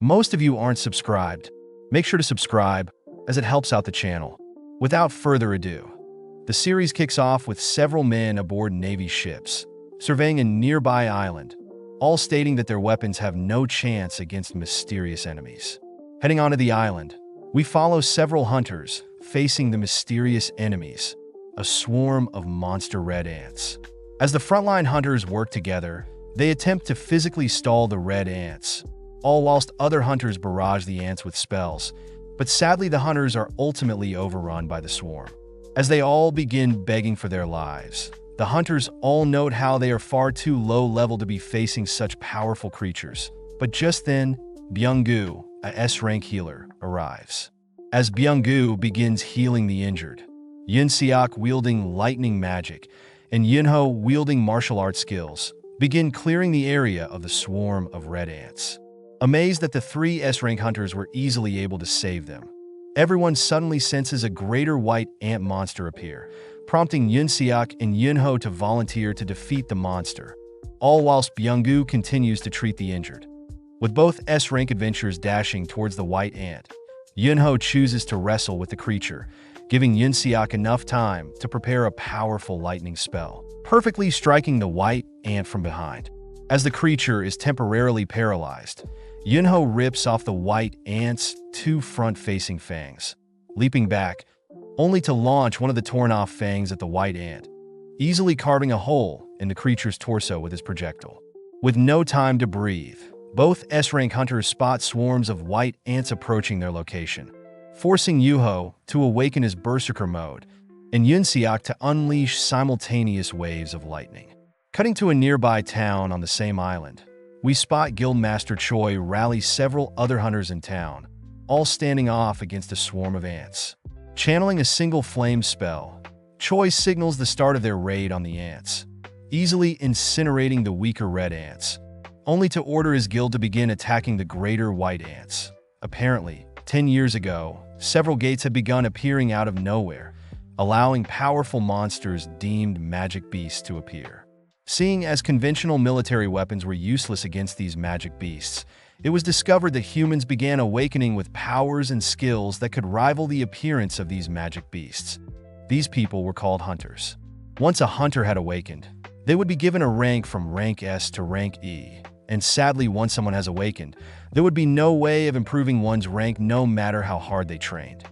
Most of you aren't subscribed. Make sure to subscribe, as it helps out the channel. Without further ado, the series kicks off with several men aboard Navy ships, surveying a nearby island, all stating that their weapons have no chance against mysterious enemies. Heading onto the island, we follow several hunters facing the mysterious enemies, a swarm of monster red ants. As the frontline hunters work together, they attempt to physically stall the red ants, all whilst other hunters barrage the ants with spells. But sadly, the hunters are ultimately overrun by the swarm. As they all begin begging for their lives, the hunters all note how they are far too low level to be facing such powerful creatures. But just then, Byung-gu, a S-rank healer, arrives. As Byung-gu begins healing the injured, Yun-seok, wielding lightning magic, and Yunho, wielding martial arts skills, begin clearing the area of the swarm of red ants. Amazed that the three S-rank hunters were easily able to save them, everyone suddenly senses a greater white ant monster appear, prompting Yun-seok and Yunho to volunteer to defeat the monster, all whilst Byung-gu continues to treat the injured. With both S-rank adventurers dashing towards the white ant, Yunho chooses to wrestle with the creature, giving Yun-seok enough time to prepare a powerful lightning spell, perfectly striking the white ant from behind. As the creature is temporarily paralyzed, Yunho rips off the white ant's two front-facing fangs, leaping back, only to launch one of the torn-off fangs at the white ant, easily carving a hole in the creature's torso with his projectile. With no time to breathe, both S-rank hunters spot swarms of white ants approaching their location, forcing Yunho to awaken his berserker mode and Yun-seok to unleash simultaneous waves of lightning. Cutting to a nearby town on the same island, we spot Guildmaster Choi rally several other hunters in town, all standing off against a swarm of ants. Channeling a single flame spell, Choi signals the start of their raid on the ants, easily incinerating the weaker red ants, only to order his guild to begin attacking the greater white ants. Apparently, 10 years ago, several gates had begun appearing out of nowhere, allowing powerful monsters deemed magic beasts to appear. Seeing as conventional military weapons were useless against these magic beasts, it was discovered that humans began awakening with powers and skills that could rival the appearance of these magic beasts. These people were called hunters. Once a hunter had awakened, they would be given a rank from rank S to rank E, and sadly, once someone has awakened, there would be no way of improving one's rank no matter how hard they trained.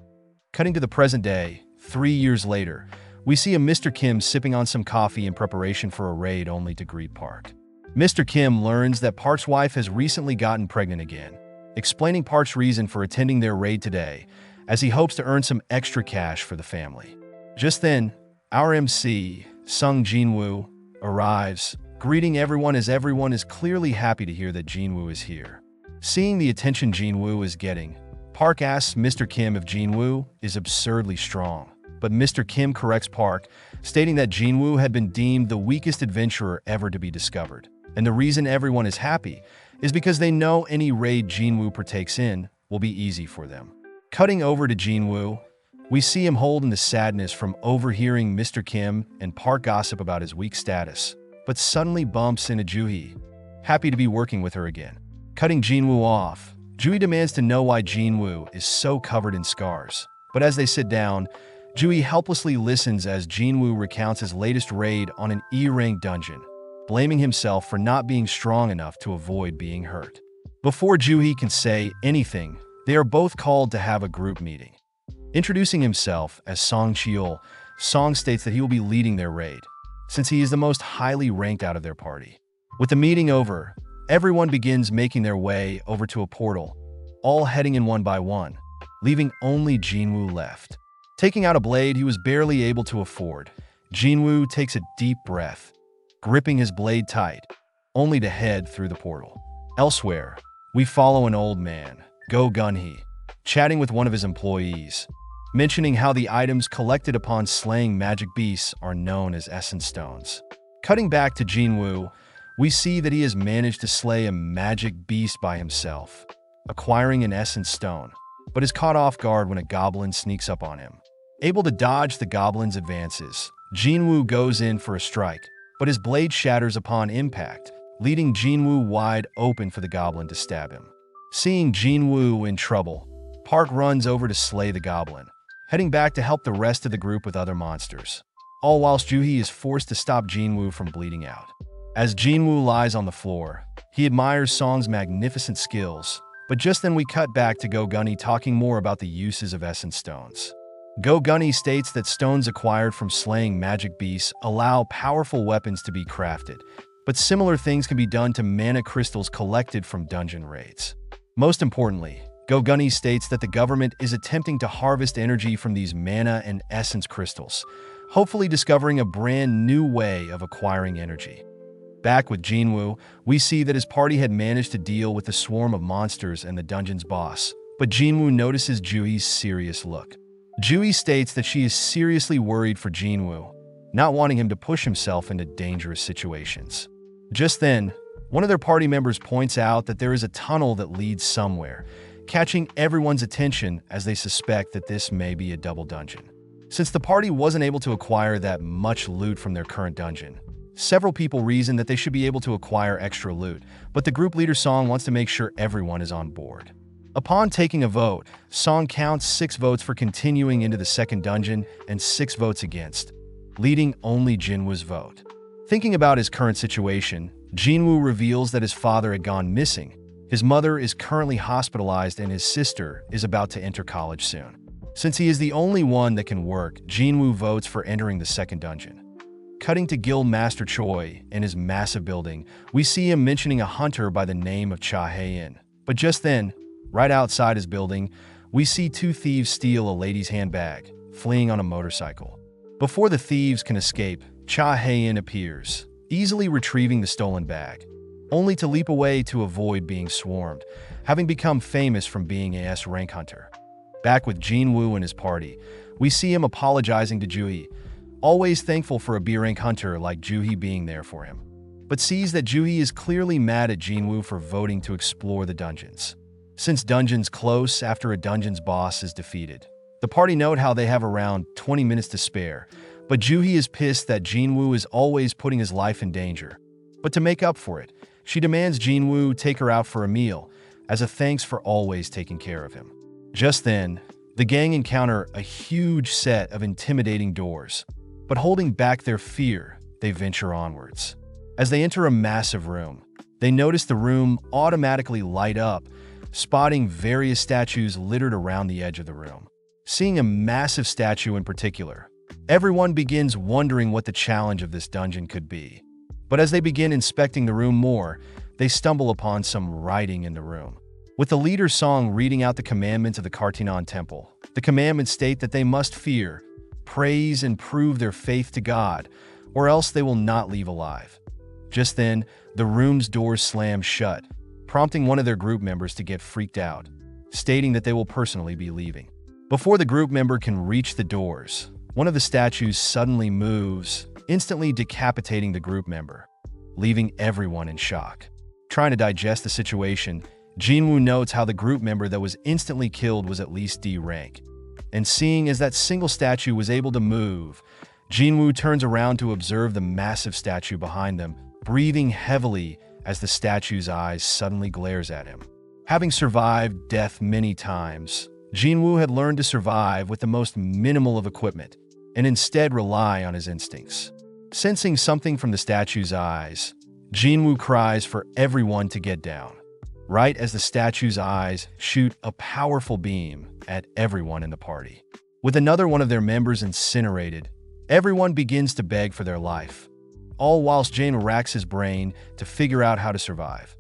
Cutting to the present day, 3 years later, we see a Mr. Kim sipping on some coffee in preparation for a raid only to greet Park. Mr. Kim learns that Park's wife has recently gotten pregnant again, explaining Park's reason for attending their raid today, as he hopes to earn some extra cash for the family. Just then, our MC, Sung Jinwoo, arrives, greeting everyone as everyone is clearly happy to hear that Jinwoo is here. Seeing the attention Jinwoo is getting, Park asks Mr. Kim if Jinwoo is absurdly strong. But Mr. Kim corrects Park, stating that Jinwoo had been deemed the weakest adventurer ever to be discovered. And the reason everyone is happy is because they know any raid Jinwoo partakes in will be easy for them. Cutting over to Jinwoo, we see him holding the sadness from overhearing Mr. Kim and Park gossip about his weak status, but suddenly bumps into Juhee, happy to be working with her again. Cutting Jinwoo off, Juhee demands to know why Jinwoo is so covered in scars. But as they sit down, Juhee helplessly listens as Jinwoo recounts his latest raid on an E-rank dungeon, blaming himself for not being strong enough to avoid being hurt. Before Juhee can say anything, they are both called to have a group meeting. Introducing himself as Song Cheol, Song states that he will be leading their raid, since he is the most highly ranked out of their party. With the meeting over, everyone begins making their way over to a portal, all heading in one by one, leaving only Jinwoo left. Taking out a blade he was barely able to afford, Jinwoo takes a deep breath, gripping his blade tight, only to head through the portal. Elsewhere, we follow an old man, Go Gun-hee, chatting with one of his employees, mentioning how the items collected upon slaying magic beasts are known as essence stones. Cutting back to Jinwoo, we see that he has managed to slay a magic beast by himself, acquiring an essence stone, but is caught off guard when a goblin sneaks up on him. Able to dodge the goblin's advances, Jinwoo goes in for a strike, but his blade shatters upon impact, leaving Jinwoo wide open for the goblin to stab him. Seeing Jinwoo in trouble, Park runs over to slay the goblin, heading back to help the rest of the group with other monsters. All whilst Juhee is forced to stop Jinwoo from bleeding out. As Jinwoo lies on the floor, he admires Song's magnificent skills, but just then we cut back to Go Gunny talking more about the uses of essence stones. Go Gunny states that stones acquired from slaying magic beasts allow powerful weapons to be crafted, but similar things can be done to mana crystals collected from dungeon raids. Most importantly, Go Gunny states that the government is attempting to harvest energy from these mana and essence crystals, hopefully discovering a brand new way of acquiring energy. Back with Jinwoo, we see that his party had managed to deal with the swarm of monsters and the dungeon's boss, but Jinwoo notices Juhee's serious look. Juhee states that she is seriously worried for Jinwoo, not wanting him to push himself into dangerous situations. Just then, one of their party members points out that there is a tunnel that leads somewhere, catching everyone's attention as they suspect that this may be a double dungeon. Since the party wasn't able to acquire that much loot from their current dungeon, several people reason that they should be able to acquire extra loot, but the group leader Song wants to make sure everyone is on board. Upon taking a vote, Song counts 6 votes for continuing into the second dungeon and 6 votes against, leading only Jinwoo's vote. Thinking about his current situation, Jinwoo reveals that his father had gone missing, his mother is currently hospitalized, and his sister is about to enter college soon. Since he is the only one that can work, Jinwoo votes for entering the second dungeon. Cutting to Guild Master Choi in his massive building, we see him mentioning a hunter by the name of Cha Hae-in. But just then, right outside his building, we see 2 thieves steal a lady's handbag, fleeing on a motorcycle. Before the thieves can escape, Cha Hae-in appears, easily retrieving the stolen bag, only to leap away to avoid being swarmed, having become famous from being a S-rank hunter. Back with Jinwoo and his party, we see him apologizing to Juhee, always thankful for a B-rank hunter like Juhee being there for him, but sees that Juhee is clearly mad at Jinwoo for voting to explore the dungeons. Since dungeons close after a dungeon's boss is defeated, the party note how they have around 20 minutes to spare, but Juhee is pissed that Jinwoo is always putting his life in danger. But to make up for it, she demands Jinwoo take her out for a meal, as a thanks for always taking care of him. Just then, the gang encounter a huge set of intimidating doors, but holding back their fear, they venture onwards. As they enter a massive room, they notice the room automatically light up, spotting various statues littered around the edge of the room. Seeing a massive statue in particular, everyone begins wondering what the challenge of this dungeon could be. But as they begin inspecting the room more, they stumble upon some writing in the room. With the leader Song reading out the commandments of the Kartinon Temple, the commandments state that they must fear, praise, and prove their faith to God, or else they will not leave alive. Just then, the room's doors slam shut, prompting one of their group members to get freaked out, stating that they will personally be leaving. Before the group member can reach the doors, one of the statues suddenly moves, instantly decapitating the group member, leaving everyone in shock. Trying to digest the situation, Jinwoo notes how the group member that was instantly killed was at least D rank. And seeing as that single statue was able to move, Jinwoo turns around to observe the massive statue behind them, breathing heavily as the statue's eyes suddenly glares at him. Having survived death many times, Jinwoo had learned to survive with the most minimal of equipment, and instead rely on his instincts. Sensing something from the statue's eyes, Jinwoo cries for everyone to get down, right as the statue's eyes shoot a powerful beam at everyone in the party. With another one of their members incinerated, everyone begins to beg for their life, all whilst Jane racks his brain to figure out how to survive.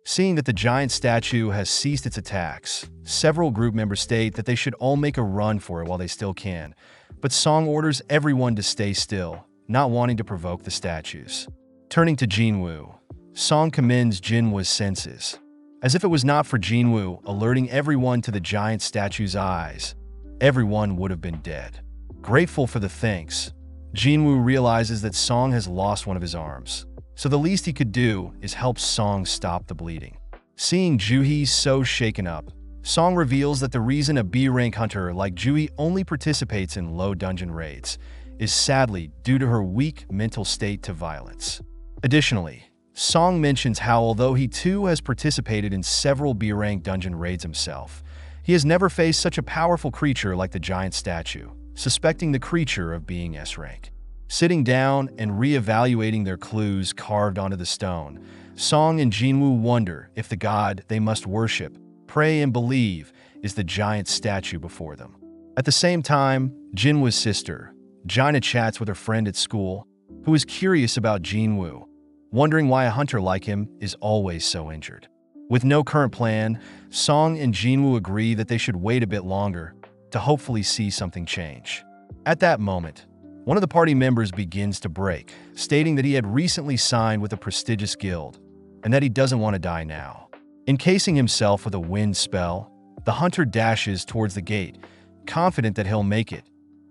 Seeing that the giant statue has ceased its attacks, several group members state that they should all make a run for it while they still can, but Song orders everyone to stay still, not wanting to provoke the statues. Turning to Jinwoo, Song commends Jinwoo's senses. As if it was not for Jinwoo alerting everyone to the giant statue's eyes, everyone would have been dead. Grateful for the thanks, Jinwoo realizes that Song has lost one of his arms, so the least he could do is help Song stop the bleeding. Seeing Juhee so shaken up, Song reveals that the reason a B-rank hunter like Juhee only participates in low dungeon raids is sadly due to her weak mental state to violence. Additionally, Song mentions how although he too has participated in several B-rank dungeon raids himself, he has never faced such a powerful creature like the giant statue, suspecting the creature of being S-rank. Sitting down and re-evaluating their clues carved onto the stone, Song and Jinwoo wonder if the god they must worship, pray, and believe is the giant statue before them. At the same time, Jinwoo's sister, Jaina, chats with her friend at school, who is curious about Jinwoo, wondering why a hunter like him is always so injured. With no current plan, Song and Jinwoo agree that they should wait a bit longer to hopefully see something change. At that moment, one of the party members begins to break, stating that he had recently signed with a prestigious guild and that he doesn't want to die now. Encasing himself with a wind spell, the hunter dashes towards the gate, confident that he'll make it.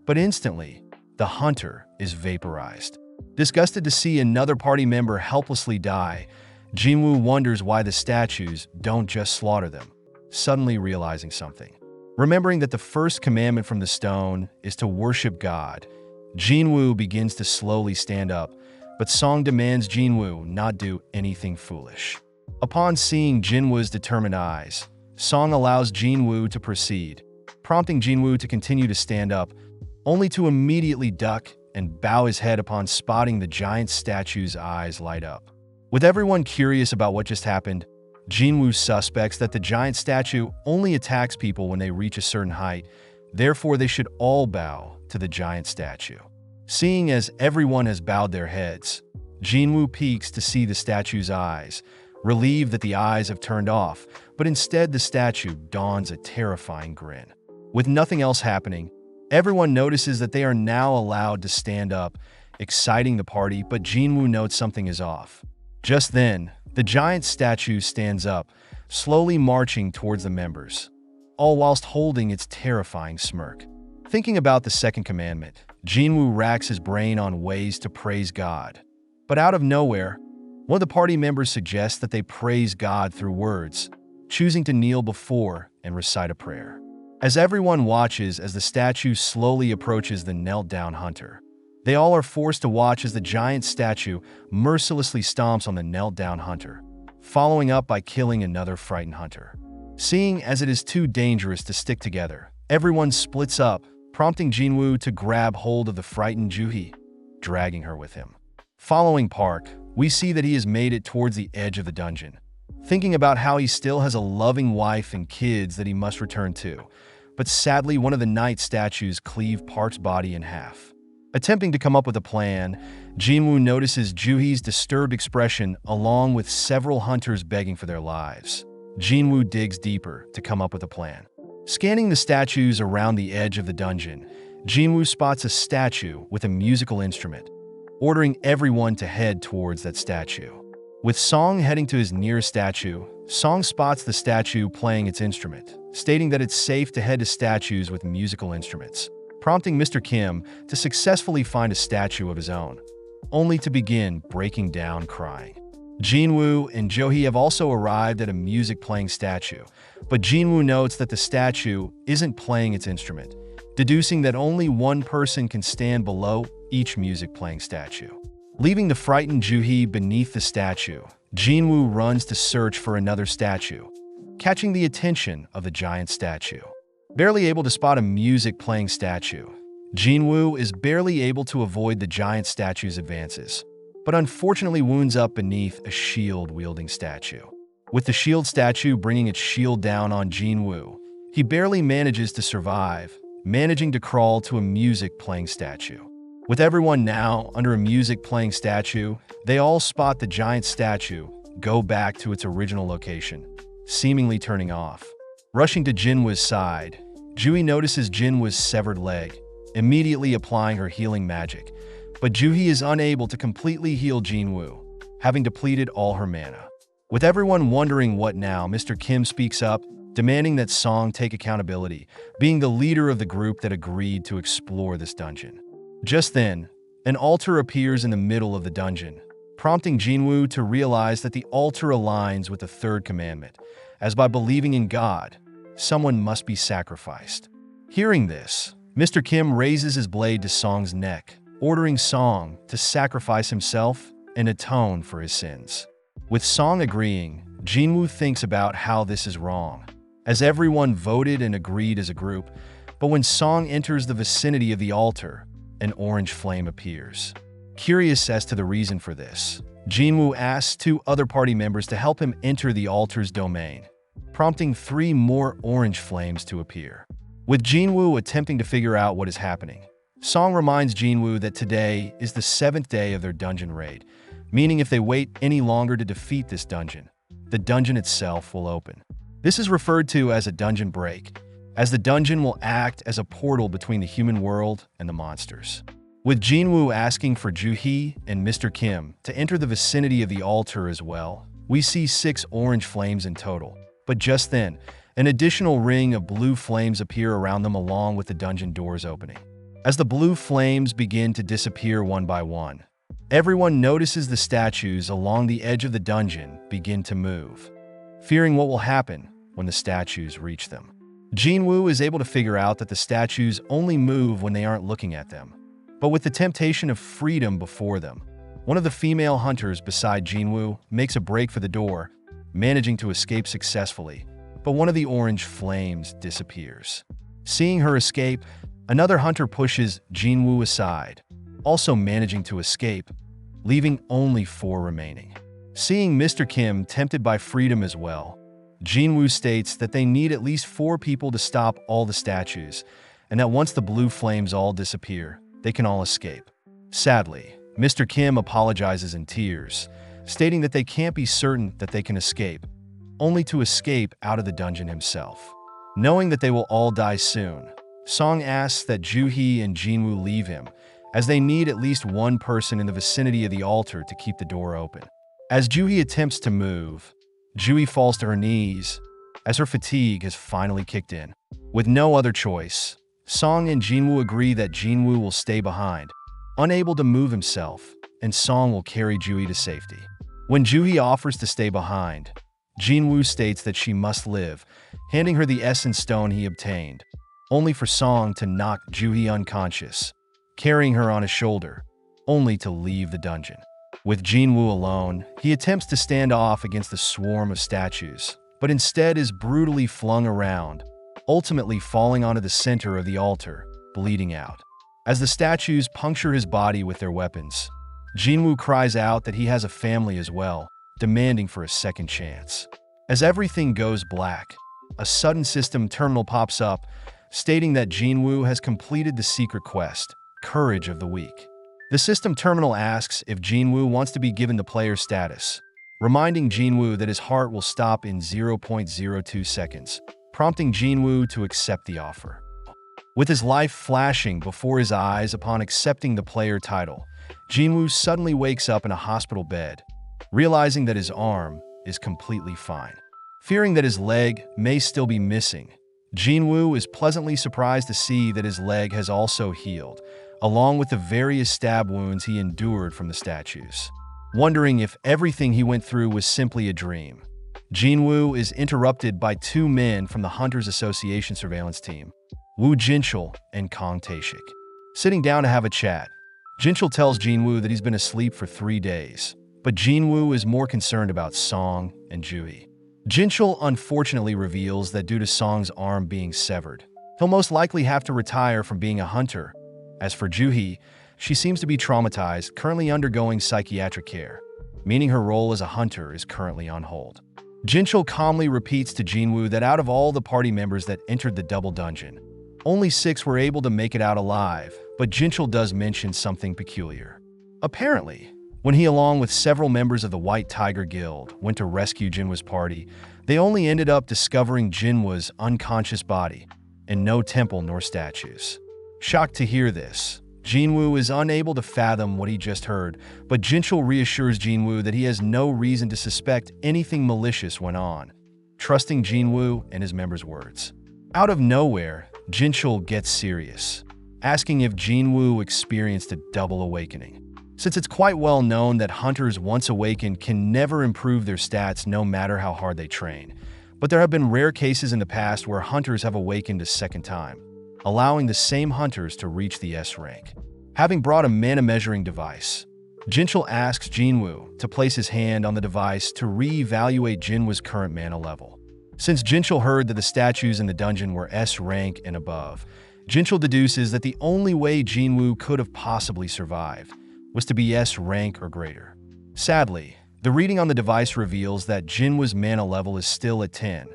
But instantly, the hunter is vaporized. Disgusted to see another party member helplessly die, Jinwoo wonders why the statues don't just slaughter them, suddenly realizing something. Remembering that the first commandment from the stone is to worship God, Jinwoo begins to slowly stand up, but Song demands Jinwoo not do anything foolish. Upon seeing Jinwoo's determined eyes, Song allows Jinwoo to proceed, prompting Jinwoo to continue to stand up, only to immediately duck and bow his head upon spotting the giant statue's eyes light up. With everyone curious about what just happened, Jinwoo suspects that the giant statue only attacks people when they reach a certain height, therefore they should all bow to the giant statue. Seeing as everyone has bowed their heads, Jinwoo peeks to see the statue's eyes, relieved that the eyes have turned off, but instead the statue dons a terrifying grin. With nothing else happening, everyone notices that they are now allowed to stand up, exciting the party, but Jinwoo notes something is off. Just then, the giant statue stands up, slowly marching towards the members, all whilst holding its terrifying smirk. Thinking about the second commandment, Jinwoo racks his brain on ways to praise God. But out of nowhere, one of the party members suggests that they praise God through words, choosing to kneel before and recite a prayer. As everyone watches as the statue slowly approaches the knelt-down hunter, they all are forced to watch as the giant statue mercilessly stomps on the knelt-down hunter, following up by killing another frightened hunter. Seeing as it is too dangerous to stick together, everyone splits up, prompting Jinwoo to grab hold of the frightened Juhee, dragging her with him. Following Park, we see that he has made it towards the edge of the dungeon, thinking about how he still has a loving wife and kids that he must return to, but sadly one of the night statues cleave Park's body in half. Attempting to come up with a plan, Jinwoo notices Juhee's disturbed expression along with several hunters begging for their lives. Jinwoo digs deeper to come up with a plan. Scanning the statues around the edge of the dungeon, Jinwoo spots a statue with a musical instrument, ordering everyone to head towards that statue. With Song heading to his nearest statue, Song spots the statue playing its instrument, stating that it's safe to head to statues with musical instruments, prompting Mr. Kim to successfully find a statue of his own, only to begin breaking down crying. Jinwoo and Juhee have also arrived at a music-playing statue, but Jinwoo notes that the statue isn't playing its instrument, deducing that only one person can stand below each music-playing statue. Leaving the frightened Juhee beneath the statue, Jinwoo runs to search for another statue, catching the attention of the giant statue. Barely able to spot a music-playing statue, Jinwoo is barely able to avoid the giant statue's advances, but unfortunately wounds up beneath a shield-wielding statue. With the shield statue bringing its shield down on Jinwoo, he barely manages to survive, managing to crawl to a music-playing statue. With everyone now under a music-playing statue, they all spot the giant statue go back to its original location, seemingly turning off. Rushing to Jinwoo's side, Juhee notices Jinwoo's severed leg, immediately applying her healing magic, but Juhee is unable to completely heal Jinwoo, having depleted all her mana. With everyone wondering what now, Mr. Kim speaks up, demanding that Song take accountability, being the leader of the group that agreed to explore this dungeon. Just then, an altar appears in the middle of the dungeon, prompting Jinwoo to realize that the altar aligns with the third commandment, as by believing in God, someone must be sacrificed. Hearing this, Mr. Kim raises his blade to Song's neck, ordering Song to sacrifice himself and atone for his sins. With Song agreeing, Jinwoo thinks about how this is wrong, as everyone voted and agreed as a group, but when Song enters the vicinity of the altar, an orange flame appears. Curious as to the reason for this, Jinwoo asks 2 other party members to help him enter the altar's domain, prompting 3 more orange flames to appear. With Jinwoo attempting to figure out what is happening, Song reminds Jinwoo that today is the 7th day of their dungeon raid, meaning if they wait any longer to defeat this dungeon, the dungeon itself will open. This is referred to as a dungeon break, as the dungeon will act as a portal between the human world and the monsters. With Jinwoo asking for Joo-hee and Mr. Kim to enter the vicinity of the altar as well, we see 6 orange flames in total. But just then, an additional ring of blue flames appear around them along with the dungeon doors opening. As the blue flames begin to disappear one by one, everyone notices the statues along the edge of the dungeon begin to move, fearing what will happen when the statues reach them. Jinwoo is able to figure out that the statues only move when they aren't looking at them. But with the temptation of freedom before them, one of the female hunters beside Jinwoo makes a break for the door, managing to escape successfully, but one of the orange flames disappears. Seeing her escape, another hunter pushes Jinwoo aside, also managing to escape, leaving only 4 remaining. Seeing Mr. Kim tempted by freedom as well, Jinwoo states that they need at least 4 people to stop all the statues, and that once the blue flames all disappear, they can all escape. Sadly, Mr. Kim apologizes in tears, stating that they can't be certain that they can escape, only to escape out of the dungeon himself. Knowing that they will all die soon, Song asks that Joo-hee and Jinwoo leave him, as they need at least 1 person in the vicinity of the altar to keep the door open. As Joo-hee attempts to move, Joo-hee falls to her knees, as her fatigue has finally kicked in. With no other choice, Song and Jinwoo agree that Jinwoo will stay behind, unable to move himself, and Song will carry Joo-hee to safety. When Joo-hee offers to stay behind, Jinwoo states that she must live, handing her the essence stone he obtained, only for Song to knock Joo-hee unconscious, carrying her on his shoulder, only to leave the dungeon. With Jinwoo alone, he attempts to stand off against the swarm of statues, but instead is brutally flung around, ultimately falling onto the center of the altar, bleeding out. As the statues puncture his body with their weapons, Jinwoo cries out that he has a family as well, demanding for a second chance. As everything goes black, a sudden system terminal pops up, stating that Jinwoo has completed the secret quest, Courage of the Weak. The system terminal asks if Jinwoo wants to be given the player status, reminding Jinwoo that his heart will stop in 0.02 seconds, prompting Jinwoo to accept the offer. With his life flashing before his eyes upon accepting the player title, Jinwoo suddenly wakes up in a hospital bed, realizing that his arm is completely fine. Fearing that his leg may still be missing, Jinwoo is pleasantly surprised to see that his leg has also healed, along with the various stab wounds he endured from the statues. Wondering if everything he went through was simply a dream, Jinwoo is interrupted by 2 men from the Hunters Association surveillance team, Woo Jinchul and Kong Taeshik. Sitting down to have a chat, Jinchul tells Jinwoo that he's been asleep for 3 days, but Jinwoo is more concerned about Song and Joo-hee. Jinchul unfortunately reveals that due to Song's arm being severed, he'll most likely have to retire from being a hunter. As for Joo-hee, she seems to be traumatized, currently undergoing psychiatric care, meaning her role as a hunter is currently on hold. Jinchul calmly repeats to Jinwoo that out of all the party members that entered the double dungeon, only 6 were able to make it out alive, but Jinchul does mention something peculiar. Apparently, when he along with several members of the White Tiger Guild went to rescue Jinwoo's party, they only ended up discovering Jinwoo's unconscious body, and no temple nor statues. Shocked to hear this, Jinwoo is unable to fathom what he just heard, but Jinchul reassures Jinwoo that he has no reason to suspect anything malicious went on, trusting Jinwoo and his members' words. Out of nowhere, Jinchul gets serious, asking if Jinwoo experienced a double awakening. Since it's quite well known that hunters once awakened can never improve their stats no matter how hard they train, but there have been rare cases in the past where hunters have awakened a second time, allowing the same hunters to reach the S rank. Having brought a mana measuring device, Jinchul asks Jinwoo to place his hand on the device to re-evaluate Jinwoo's current mana level. Since Jinchul heard that the statues in the dungeon were S rank and above, Jinchul deduces that the only way Jinwoo could have possibly survived was to be S rank or greater. Sadly, the reading on the device reveals that Jinwoo's mana level is still at 10,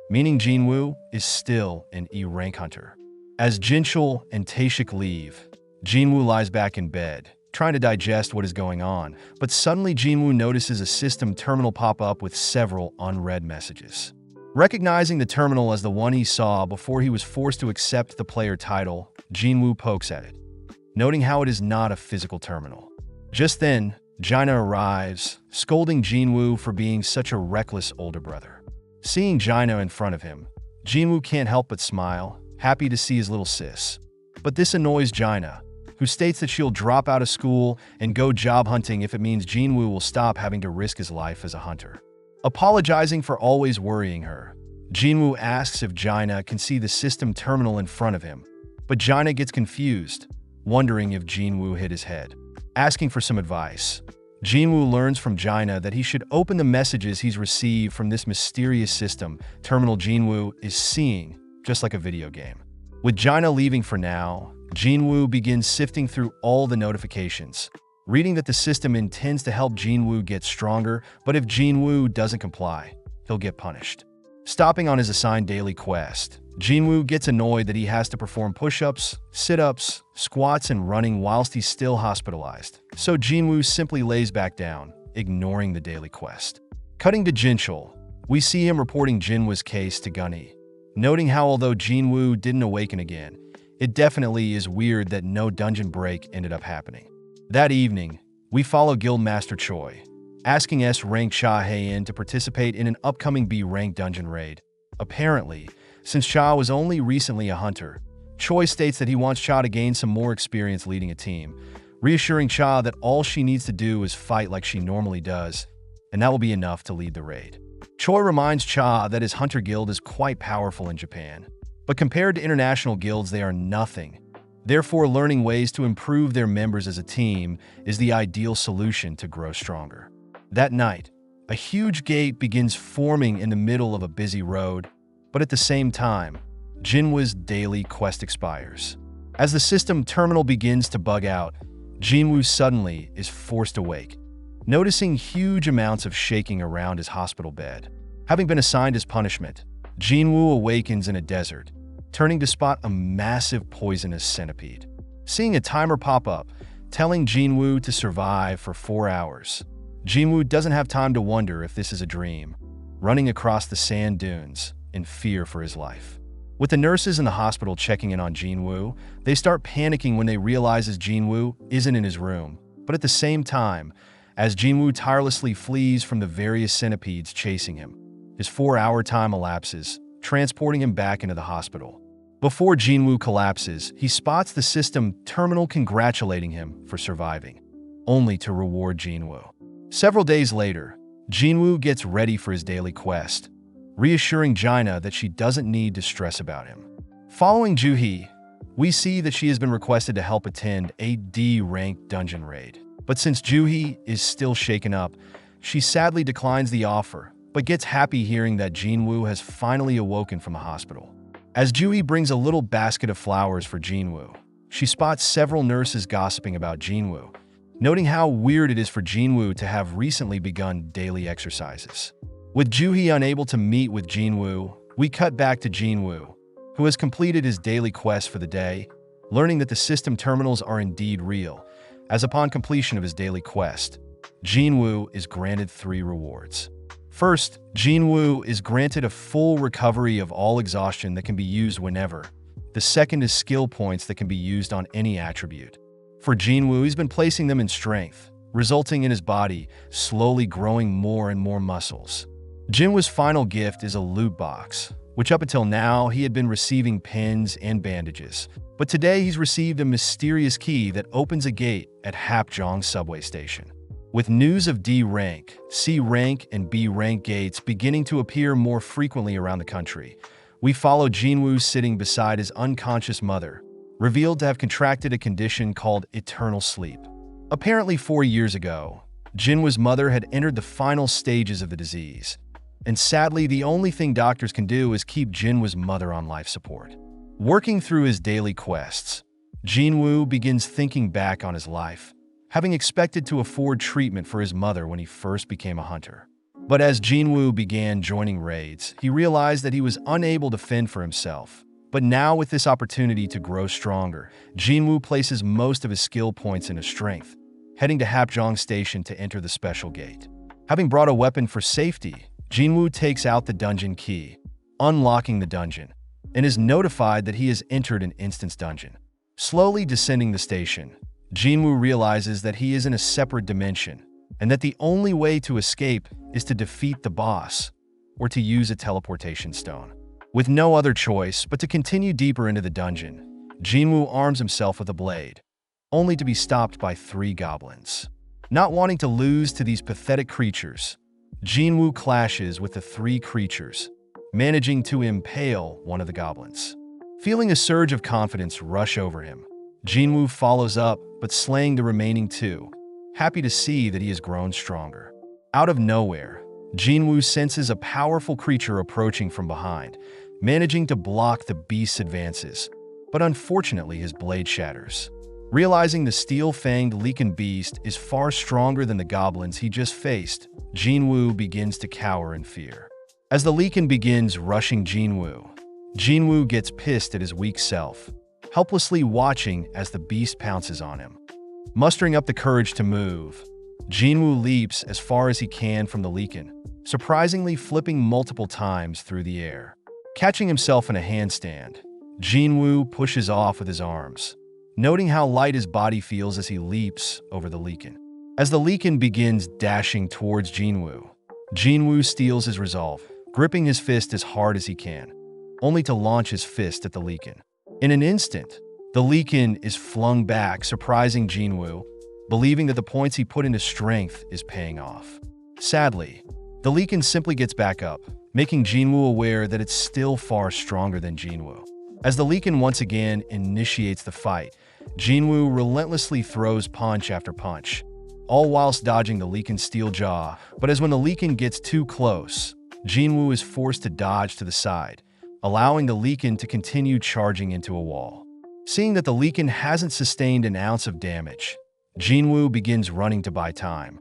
meaning Jinwoo is still an E rank hunter. As Jinchul and Taeshik leave, Jinwoo lies back in bed, trying to digest what is going on, but suddenly Jinwoo notices a system terminal pop up with several unread messages. Recognizing the terminal as the one he saw before he was forced to accept the player title, Jinwoo pokes at it, noting how it is not a physical terminal. Just then, Jaina arrives, scolding Jinwoo for being such a reckless older brother. Seeing Jaina in front of him, Jinwoo can't help but smile, happy to see his little sis. But this annoys Jaina, who states that she'll drop out of school and go job hunting if it means Jinwoo will stop having to risk his life as a hunter. Apologizing for always worrying her, Jinwoo asks if Jaina can see the system terminal in front of him, but Jaina gets confused, wondering if Jinwoo hit his head. Asking for some advice, Jinwoo learns from Jaina that he should open the messages he's received from this mysterious system terminal Jinwoo is seeing, just like a video game. With Jaina leaving for now, Jinwoo begins sifting through all the notifications, reading that the system intends to help Jinwoo get stronger, but if Jinwoo doesn't comply, he'll get punished. Stopping on his assigned daily quest, Jinwoo gets annoyed that he has to perform push-ups, sit-ups, squats, and running whilst he's still hospitalized, so Jinwoo simply lays back down, ignoring the daily quest. Cutting to Jinchul, we see him reporting Jinwoo's case to Gunny, noting how although Jinwoo didn't awaken again, it definitely is weird that no dungeon break ended up happening. That evening, we follow Guildmaster Choi, asking S-rank Cha Hae-in to participate in an upcoming B-rank dungeon raid. Apparently, since Cha was only recently a hunter, Choi states that he wants Cha to gain some more experience leading a team, reassuring Cha that all she needs to do is fight like she normally does, and that will be enough to lead the raid. Choi reminds Cha that his hunter guild is quite powerful in Japan, but compared to international guilds they are nothing. Therefore, learning ways to improve their members as a team is the ideal solution to grow stronger. That night, a huge gate begins forming in the middle of a busy road, but at the same time, Jinwoo's daily quest expires. As the system terminal begins to bug out, Jinwoo suddenly is forced awake, noticing huge amounts of shaking around his hospital bed. Having been assigned as punishment, Jinwoo awakens in a desert, turning to spot a massive poisonous centipede. Seeing a timer pop up, telling Jinwoo to survive for 4 hours, Jinwoo doesn't have time to wonder if this is a dream, running across the sand dunes in fear for his life. With the nurses in the hospital checking in on Jinwoo, they start panicking when they realize Jinwoo isn't in his room. But at the same time, as Jinwoo tirelessly flees from the various centipedes chasing him, his 4-hour time elapses, transporting him back into the hospital. Before Jinwoo collapses, he spots the system terminal congratulating him for surviving, only to reward Jinwoo. Several days later, Jinwoo gets ready for his daily quest, reassuring Jaina that she doesn't need to stress about him. Following Juhee, we see that she has been requested to help attend a D-rank dungeon raid. But since Juhee is still shaken up, she sadly declines the offer, but gets happy hearing that Jinwoo has finally awoken from the hospital. As Juhee brings a little basket of flowers for Jinwoo, she spots several nurses gossiping about Jinwoo, noting how weird it is for Jinwoo to have recently begun daily exercises. With Juhee unable to meet with Jinwoo, we cut back to Jinwoo, who has completed his daily quest for the day, learning that the system terminals are indeed real, as upon completion of his daily quest, Jinwoo is granted 3 rewards. First, Jinwoo is granted a full recovery of all exhaustion that can be used whenever. The second is skill points that can be used on any attribute. For Jinwoo, he's been placing them in strength, resulting in his body slowly growing more and more muscles. Jinwoo's final gift is a loot box, which up until now he had been receiving pins and bandages. But today he's received a mysterious key that opens a gate at Hapjeong subway station. With news of D-rank, C-rank, and B-rank gates beginning to appear more frequently around the country, we follow Jinwoo sitting beside his unconscious mother, revealed to have contracted a condition called eternal sleep. Apparently 4 years ago, Jinwoo's mother had entered the final stages of the disease, and sadly the only thing doctors can do is keep Jinwoo's mother on life support. Working through his daily quests, Jinwoo begins thinking back on his life, having expected to afford treatment for his mother when he first became a hunter. But as Jinwoo began joining raids, he realized that he was unable to fend for himself. But now with this opportunity to grow stronger, Jinwoo places most of his skill points into strength, heading to Hapjeong Station to enter the special gate. Having brought a weapon for safety, Jinwoo takes out the dungeon key, unlocking the dungeon, and is notified that he has entered an instance dungeon. Slowly descending the station, Jinwoo realizes that he is in a separate dimension, and that the only way to escape is to defeat the boss, or to use a teleportation stone. With no other choice but to continue deeper into the dungeon, Jinwoo arms himself with a blade, only to be stopped by 3 goblins. Not wanting to lose to these pathetic creatures, Jinwoo clashes with the 3 creatures, managing to impale one of the goblins. Feeling a surge of confidence rush over him, Jinwoo follows up, but slaying the remaining 2, happy to see that he has grown stronger. Out of nowhere, Jinwoo senses a powerful creature approaching from behind, managing to block the beast's advances, but unfortunately his blade shatters. Realizing the steel-fanged Lycan beast is far stronger than the goblins he just faced, Jinwoo begins to cower in fear. As the Lycan begins rushing Jinwoo gets pissed at his weak self, helplessly watching as the beast pounces on him. Mustering up the courage to move, Jinwoo leaps as far as he can from the Lycan, surprisingly flipping multiple times through the air. Catching himself in a handstand, Jinwoo pushes off with his arms, noting how light his body feels as he leaps over the Lycan. As the Lycan begins dashing towards Jinwoo steals his resolve, gripping his fist as hard as he can, only to launch his fist at the Lycan. In an instant, the Lycan is flung back, surprising Jinwoo, believing that the points he put into strength is paying off. Sadly, the Lycan simply gets back up, making Jinwoo aware that it's still far stronger than Jinwoo. As the Lycan once again initiates the fight, Jinwoo relentlessly throws punch after punch, all whilst dodging the Lycan's steel jaw. But as when the Lycan gets too close, Jinwoo is forced to dodge to the side, allowing the Lycan to continue charging into a wall. Seeing that the Lycan hasn't sustained an ounce of damage, Jinwoo begins running to buy time,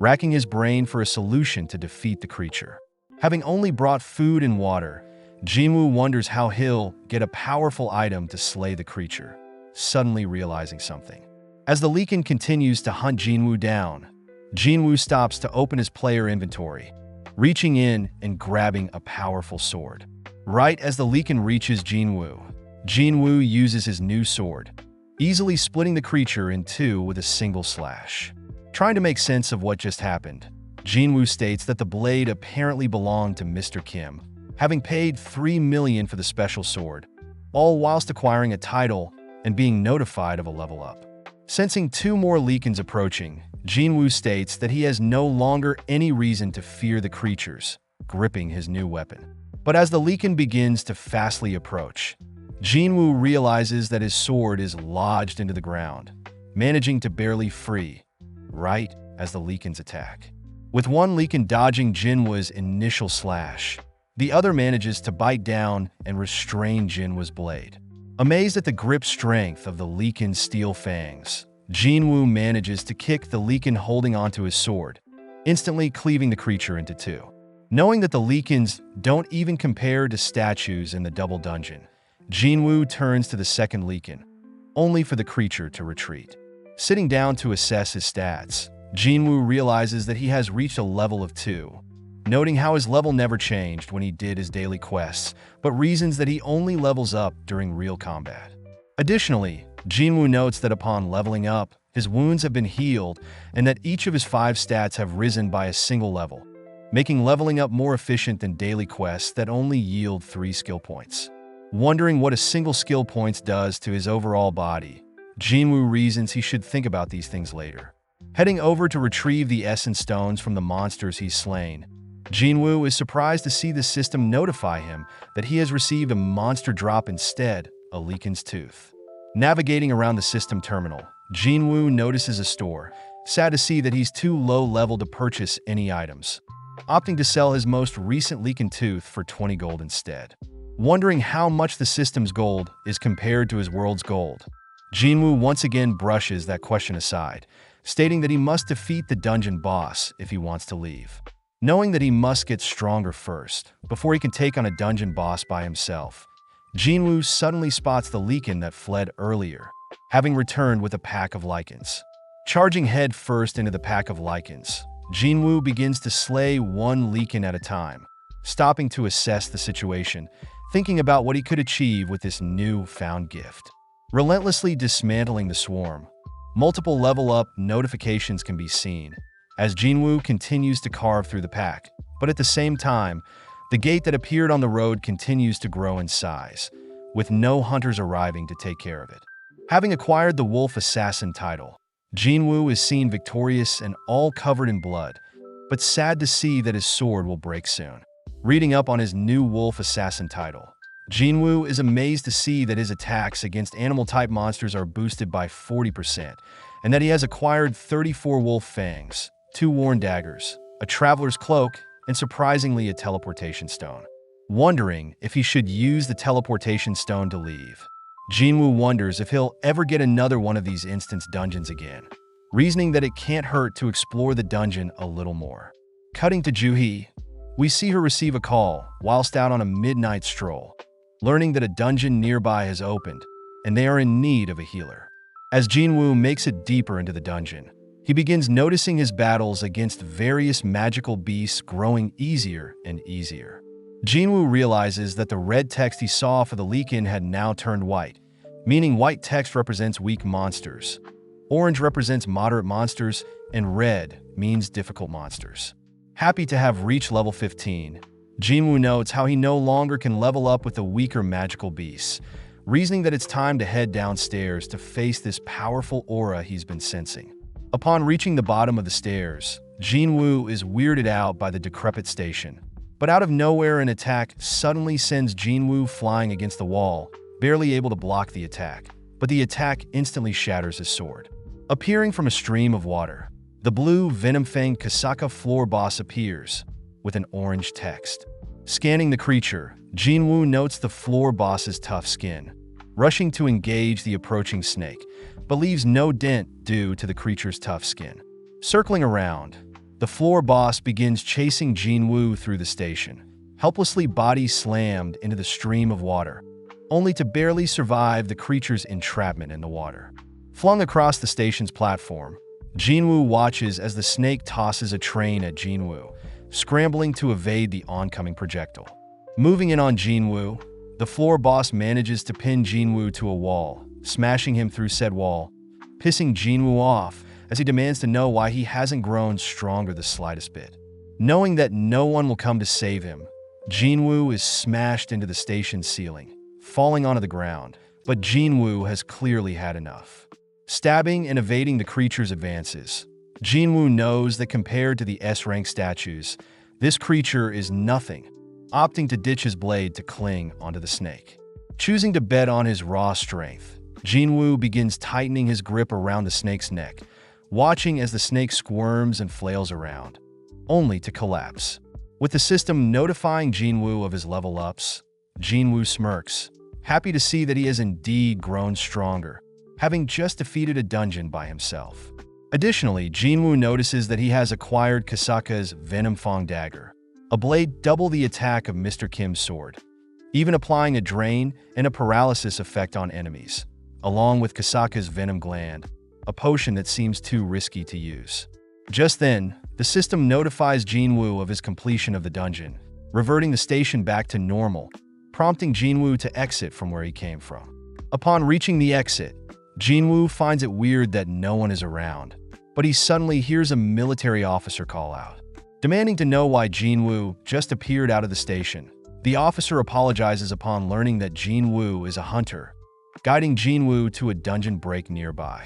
racking his brain for a solution to defeat the creature. Having only brought food and water, Jinwoo wonders how he'll get a powerful item to slay the creature, suddenly realizing something. As the Lycan continues to hunt Jinwoo down, Jinwoo stops to open his player inventory, reaching in and grabbing a powerful sword. Right as the Lycan reaches Jinwoo uses his new sword, easily splitting the creature in 2 with a single slash. Trying to make sense of what just happened, Jinwoo states that the blade apparently belonged to Mr. Kim, having paid 3 million for the special sword, all whilst acquiring a title and being notified of a level up. Sensing 2 more Lycans approaching, Jinwoo states that he has no longer any reason to fear the creatures, gripping his new weapon. But as the Lycan begins to fastly approach, Jinwoo realizes that his sword is lodged into the ground, managing to barely free, right as the Lycans attack. With one Lycan dodging Jinwoo's initial slash, the other manages to bite down and restrain Jinwoo's blade. Amazed at the grip strength of the Lycan's steel fangs, Jinwoo manages to kick the Lycan holding onto his sword, instantly cleaving the creature into 2. Knowing that the Lycans don't even compare to statues in the double dungeon, Jinwoo turns to the second Lycan, only for the creature to retreat. Sitting down to assess his stats, Jinwoo realizes that he has reached a level of 2, noting how his level never changed when he did his daily quests, but reasons that he only levels up during real combat. Additionally, Jinwoo notes that upon leveling up, his wounds have been healed and that each of his 5 stats have risen by a single level, making leveling up more efficient than daily quests that only yield 3 skill points. Wondering what a single skill point does to his overall body, Jinwoo reasons he should think about these things later. Heading over to retrieve the essence stones from the monsters he's slain, Jinwoo is surprised to see the system notify him that he has received a monster drop instead, a Lycan's tooth. Navigating around the system terminal, Jinwoo notices a store, sad to see that he's too low level to purchase any items, opting to sell his most recent leaken tooth for 20 gold instead. Wondering how much the system's gold is compared to his world's gold, Jinwoo once again brushes that question aside, stating that he must defeat the dungeon boss if he wants to leave. Knowing that he must get stronger first, before he can take on a dungeon boss by himself, Jinwoo suddenly spots the Leaken that fled earlier, having returned with a pack of lichens. Charging head first into the pack of lichens, Jinwoo begins to slay one Leaken at a time, stopping to assess the situation, thinking about what he could achieve with this new-found gift. Relentlessly dismantling the swarm, multiple level-up notifications can be seen as Jinwoo continues to carve through the pack, but at the same time, the gate that appeared on the road continues to grow in size, with no hunters arriving to take care of it. Having acquired the Wolf Assassin title, Jinwoo is seen victorious and all covered in blood, but sad to see that his sword will break soon. Reading up on his new Wolf Assassin title, Jinwoo is amazed to see that his attacks against animal-type monsters are boosted by 40%, and that he has acquired 34 wolf fangs, 2 worn daggers, a traveler's cloak, and surprisingly a teleportation stone. Wondering if he should use the teleportation stone to leave, Jinwoo wonders if he'll ever get another one of these instance dungeons again, reasoning that it can't hurt to explore the dungeon a little more. Cutting to Juhee, we see her receive a call whilst out on a midnight stroll, learning that a dungeon nearby has opened, and they are in need of a healer. As Jinwoo makes it deeper into the dungeon, he begins noticing his battles against various magical beasts growing easier and easier. Jinwoo realizes that the red text he saw for the Leaken had now turned white, meaning white text represents weak monsters, orange represents moderate monsters, and red means difficult monsters. Happy to have reached level 15, Jinwoo notes how he no longer can level up with the weaker magical beasts, reasoning that it's time to head downstairs to face this powerful aura he's been sensing. Upon reaching the bottom of the stairs, Jinwoo is weirded out by the decrepit station, but out of nowhere an attack suddenly sends Jinwoo flying against the wall, barely able to block the attack, but the attack instantly shatters his sword. Appearing from a stream of water, the blue Venomfang Kasaka floor boss appears, with an orange text. Scanning the creature, Jinwoo notes the floor boss's tough skin, rushing to engage the approaching snake, but leaves no dent due to the creature's tough skin. Circling around, the floor boss begins chasing Jinwoo through the station, helplessly body slammed into the stream of water, only to barely survive the creature's entrapment in the water. Flung across the station's platform, Jinwoo watches as the snake tosses a train at Jinwoo, scrambling to evade the oncoming projectile. Moving in on Jinwoo, the floor boss manages to pin Jinwoo to a wall, smashing him through said wall, pissing Jinwoo off as he demands to know why he hasn't grown stronger the slightest bit. Knowing that no one will come to save him, Jinwoo is smashed into the station ceiling, falling onto the ground, but Jinwoo has clearly had enough. Stabbing and evading the creature's advances, Jinwoo knows that compared to the S-rank statues, this creature is nothing, opting to ditch his blade to cling onto the snake. Choosing to bet on his raw strength, Jinwoo begins tightening his grip around the snake's neck, watching as the snake squirms and flails around, only to collapse. With the system notifying Jinwoo of his level ups, Jinwoo smirks, happy to see that he has indeed grown stronger, having just defeated a dungeon by himself. Additionally, Jinwoo notices that he has acquired Kasaka's Venomfang dagger, a blade double the attack of Mr. Kim's sword, even applying a drain and a paralysis effect on enemies, along with Kasaka's Venom Gland, a potion that seems too risky to use. Just then, the system notifies Jinwoo of his completion of the dungeon, reverting the station back to normal, prompting Jinwoo to exit from where he came from. Upon reaching the exit, Jinwoo finds it weird that no one is around, but he suddenly hears a military officer call out. Demanding to know why Jinwoo just appeared out of the station, the officer apologizes upon learning that Jinwoo is a hunter, guiding Jinwoo to a dungeon break nearby.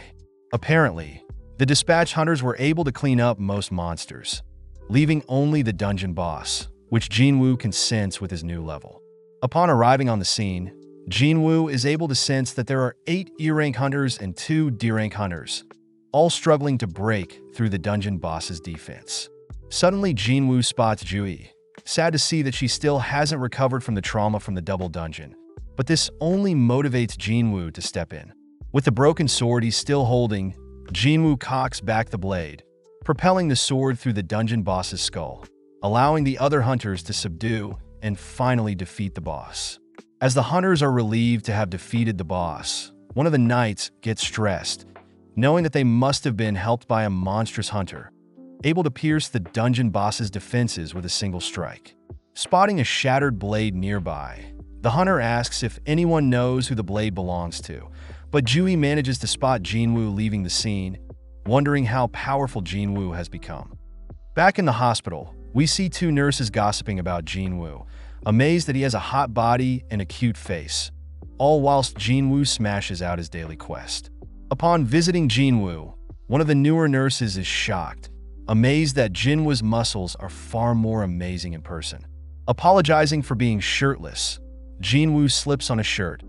Apparently, the dispatch hunters were able to clean up most monsters, leaving only the dungeon boss, which Jinwoo can sense with his new level. Upon arriving on the scene, Jinwoo is able to sense that there are 8 E-rank hunters and 2 D-rank hunters, all struggling to break through the dungeon boss's defense. Suddenly, Jinwoo spots Jui, sad to see that she still hasn't recovered from the trauma from the double dungeon. But this only motivates Jinwoo to step in. With the broken sword he's still holding, Jinwoo cocks back the blade, propelling the sword through the dungeon boss's skull, allowing the other hunters to subdue and finally defeat the boss. As the hunters are relieved to have defeated the boss, one of the knights gets stressed, knowing that they must have been helped by a monstrous hunter, able to pierce the dungeon boss's defenses with a single strike. Spotting a shattered blade nearby, the hunter asks if anyone knows who the blade belongs to, but Jui manages to spot Jinwoo leaving the scene, wondering how powerful Jinwoo has become. Back in the hospital, we see 2 nurses gossiping about Jinwoo, amazed that he has a hot body and a cute face, all whilst Jinwoo smashes out his daily quest. Upon visiting Jinwoo, one of the newer nurses is shocked, amazed that Jinwoo's muscles are far more amazing in person. Apologizing for being shirtless, Jinwoo slips on a shirt,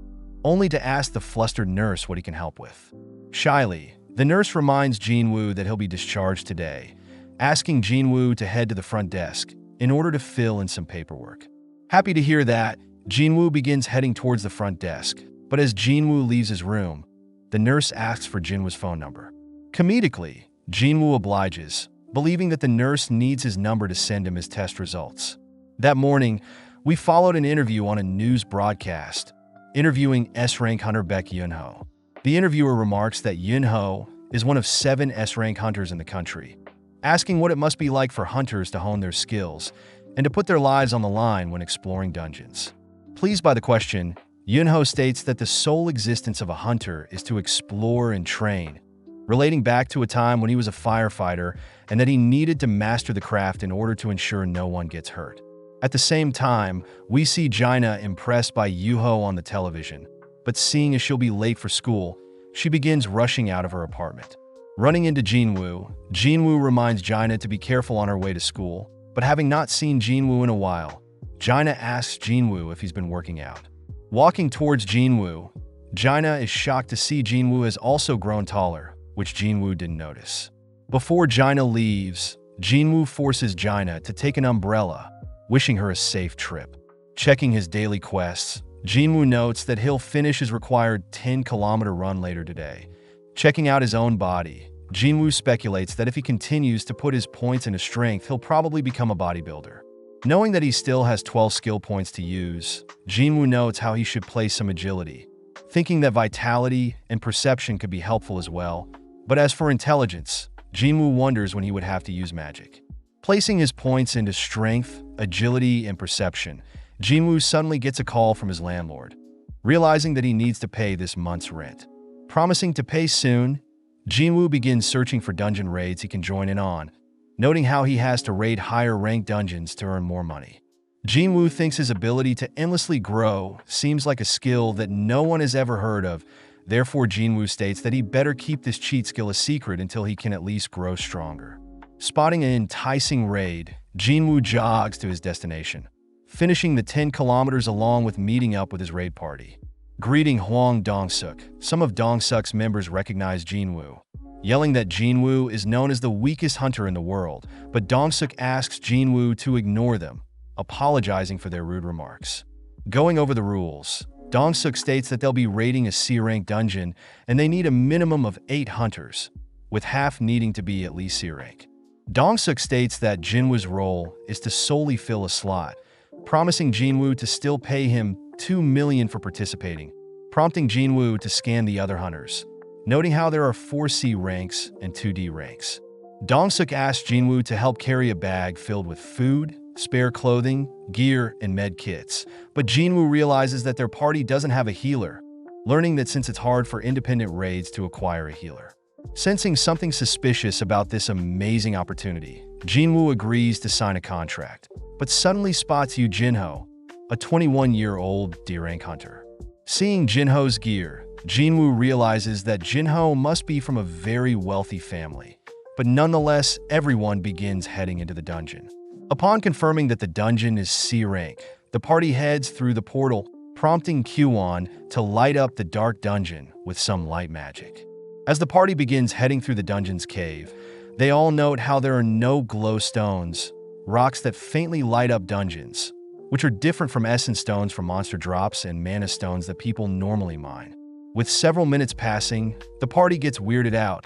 only to ask the flustered nurse what he can help with. Shyly, the nurse reminds Jinwoo that he'll be discharged today, asking Jinwoo to head to the front desk in order to fill in some paperwork. Happy to hear that, Jinwoo begins heading towards the front desk, but as Jinwoo leaves his room, the nurse asks for Jinwoo's phone number. Comedically, Jinwoo obliges, believing that the nurse needs his number to send him his test results. That morning, we followed an interview on a news broadcast, interviewing S-rank hunter Baek Yunho. The interviewer remarks that Yunho is one of 7 S-rank hunters in the country, asking what it must be like for hunters to hone their skills and to put their lives on the line when exploring dungeons. Pleased by the question, Yunho states that the sole existence of a hunter is to explore and train, relating back to a time when he was a firefighter and that he needed to master the craft in order to ensure no one gets hurt. At the same time, we see Jaina impressed by Yuho on the television, but seeing as she'll be late for school, she begins rushing out of her apartment. Running into Jinwoo, Jinwoo reminds Jaina to be careful on her way to school, but having not seen Jinwoo in a while, Jaina asks Jinwoo if he's been working out. Walking towards Jinwoo, Jaina is shocked to see Jinwoo has also grown taller, which Jinwoo didn't notice. Before Jaina leaves, Jinwoo forces Jaina to take an umbrella, wishing her a safe trip. Checking his daily quests, Jinwoo notes that he'll finish his required 10-kilometer run later today. Checking out his own body, Jinwoo speculates that if he continues to put his points into strength, he'll probably become a bodybuilder. Knowing that he still has 12 skill points to use, Jinwoo notes how he should play some agility, thinking that vitality and perception could be helpful as well. But as for intelligence, Jinwoo wonders when he would have to use magic. Placing his points into strength, agility, and perception, Jinwoo suddenly gets a call from his landlord, realizing that he needs to pay this month's rent. Promising to pay soon, Jinwoo begins searching for dungeon raids he can join in on, noting how he has to raid higher-ranked dungeons to earn more money. Jinwoo thinks his ability to endlessly grow seems like a skill that no one has ever heard of. Therefore, Jinwoo states that he better keep this cheat skill a secret until he can at least grow stronger. Spotting an enticing raid, Jinwoo jogs to his destination, finishing the 10 kilometers along with meeting up with his raid party. Greeting Hwang Dong-suk, some of Dong-suk's members recognize Jinwoo, yelling that Jinwoo is known as the weakest hunter in the world, but Dong-suk asks Jinwoo to ignore them, apologizing for their rude remarks. Going over the rules, Dong-suk states that they'll be raiding a C-rank dungeon and they need a minimum of 8 hunters, with half needing to be at least C-rank. Dong-suk states that Jinwoo's role is to solely fill a slot, promising Jinwoo to still pay him 2 million for participating, prompting Jinwoo to scan the other hunters, noting how there are 4 C ranks and 2 D ranks. Dong-suk asks Jinwoo to help carry a bag filled with food, spare clothing, gear, and med kits, but Jinwoo realizes that their party doesn't have a healer, learning that since it's hard for independent raids to acquire a healer. Sensing something suspicious about this amazing opportunity, Jinwoo agrees to sign a contract, but suddenly spots Yu Jinho, a 21-year-old D-rank hunter. Seeing Jinho's gear, Jinwoo realizes that Jinho must be from a very wealthy family, but nonetheless, everyone begins heading into the dungeon. Upon confirming that the dungeon is C rank, the party heads through the portal, prompting Kyuan to light up the dark dungeon with some light magic. As the party begins heading through the dungeon's cave, they all note how there are no glow stones, rocks that faintly light up dungeons, which are different from essence stones from monster drops and mana stones that people normally mine. With several minutes passing, the party gets weirded out,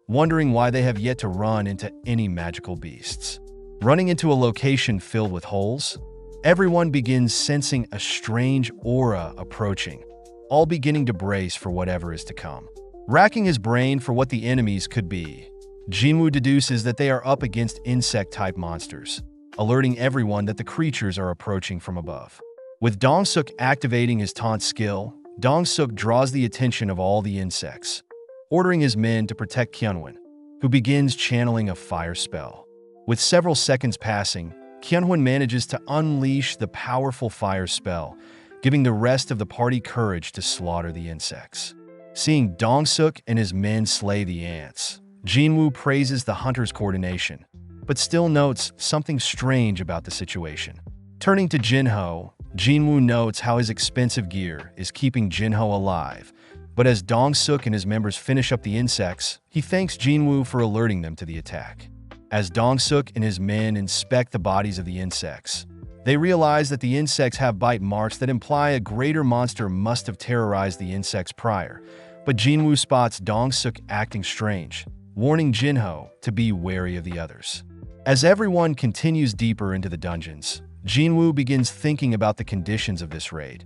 wondering why they have yet to run into any magical beasts. Running into a location filled with holes, everyone begins sensing a strange aura approaching, all beginning to brace for whatever is to come. Racking his brain for what the enemies could be, Jinwoo deduces that they are up against insect-type monsters, alerting everyone that the creatures are approaching from above. With Dong-suk activating his taunt skill, Dong-suk draws the attention of all the insects, ordering his men to protect Kyunwon, who begins channeling a fire spell. With several seconds passing, Kyunwon manages to unleash the powerful fire spell, giving the rest of the party courage to slaughter the insects. Seeing Dong-suk and his men slay the ants, Jinwoo praises the hunter's coordination, but still notes something strange about the situation. Turning to Jinho, Jinwoo notes how his expensive gear is keeping Jinho alive, but as Dong-suk and his members finish up the insects, he thanks Jinwoo for alerting them to the attack. As Dong-suk and his men inspect the bodies of the insects, they realize that the insects have bite marks that imply a greater monster must have terrorized the insects prior, but Jinwoo spots Dong-suk acting strange, warning Jinho to be wary of the others. As everyone continues deeper into the dungeons, Jinwoo begins thinking about the conditions of this raid,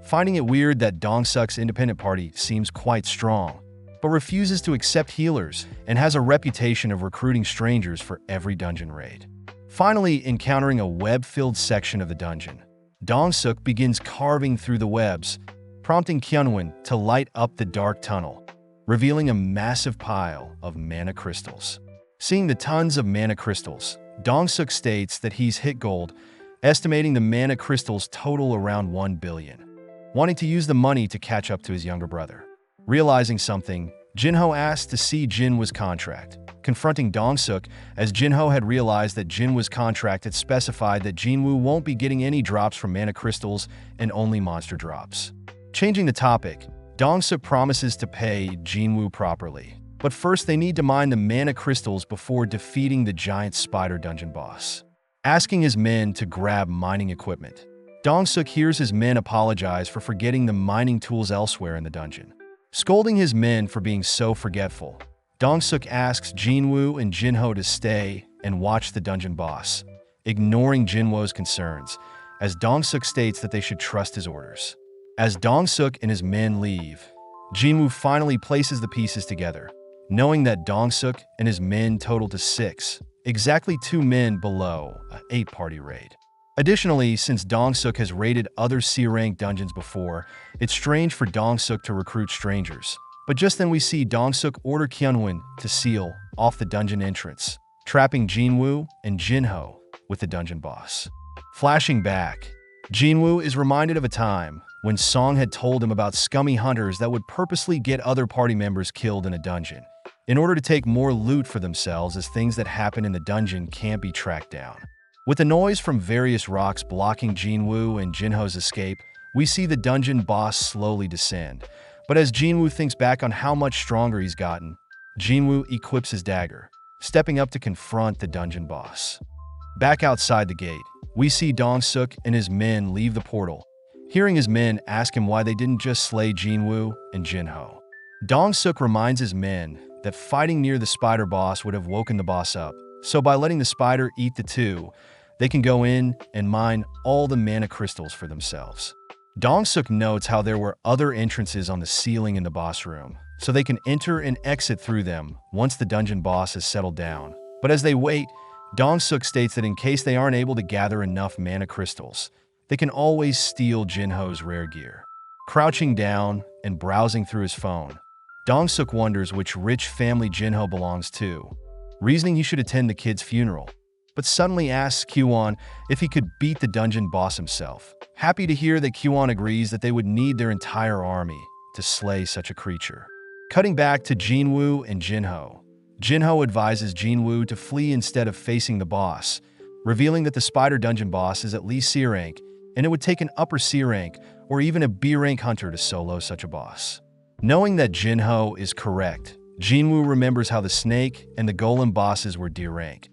finding it weird that Dong-suk's independent party seems quite strong, but refuses to accept healers and has a reputation of recruiting strangers for every dungeon raid. Finally, encountering a web-filled section of the dungeon, Dong-suk begins carving through the webs, prompting Kyunwon to light up the dark tunnel, revealing a massive pile of mana crystals. Seeing the tons of mana crystals, Dong-suk states that he's hit gold, estimating the mana crystals total around 1 billion, wanting to use the money to catch up to his younger brother. Realizing something, Jinho asks to see Jinwoo's contract, confronting Dong-suk as Jinho had realized that Jinwoo's contract had specified that Jinwoo won't be getting any drops from mana crystals and only monster drops. Changing the topic, Dong-suk promises to pay Jinwoo properly, but first they need to mine the mana crystals before defeating the giant spider dungeon boss. Asking his men to grab mining equipment, Dong-suk hears his men apologize for forgetting the mining tools elsewhere in the dungeon. Scolding his men for being so forgetful, Dong-suk asks Jinwoo and Jinho to stay and watch the dungeon boss, ignoring Jinwoo's concerns, as Dong-suk states that they should trust his orders. As Dong-suk and his men leave, Jinwoo finally places the pieces together, knowing that Dong-suk and his men total to 6, exactly 2 men below an 8-party raid. Additionally, since Dong-suk has raided other C-rank dungeons before, it's strange for Dong-suk to recruit strangers. But just then we see Dong-suk order Kyunwon to seal off the dungeon entrance, trapping Jinwoo and Jinho with the dungeon boss. Flashing back, Jinwoo is reminded of a time when Song had told him about scummy hunters that would purposely get other party members killed in a dungeon, in order to take more loot for themselves as things that happen in the dungeon can't be tracked down. With the noise from various rocks blocking Jinwoo and Jinho's escape, we see the dungeon boss slowly descend. But as Jinwoo thinks back on how much stronger he's gotten, Jinwoo equips his dagger, stepping up to confront the dungeon boss. Back outside the gate, we see Dong-suk and his men leave the portal, hearing his men ask him why they didn't just slay Jinwoo and Jinho. Dong-suk reminds his men that fighting near the spider boss would have woken the boss up, so by letting the spider eat the two, they can go in and mine all the mana crystals for themselves. Dong-suk notes how there were other entrances on the ceiling in the boss room, so they can enter and exit through them once the dungeon boss has settled down. But as they wait, Dong-suk states that in case they aren't able to gather enough mana crystals, they can always steal Jinho's rare gear. Crouching down and browsing through his phone, Dong-suk wonders which rich family Jinho belongs to, reasoning he should attend the kid's funeral, but suddenly asks Kyuan if he could beat the dungeon boss himself, happy to hear that Kyuan agrees that they would need their entire army to slay such a creature. Cutting back to Jinwoo and Jinho, Jinho advises Jinwoo to flee instead of facing the boss, revealing that the spider dungeon boss is at least C rank, and it would take an upper C rank or even a B-rank hunter to solo such a boss. Knowing that Jinho is correct, Jinwoo remembers how the snake and the golem bosses were D-rank,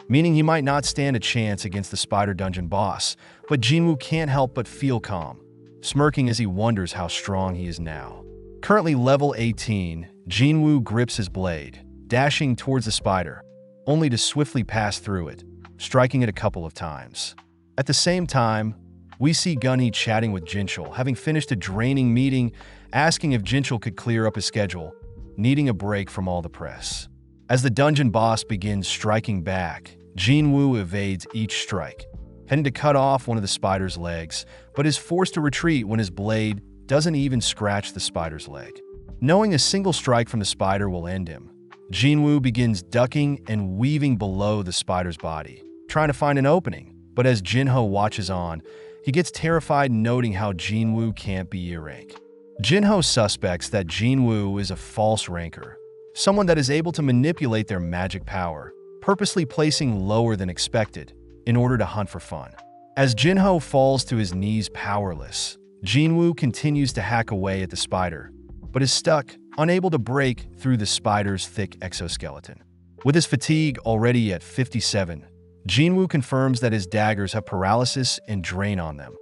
meaning he might not stand a chance against the spider dungeon boss, but Jinwoo can't help but feel calm, smirking as he wonders how strong he is now. Currently level 18, Jinwoo grips his blade, dashing towards the spider, only to swiftly pass through it, striking it a couple of times. At the same time, we see Gunhee chatting with Jinchul, having finished a draining meeting, asking if Jinchul could clear up his schedule, needing a break from all the press. As the dungeon boss begins striking back, Jinwoo evades each strike, heading to cut off one of the spider's legs, but is forced to retreat when his blade doesn't even scratch the spider's leg. Knowing a single strike from the spider will end him, Jinwoo begins ducking and weaving below the spider's body, trying to find an opening, but as Jinho watches on, he gets terrified, noting how Jinwoo can't be E-rank. Jinho suspects that Jinwoo is a false ranker, someone that is able to manipulate their magic power, purposely placing lower than expected in order to hunt for fun. As Jinho falls to his knees powerless, Jinwoo continues to hack away at the spider, but is stuck, unable to break through the spider's thick exoskeleton. With his fatigue already at 57, Jinwoo confirms that his daggers have paralysis and drain on them,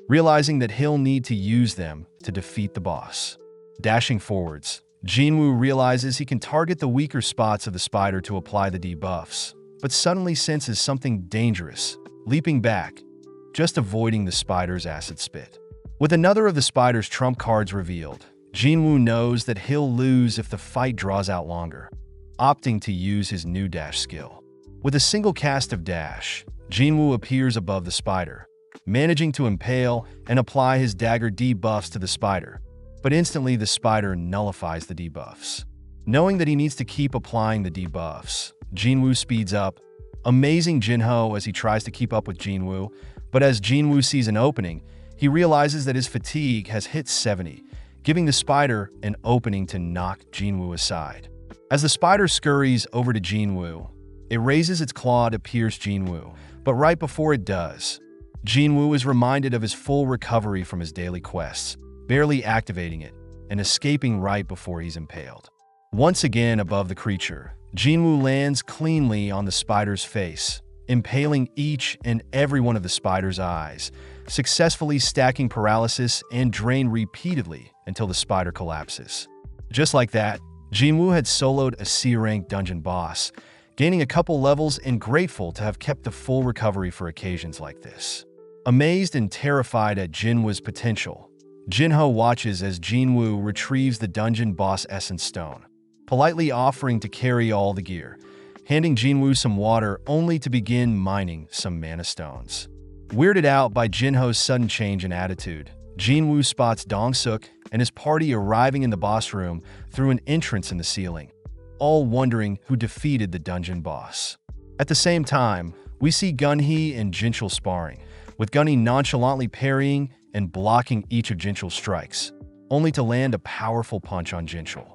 realizing that he'll need to use them to defeat the boss. Dashing forwards, Jinwoo realizes he can target the weaker spots of the spider to apply the debuffs, but suddenly senses something dangerous, leaping back, just avoiding the spider's acid spit. With another of the spider's trump cards revealed, Jinwoo knows that he'll lose if the fight draws out longer, opting to use his new dash skill. With a single cast of dash, Jinwoo appears above the spider, managing to impale and apply his dagger debuffs to the spider, but instantly the spider nullifies the debuffs. Knowing that he needs to keep applying the debuffs, Jinwoo speeds up, amazing Jinho as he tries to keep up with Jinwoo, but as Jinwoo sees an opening, he realizes that his fatigue has hit 70, giving the spider an opening to knock Jinwoo aside. As the spider scurries over to Jinwoo, it raises its claw to pierce Jinwoo, but right before it does, Jinwoo is reminded of his full recovery from his daily quests, barely activating it and escaping right before he's impaled. Once again above the creature, Jinwoo lands cleanly on the spider's face, impaling each and every one of the spider's eyes, successfully stacking paralysis and drain repeatedly until the spider collapses. Just like that, Jinwoo had soloed a C-rank dungeon boss, gaining a couple levels and grateful to have kept the full recovery for occasions like this. Amazed and terrified at Jinwoo's potential, Jinho watches as Jinwoo retrieves the dungeon boss essence stone, politely offering to carry all the gear, handing Jinwoo some water only to begin mining some mana stones. Weirded out by Jinho's sudden change in attitude, Jinwoo spots Dong-suk and his party arriving in the boss room through an entrance in the ceiling, all wondering who defeated the dungeon boss. At the same time, we see Gunhee and Jinchul sparring, with Gunhee nonchalantly parrying and blocking each of Jinchul's strikes, only to land a powerful punch on Jinchul.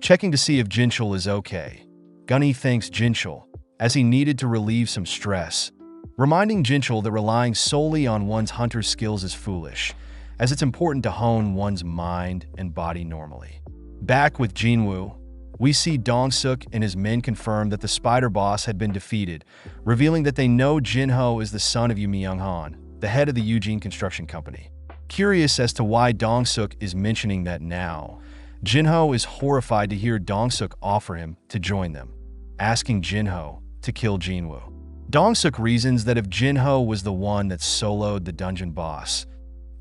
Checking to see if Jinchul is okay, Gunhee thanks Jinchul, as he needed to relieve some stress, reminding Jinchul that relying solely on one's hunter's skills is foolish, as it's important to hone one's mind and body normally. Back with Jinwoo, we see Dong-suk and his men confirm that the spider boss had been defeated, revealing that they know Jinho is the son of Yu Myung-han, the head of the Eugene Construction Company. Curious as to why Dong-suk is mentioning that now, Jinho is horrified to hear Dong-suk offer him to join them, asking Jinho to kill Jinwoo. Dong-suk reasons that if Jinho was the one that soloed the dungeon boss,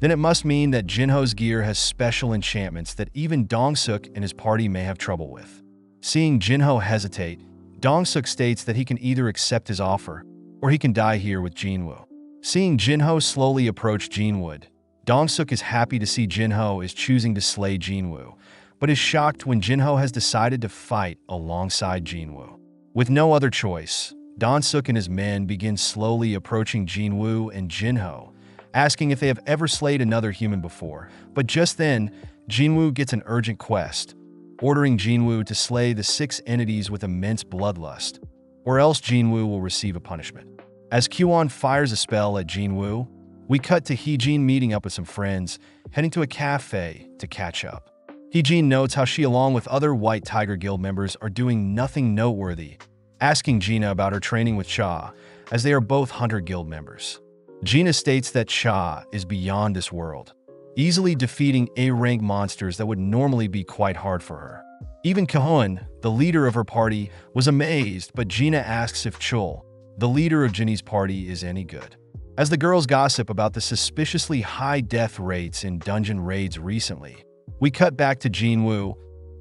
then it must mean that Jinho's gear has special enchantments that even Dong-suk and his party may have trouble with. Seeing Jinho hesitate, Dong-suk states that he can either accept his offer, or he can die here with Jinwoo. Seeing Jinho slowly approach Jinwood, Dong-suk is happy to see Jinho is choosing to slay Jinwoo, but is shocked when Jinho has decided to fight alongside Jinwoo. With no other choice, Dong-suk and his men begin slowly approaching Jinwoo and Jinho, asking if they have ever slayed another human before, but just then, Jinwoo gets an urgent quest, ordering Jinwoo to slay the 6 entities with immense bloodlust, or else Jinwoo will receive a punishment. As Kwon fires a spell at Jinwoo, We cut to Heejin meeting up with some friends, heading to a cafe to catch up. Heejin notes how she, along with other White Tiger Guild members, are doing nothing noteworthy, asking Gina about her training with Cha, as they are both Hunter Guild members. Gina states that Cha is beyond this world, easily defeating A-rank monsters that would normally be quite hard for her. Even Kahun, the leader of her party, was amazed, but Gina asks if Chul, the leader of Jinny's party, is any good. As the girls gossip about the suspiciously high death rates in dungeon raids recently, we cut back to Jinwoo,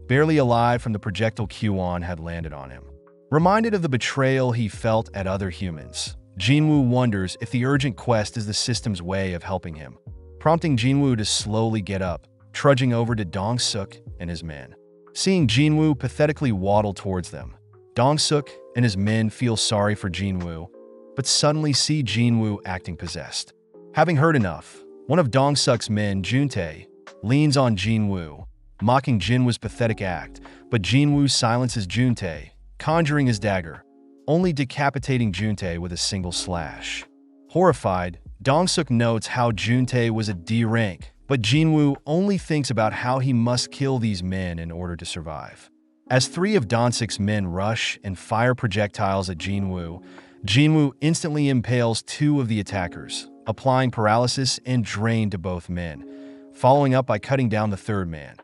barely alive from the projectile Q-on had landed on him. Reminded of the betrayal he felt at other humans, Jinwoo wonders if the urgent quest is the system's way of helping him, prompting Jinwoo to slowly get up, trudging over to Dong-suk and his men. Seeing Jinwoo pathetically waddle towards them, Dong-suk and his men feel sorry for Jinwoo, but suddenly see Jinwoo acting possessed. Having heard enough, one of Dong-suk's men, Juntae, leans on Jinwoo, mocking Jinwoo's pathetic act, but Jinwoo silences Juntae, conjuring his dagger, only decapitating Juntae with a single slash. Horrified, Dong-suk notes how Juntae was a D rank, but Jinwoo only thinks about how he must kill these men in order to survive. As three of Dong-suk's men rush and fire projectiles at Jinwoo, Jinwoo instantly impales two of the attackers, applying paralysis and drain to both men, following up by cutting down the third man,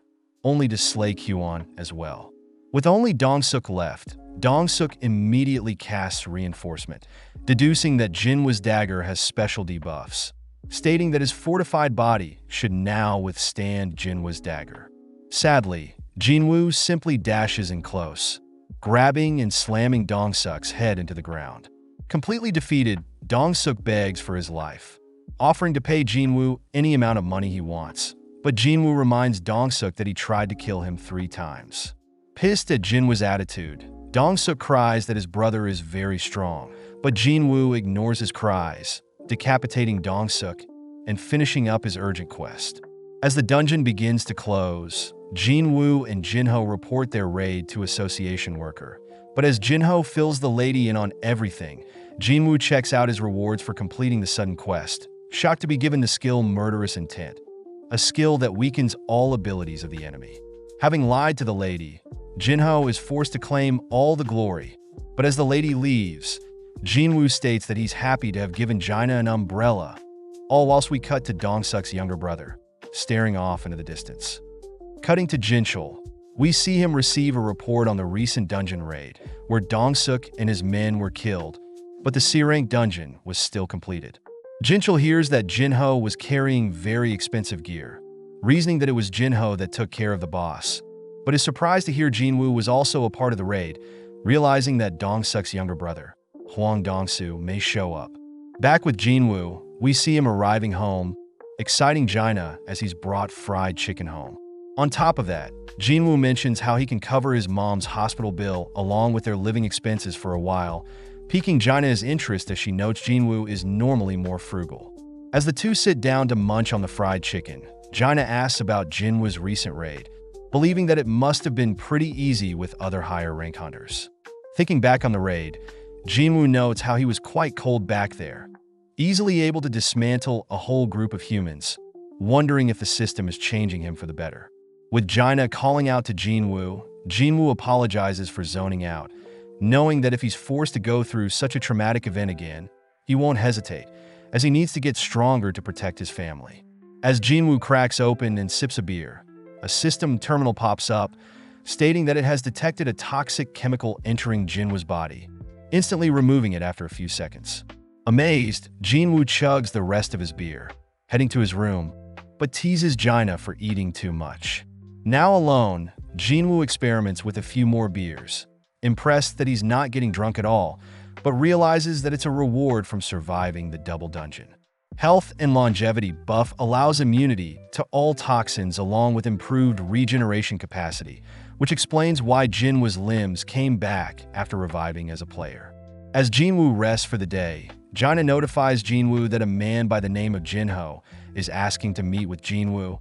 only to slay Q-on as well. With only Dong-suk left, Dong-suk immediately casts reinforcement, deducing that Jinwoo's dagger has special debuffs, stating that his fortified body should now withstand Jinwoo's dagger. Sadly, Jinwoo simply dashes in close, grabbing and slamming Dong-suk's head into the ground. Completely defeated, Dong-suk begs for his life, offering to pay Jinwoo any amount of money he wants, but Jinwoo reminds Dong-suk that he tried to kill him 3 times. Pissed at Jinwoo's attitude, Dong-suk cries that his brother is very strong, but Jinwoo ignores his cries, decapitating Dong-suk and finishing up his urgent quest. As the dungeon begins to close, Jinwoo and Jinho report their raid to Association Worker. But as Jinho fills the lady in on everything, Jinwoo checks out his rewards for completing the sudden quest, shocked to be given the skill Murderous Intent, a skill that weakens all abilities of the enemy. Having lied to the lady, Jinho is forced to claim all the glory, but as the lady leaves, Jinwoo states that he's happy to have given Gina an umbrella, all whilst we cut to Dong-suk's younger brother, staring off into the distance. Cutting to Jinchul, we see him receive a report on the recent dungeon raid, where Dong-suk and his men were killed, but the C-rank dungeon was still completed. Jinchul hears that Jinho was carrying very expensive gear, reasoning that it was Jinho that took care of the boss, but is surprised to hear Jinwoo was also a part of the raid, realizing that Dong-suk's younger brother, Hwang Dong-soo, may show up. Back with Jinwoo, we see him arriving home, exciting Gina as he's brought fried chicken home. On top of that, Jinwoo mentions how he can cover his mom's hospital bill along with their living expenses for a while, piquing Gina's interest as she notes Jinwoo is normally more frugal. As the two sit down to munch on the fried chicken, Gina asks about Jinwoo's recent raid, believing that it must have been pretty easy with other higher rank hunters. Thinking back on the raid, Jinwoo notes how he was quite cold back there, easily able to dismantle a whole group of humans, wondering if the system is changing him for the better. With Gina calling out to Jinwoo, Jinwoo apologizes for zoning out, knowing that if he's forced to go through such a traumatic event again, he won't hesitate, as he needs to get stronger to protect his family. As Jinwoo cracks open and sips a beer, a system terminal pops up, stating that it has detected a toxic chemical entering Jinwoo's body, instantly removing it after a few seconds. Amazed, Jinwoo chugs the rest of his beer, heading to his room, but teases Gina for eating too much. Now alone, Jinwoo experiments with a few more beers, impressed that he's not getting drunk at all, but realizes that it's a reward from surviving the double dungeon. Health and longevity buff allows immunity to all toxins along with improved regeneration capacity, which explains why Jinwoo's limbs came back after reviving as a player. As Jinwoo rests for the day, Gina notifies Jinwoo that a man by the name of Jinho is asking to meet with Jinwoo.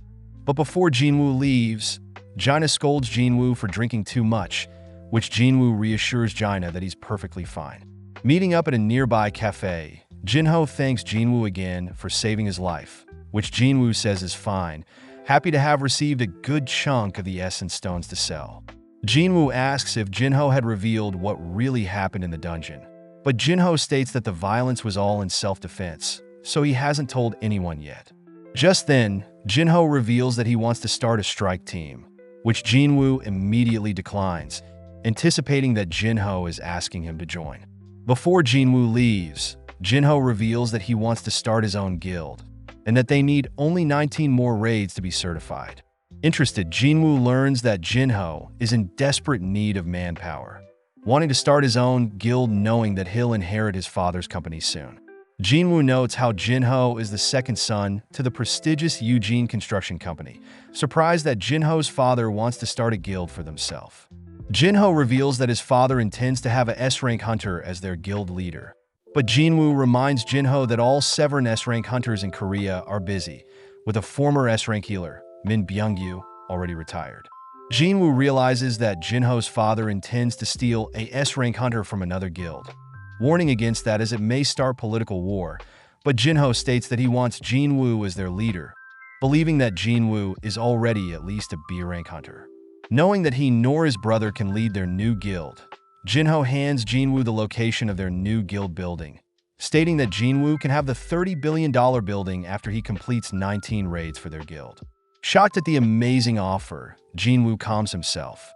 But before Jinwoo leaves, Gina scolds Jinwoo for drinking too much, which Jinwoo reassures Gina that he's perfectly fine. Meeting up at a nearby cafe, Jinho thanks Jinwoo again for saving his life, which Jinwoo says is fine, happy to have received a good chunk of the essence stones to sell. Jinwoo asks if Jinho had revealed what really happened in the dungeon, but Jinho states that the violence was all in self-defense, so he hasn't told anyone yet. Just then, Jinho reveals that he wants to start a strike team, which Jinwoo immediately declines, anticipating that Jinho is asking him to join. Before Jinwoo leaves, Jinho reveals that he wants to start his own guild, and that they need only 19 more raids to be certified. Interested, Jinwoo learns that Jinho is in desperate need of manpower, wanting to start his own guild knowing that he'll inherit his father's company soon. Jinwoo notes how Jinho is the second son to the prestigious Eugene Construction Company, surprised that Jinho's father wants to start a guild for themselves. Jinho reveals that his father intends to have a S-rank hunter as their guild leader, but Jinwoo reminds Jinho that all 7 S-rank hunters in Korea are busy, with a former S-rank healer, Min Byung-yu, already retired. Jinwoo realizes that Jinho's father intends to steal a S-rank hunter from another guild, warning against that as it may start political war, but Jinho states that he wants Jinwoo as their leader, believing that Jinwoo is already at least a B-rank hunter. Knowing that he nor his brother can lead their new guild, Jinho hands Jinwoo the location of their new guild building, stating that Jinwoo can have the $30 billion building after he completes 19 raids for their guild. Shocked at the amazing offer, Jinwoo calms himself,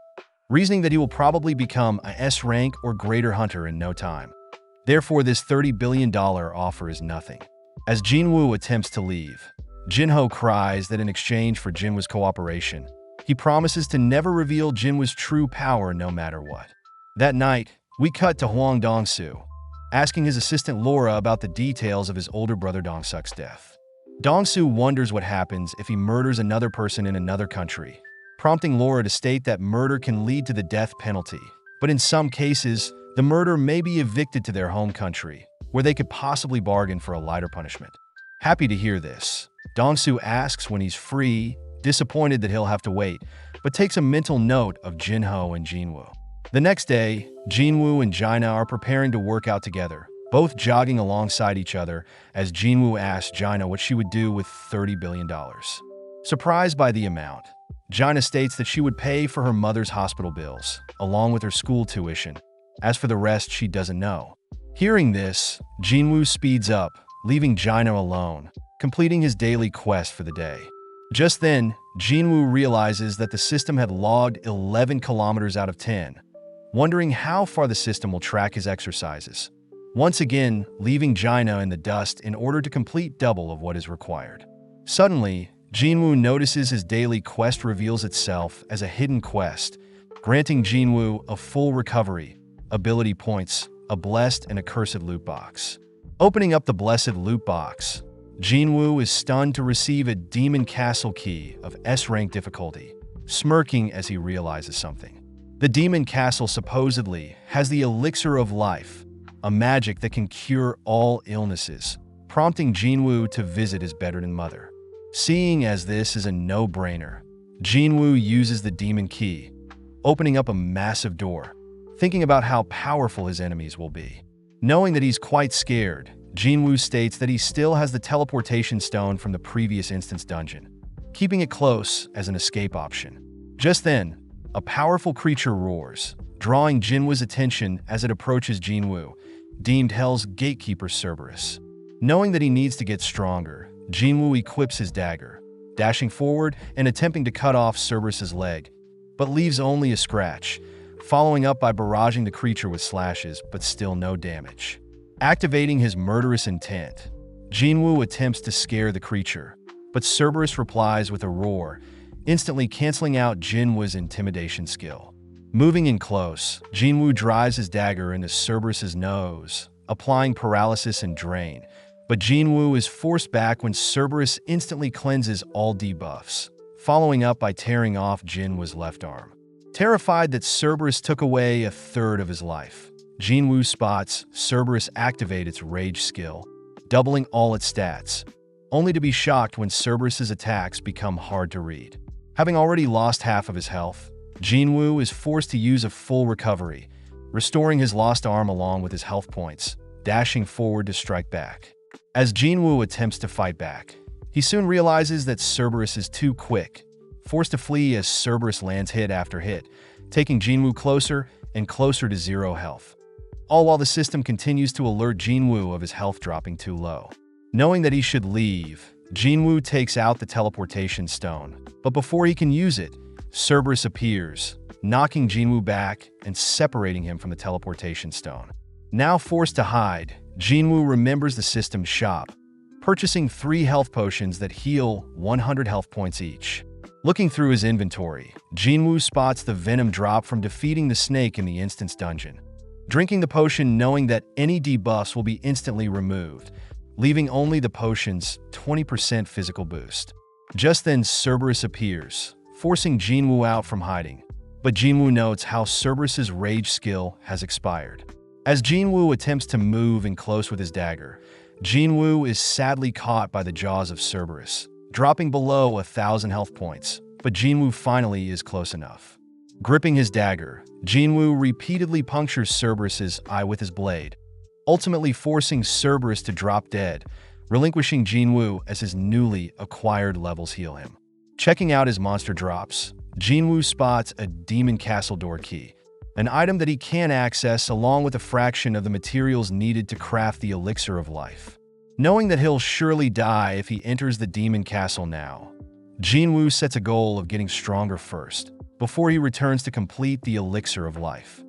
reasoning that he will probably become a S-rank or greater hunter in no time. Therefore, this $30 billion offer is nothing. As Jinwoo attempts to leave, Jinho cries that in exchange for Jinwoo's cooperation, he promises to never reveal Jinwoo's true power no matter what. That night, we cut to Hwang Dong-soo, asking his assistant Laura about the details of his older brother Dong-suk's death. Dong-soo wonders what happens if he murders another person in another country, prompting Laura to state that murder can lead to the death penalty, but in some cases, the murderer may be evicted to their home country, where they could possibly bargain for a lighter punishment. Happy to hear this, Dong-soo asks when he's free, disappointed that he'll have to wait, but takes a mental note of Jinho and Jinwoo. The next day, Jinwoo and Jaina are preparing to work out together, both jogging alongside each other as Jinwoo asks Jaina what she would do with $30 billion. Surprised by the amount, Jaina states that she would pay for her mother's hospital bills, along with her school tuition. As for the rest, she doesn't know. Hearing this, Jinwoo speeds up, leaving Jaina alone, completing his daily quest for the day. Just then, Jinwoo realizes that the system had logged 11 kilometers out of 10, wondering how far the system will track his exercises, once again leaving Jaina in the dust in order to complete double of what is required. Suddenly, Jinwoo notices his daily quest reveals itself as a hidden quest, granting Jinwoo a full recovery, ability points, a blessed and accursed loot box. Opening up the blessed loot box, Jinwoo is stunned to receive a demon castle key of S-rank difficulty, smirking as he realizes something. The demon castle supposedly has the elixir of life, a magic that can cure all illnesses, prompting Jinwoo to visit his bedridden mother. Seeing as this is a no-brainer, Jinwoo uses the demon key, opening up a massive door, thinking about how powerful his enemies will be. Knowing that he's quite scared, Jinwoo states that he still has the teleportation stone from the previous instance dungeon, keeping it close as an escape option. Just then, a powerful creature roars, drawing Jinwoo's attention as it approaches Jinwoo, deemed Hell's gatekeeper Cerberus. Knowing that he needs to get stronger, Jinwoo equips his dagger, dashing forward and attempting to cut off Cerberus's leg, but leaves only a scratch, following up by barraging the creature with slashes, but still no damage. Activating his murderous intent, Jinwoo attempts to scare the creature, but Cerberus replies with a roar, instantly canceling out Jinwoo's intimidation skill. Moving in close, Jinwoo drives his dagger into Cerberus's nose, applying paralysis and drain, but Jinwoo is forced back when Cerberus instantly cleanses all debuffs, following up by tearing off Jinwoo's left arm. Terrified that Cerberus took away a third of his life, Jinwoo spots Cerberus activate its rage skill, doubling all its stats, only to be shocked when Cerberus's attacks become hard to read. Having already lost half of his health, Jinwoo is forced to use a full recovery, restoring his lost arm along with his health points, dashing forward to strike back. As Jinwoo attempts to fight back, he soon realizes that Cerberus is too quick, forced to flee as Cerberus lands hit after hit, taking Jinwoo closer and closer to 0 health. All while the system continues to alert Jinwoo of his health dropping too low. Knowing that he should leave, Jinwoo takes out the teleportation stone, but before he can use it, Cerberus appears, knocking Jinwoo back and separating him from the teleportation stone. Now forced to hide, Jinwoo remembers the system's shop, purchasing 3 health potions that heal 100 health points each. Looking through his inventory, Jinwoo spots the venom drop from defeating the snake in the instance dungeon. Drinking the potion knowing that any debuffs will be instantly removed, leaving only the potion's 20% physical boost. Just then Cerberus appears, forcing Jinwoo out from hiding. But Jinwoo notes how Cerberus's rage skill has expired. As Jinwoo attempts to move in close with his dagger, Jinwoo is sadly caught by the jaws of Cerberus, dropping below 1,000 health points, but Jinwoo finally is close enough. Gripping his dagger, Jinwoo repeatedly punctures Cerberus's eye with his blade, ultimately forcing Cerberus to drop dead, relinquishing Jinwoo as his newly acquired levels heal him. Checking out his monster drops, Jinwoo spots a demon castle door key, an item that he can access along with a fraction of the materials needed to craft the elixir of life. Knowing that he'll surely die if he enters the demon castle now, Jinwoo sets a goal of getting stronger first, before he returns to complete the elixir of life.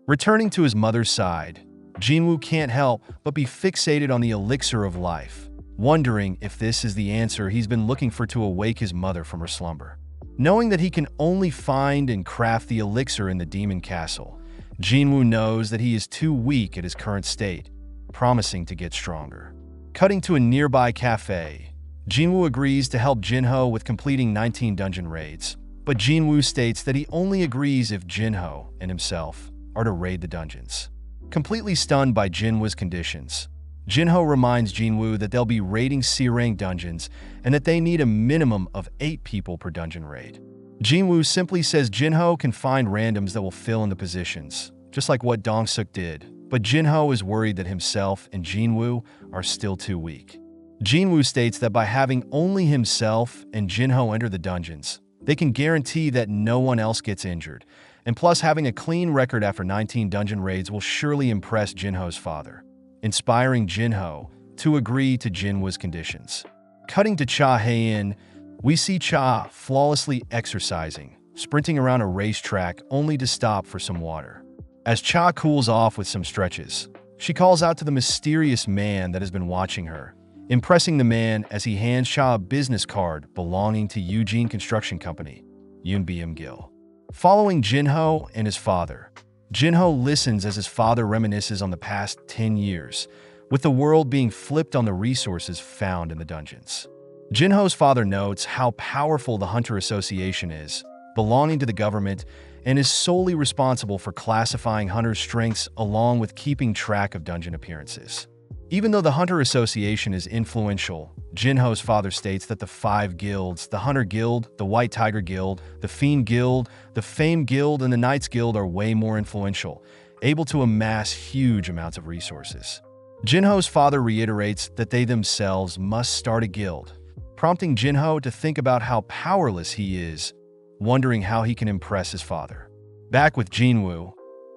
Returning to his mother's side, Jinwoo can't help but be fixated on the elixir of life, wondering if this is the answer he's been looking for to awake his mother from her slumber. Knowing that he can only find and craft the elixir in the demon castle, Jinwoo knows that he is too weak at his current state, promising to get stronger. Cutting to a nearby cafe, Jinwoo agrees to help Jinho with completing 19 dungeon raids, but Jinwoo states that he only agrees if Jinho and himself are to raid the dungeons. Completely stunned by Jinwoo's conditions, Jinho reminds Jinwoo that they'll be raiding C-rank dungeons and that they need a minimum of 8 people per dungeon raid. Jinwoo simply says Jinho can find randoms that will fill in the positions, just like what Dong-suk did, but Jinho is worried that himself and Jinwoo are still too weak. Jinwoo states that by having only himself and Jinho enter the dungeons, they can guarantee that no one else gets injured, and plus having a clean record after 19 dungeon raids will surely impress Jinho's father, inspiring Jinho to agree to Jinwoo's conditions. Cutting to Cha Hae-in, we see Cha flawlessly exercising, sprinting around a racetrack only to stop for some water. As Cha cools off with some stretches, she calls out to the mysterious man that has been watching her, impressing the man as he hands Cha a business card belonging to Eugene Construction Company, Yoonbyeom Gil. Following Jinho and his father, Jinho listens as his father reminisces on the past 10 years, with the world being flipped on the resources found in the dungeons. Jinho's father notes how powerful the Hunter Association is, belonging to the government, and is solely responsible for classifying hunters' strengths along with keeping track of dungeon appearances. Even though the Hunter Association is influential, Jinho's father states that the 5 guilds, the Hunter Guild, the White Tiger Guild, the Fiend Guild, the Fame Guild, and the Knights Guild are way more influential, able to amass huge amounts of resources. Jinho's father reiterates that they themselves must start a guild, prompting Jinho to think about how powerless he is, wondering how he can impress his father. Back with Jinwoo,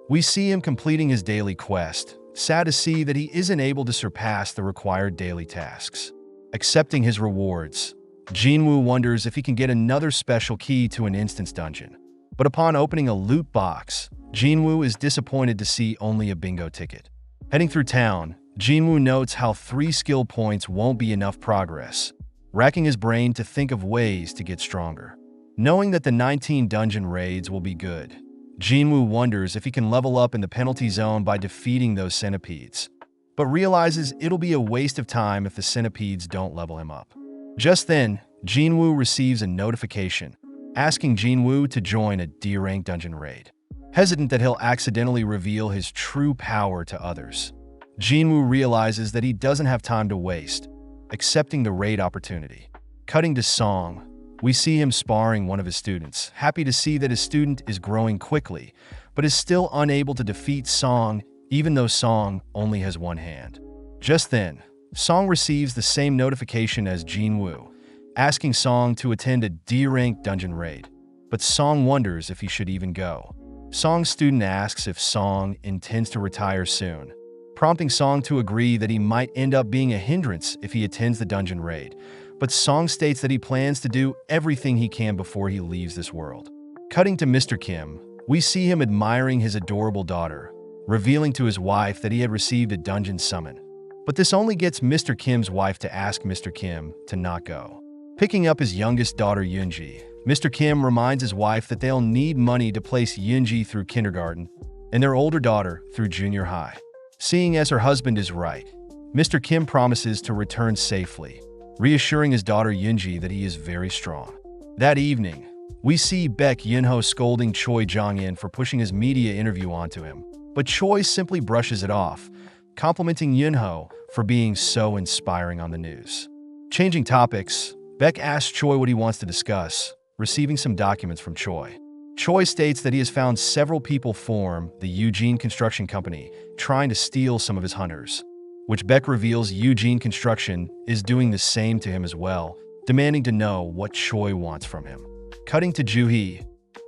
we see him completing his daily quest, sad to see that he isn't able to surpass the required daily tasks. Accepting his rewards, Jinwoo wonders if he can get another special key to an instance dungeon. But upon opening a loot box, Jinwoo is disappointed to see only a bingo ticket. Heading through town, Jinwoo notes how 3 skill points won't be enough progress, racking his brain to think of ways to get stronger. Knowing that the 19 dungeon raids will be good, Jinwoo wonders if he can level up in the penalty zone by defeating those centipedes, but realizes it'll be a waste of time if the centipedes don't level him up. Just then, Jinwoo receives a notification, asking Jinwoo to join a D-rank dungeon raid. Hesitant that he'll accidentally reveal his true power to others, Jinwoo realizes that he doesn't have time to waste, accepting the raid opportunity. Cutting to Song, we see him sparring one of his students, happy to see that his student is growing quickly, but is still unable to defeat Song even though Song only has one hand. Just then, Song receives the same notification as Jinwoo, asking Song to attend a D-rank dungeon raid, but Song wonders if he should even go. Song's student asks if Song intends to retire soon, prompting Song to agree that he might end up being a hindrance if he attends the dungeon raid, but Song states that he plans to do everything he can before he leaves this world. Cutting to Mr. Kim, we see him admiring his adorable daughter, revealing to his wife that he had received a dungeon summon. But this only gets Mr. Kim's wife to ask Mr. Kim to not go. Picking up his youngest daughter Yoonji, Mr. Kim reminds his wife that they'll need money to place Yoonji through kindergarten and their older daughter through junior high. Seeing as her husband is right, Mr. Kim promises to return safely, reassuring his daughter Yoonji that he is very strong. That evening, we see Baek Yunho scolding Choi Jong-in for pushing his media interview onto him, but Choi simply brushes it off, complimenting Yunho for being so inspiring on the news. Changing topics, Baek asks Choi what he wants to discuss, receiving some documents from Choi. Choi states that he has found several people form the Eugene Construction Company, trying to steal some of his hunters, which Baek reveals Eugene Construction is doing the same to him as well, demanding to know what Choi wants from him. Cutting to Joo-hee,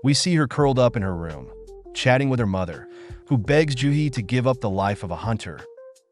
we see her curled up in her room, chatting with her mother, who begs Joo-hee to give up the life of a hunter,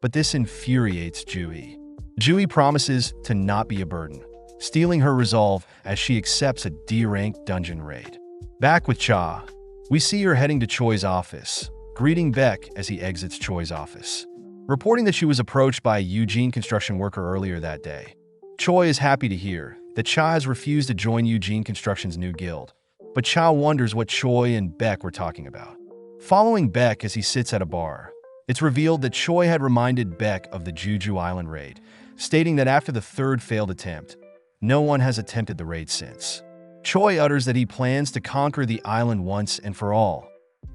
but this infuriates Joo-hee. Joo-hee promises to not be a burden, stealing her resolve as she accepts a D-rank dungeon raid. Back with Cha, we see her heading to Choi's office, greeting Baek as he exits Choi's office, reporting that she was approached by a Eugene construction worker earlier that day. Choi is happy to hear that Cha has refused to join Eugene Construction's new guild, but Cha wonders what Choi and Baek were talking about. Following Baek as he sits at a bar, it's revealed that Choi had reminded Baek of the Jeju Island raid, stating that after the third failed attempt, no one has attempted the raid since. Choi utters that he plans to conquer the island once and for all,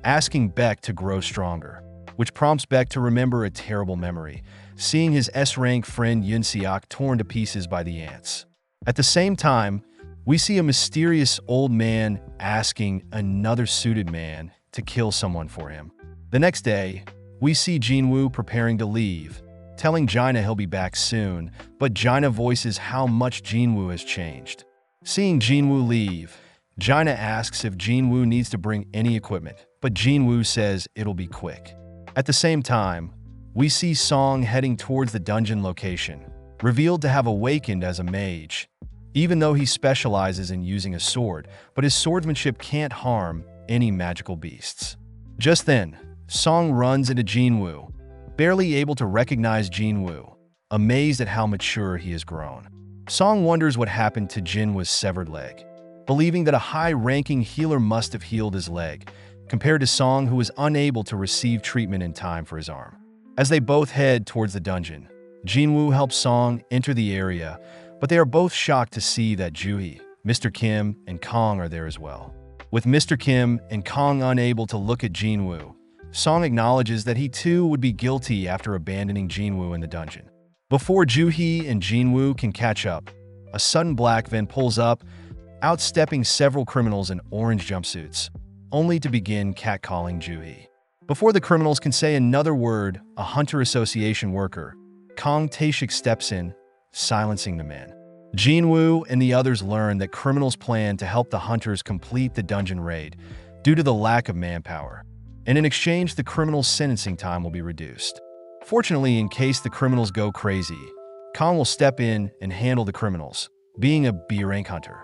asking Baek to grow stronger, which prompts Baek to remember a terrible memory, seeing his S-rank friend Yoon Seok torn to pieces by the ants. At the same time, we see a mysterious old man asking another suited man to kill someone for him. The next day, we see Jinwoo preparing to leave, telling Jaina he'll be back soon, but Jaina voices how much Jinwoo has changed. Seeing Jinwoo leave, Jaina asks if Jinwoo needs to bring any equipment, but Jinwoo says it'll be quick. At the same time, we see Song heading towards the dungeon location, revealed to have awakened as a mage, even though he specializes in using a sword, but his swordsmanship can't harm any magical beasts. Just then, Song runs into Jinwoo, barely able to recognize Jinwoo, amazed at how mature he has grown. Song wonders what happened to Jinwoo's severed leg, believing that a high-ranking healer must have healed his leg, compared to Song, who was unable to receive treatment in time for his arm. As they both head towards the dungeon, Jinwoo helps Song enter the area, but they are both shocked to see that Joo-hee, Mr. Kim, and Kong are there as well. With Mr. Kim and Kong unable to look at Jinwoo, Song acknowledges that he too would be guilty after abandoning Jinwoo in the dungeon. Before Joo-hee and Jinwoo can catch up, a sudden black van pulls up, outstepping several criminals in orange jumpsuits, only to begin catcalling Joo-hee. Before the criminals can say another word, a Hunter Association worker, Kong Tae-shik steps in, silencing the men. Jinwoo and the others learn that criminals plan to help the hunters complete the dungeon raid due to the lack of manpower, and in exchange the criminals' sentencing time will be reduced. Fortunately, in case the criminals go crazy, Kong will step in and handle the criminals, being a B-rank hunter.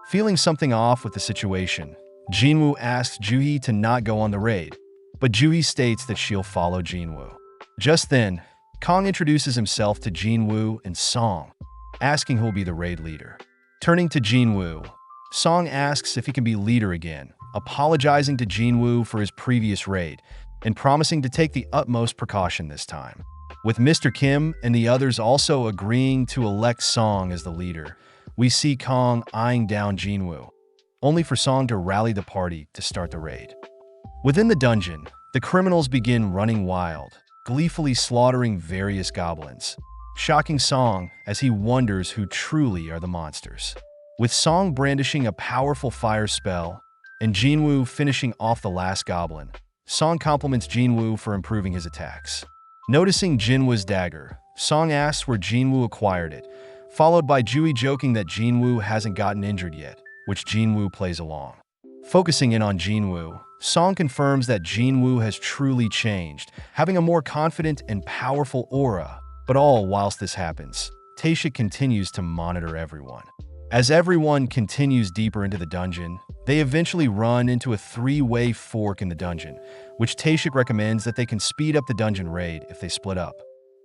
Feeling something off with the situation, Jinwoo asks Joo-hee to not go on the raid, but Joo-hee states that she'll follow Jinwoo. Just then, Kong introduces himself to Jinwoo and Song, asking who'll be the raid leader. Turning to Jinwoo, Song asks if he can be leader again, apologizing to Jinwoo for his previous raid and promising to take the utmost precaution this time. With Mr. Kim and the others also agreeing to elect Song as the leader, we see Kong eyeing down Jinwoo, only for Song to rally the party to start the raid. Within the dungeon, the criminals begin running wild, gleefully slaughtering various goblins, shocking Song as he wonders who truly are the monsters. With Song brandishing a powerful fire spell and Jinwoo finishing off the last goblin, Song compliments Jinwoo for improving his attacks. Noticing Jinwoo's dagger, Song asks where Jinwoo acquired it, followed by Jui joking that Jinwoo hasn't gotten injured yet, which Jinwoo plays along. Focusing in on Jinwoo, Song confirms that Jinwoo has truly changed, having a more confident and powerful aura. But all whilst this happens, Taeshik continues to monitor everyone. As everyone continues deeper into the dungeon, they eventually run into a three-way fork in the dungeon, which Taeshik recommends that they can speed up the dungeon raid if they split up.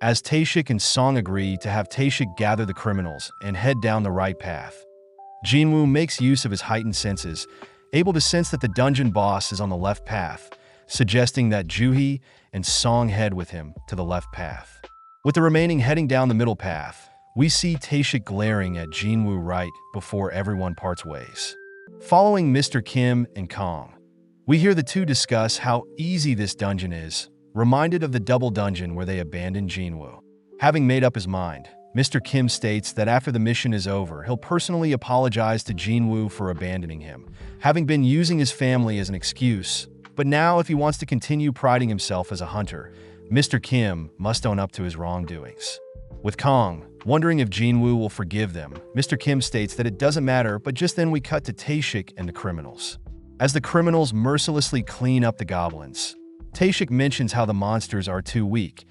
As Taeshik and Song agree to have Taeshik gather the criminals and head down the right path, Jinwoo makes use of his heightened senses, able to sense that the dungeon boss is on the left path, suggesting that Juhi and Song head with him to the left path. With the remaining heading down the middle path, we see Taeshik glaring at Jinwoo right before everyone parts ways. Following Mr. Kim and Kong, we hear the two discuss how easy this dungeon is, reminded of the double dungeon where they abandoned Jinwoo. Having made up his mind, Mr. Kim states that after the mission is over, he'll personally apologize to Jinwoo for abandoning him, having been using his family as an excuse. But now, if he wants to continue priding himself as a hunter, Mr. Kim must own up to his wrongdoings. With Kong wondering if Jinwoo will forgive them, Mr. Kim states that it doesn't matter, but just then we cut to Taeshik and the criminals. As the criminals mercilessly clean up the goblins, Taeshik mentions how the monsters are too weak,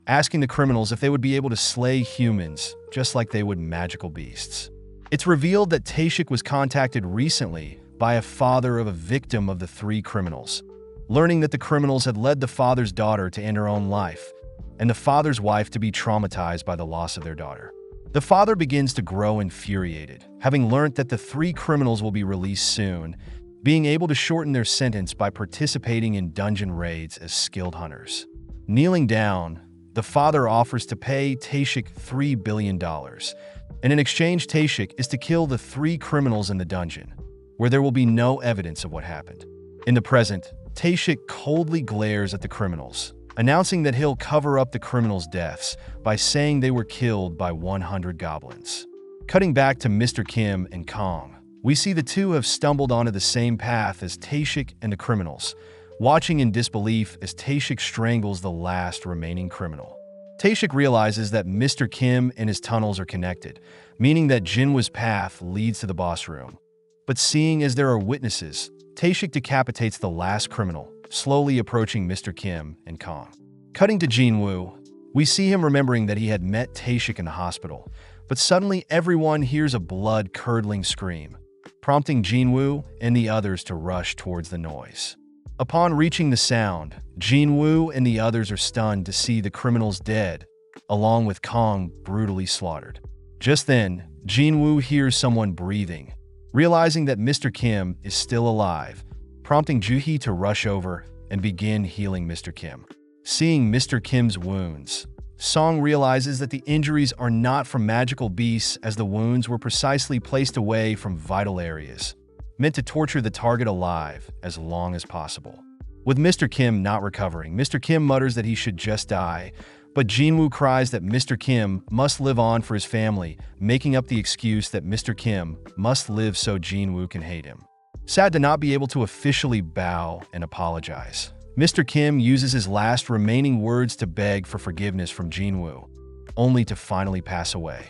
asking the criminals if they would be able to slay humans just like they would magical beasts. It's revealed that Taeshik was contacted recently by a father of a victim of the three criminals, learning that the criminals had led the father's daughter to end her own life, and the father's wife to be traumatized by the loss of their daughter. The father begins to grow infuriated, having learnt that the three criminals will be released soon, being able to shorten their sentence by participating in dungeon raids as skilled hunters. Kneeling down, the father offers to pay Taeshik $3 billion, and in exchange Taeshik is to kill the three criminals in the dungeon, where there will be no evidence of what happened. In the present, Taeshik coldly glares at the criminals, announcing that he'll cover up the criminals' deaths by saying they were killed by 100 goblins. Cutting back to Mr. Kim and Kong, we see the two have stumbled onto the same path as Taeshik and the criminals, watching in disbelief as Taeshik strangles the last remaining criminal. Taeshik realizes that Mr. Kim and his tunnels are connected, meaning that Jinwoo's path leads to the boss room. But seeing as there are witnesses, Taeshik decapitates the last criminal, slowly approaching Mr. Kim and Kong. Cutting to Jinwoo, we see him remembering that he had met Taeshik in the hospital, but suddenly everyone hears a blood-curdling scream, prompting Jinwoo and the others to rush towards the noise. Upon reaching the sound, Jinwoo and the others are stunned to see the criminals dead, along with Kong brutally slaughtered. Just then, Jinwoo hears someone breathing, realizing that Mr. Kim is still alive, prompting Juhi to rush over and begin healing Mr. Kim. Seeing Mr. Kim's wounds, Song realizes that the injuries are not from magical beasts, as the wounds were precisely placed away from vital areas, meant to torture the target alive as long as possible. With Mr. Kim not recovering, Mr. Kim mutters that he should just die, but Jinwoo cries that Mr. Kim must live on for his family, making up the excuse that Mr. Kim must live so Jinwoo can hate him. Sad to not be able to officially bow and apologize, Mr. Kim uses his last remaining words to beg for forgiveness from Jinwoo, only to finally pass away.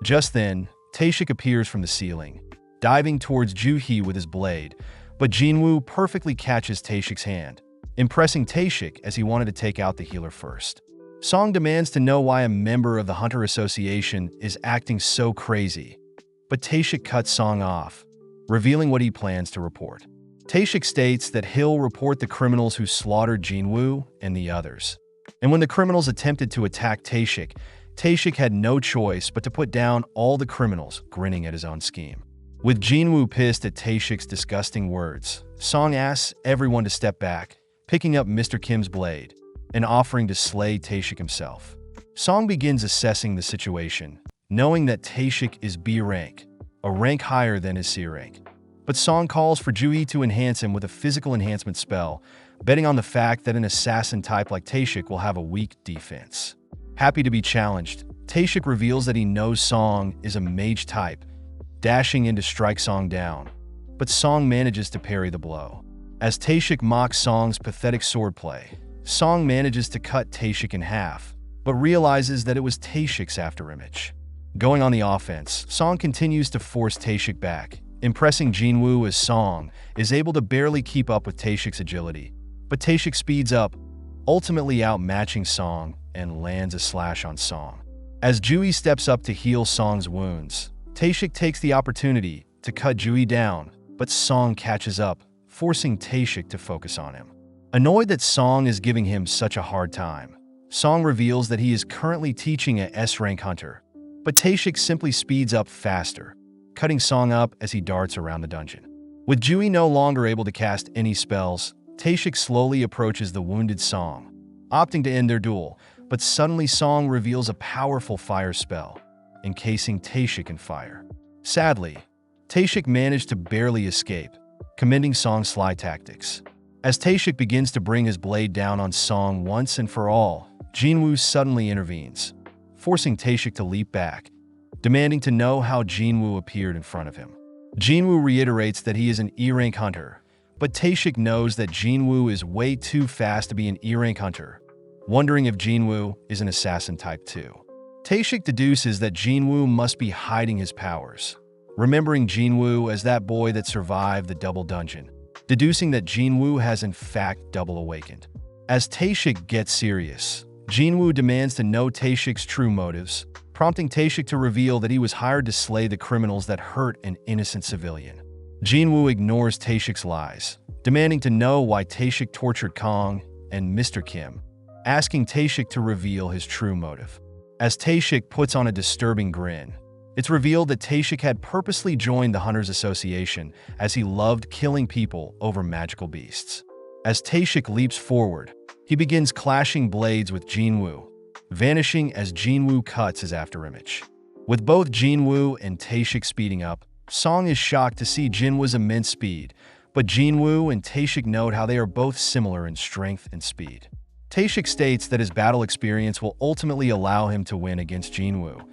Just then, Taeshik appears from the ceiling, diving towards Juhi with his blade, but Jinwoo perfectly catches Taeshik's hand, impressing Taeshik as he wanted to take out the healer first. Song demands to know why a member of the Hunter Association is acting so crazy, but Taeshik cuts Song off, revealing what he plans to report. Taeshik states that he'll report the criminals who slaughtered Jinwoo and the others. And when the criminals attempted to attack Taeshik, Taeshik had no choice but to put down all the criminals, grinning at his own scheme. With Jinwoo pissed at Taeshik's disgusting words, Song asks everyone to step back, picking up Mr. Kim's blade and offering to slay Taeshik himself. Song begins assessing the situation, knowing that Taeshik is B rank, a rank higher than his C rank. But Song calls for Juhi to enhance him with a physical enhancement spell, betting on the fact that an assassin type like Taeshik will have a weak defense. Happy to be challenged, Taeshik reveals that he knows Song is a mage type, dashing in to strike Song down, but Song manages to parry the blow. As Taeshik mocks Song's pathetic swordplay, Song manages to cut Taeshik in half, but realizes that it was Taeshik's afterimage. Going on the offense, Song continues to force Taeshik back, impressing Jinwoo as Song is able to barely keep up with Taeshik's agility. But Taeshik speeds up, ultimately outmatching Song and lands a slash on Song. As Jui steps up to heal Song's wounds, Taeshik takes the opportunity to cut Jui down, but Song catches up, forcing Taeshik to focus on him. Annoyed that Song is giving him such a hard time, Song reveals that he is currently teaching a S-rank hunter, but Taeshik simply speeds up faster, cutting Song up as he darts around the dungeon. With Jui no longer able to cast any spells, Taeshik slowly approaches the wounded Song, opting to end their duel, but suddenly Song reveals a powerful fire spell, encasing Taeshik in fire. Sadly, Taeshik managed to barely escape, commending Song's sly tactics. As Taeshik begins to bring his blade down on Song once and for all, Jinwoo suddenly intervenes, forcing Taeshik to leap back, demanding to know how Jinwoo appeared in front of him. Jinwoo reiterates that he is an E-rank hunter, but Taeshik knows that Jinwoo is way too fast to be an E-rank hunter, wondering if Jinwoo is an assassin type 2. Taeshik deduces that Jinwoo must be hiding his powers, remembering Jinwoo as that boy that survived the double dungeon, deducing that Jinwoo has in fact double awakened. As Taeshik gets serious, Jinwoo demands to know Taeshik's true motives, prompting Taeshik to reveal that he was hired to slay the criminals that hurt an innocent civilian. Jinwoo ignores Taeshik's lies, demanding to know why Taeshik tortured Kong and Mr. Kim, asking Taeshik to reveal his true motive. As Taeshik puts on a disturbing grin, it's revealed that Taeshik had purposely joined the Hunters Association as he loved killing people over magical beasts. As Taeshik leaps forward, he begins clashing blades with Jinwoo, vanishing as Jinwoo cuts his afterimage. With both Jinwoo and Taeshik speeding up, Song is shocked to see Jinwoo's immense speed, but Jinwoo and Taeshik note how they are both similar in strength and speed. Taeshik states that his battle experience will ultimately allow him to win against Jinwoo,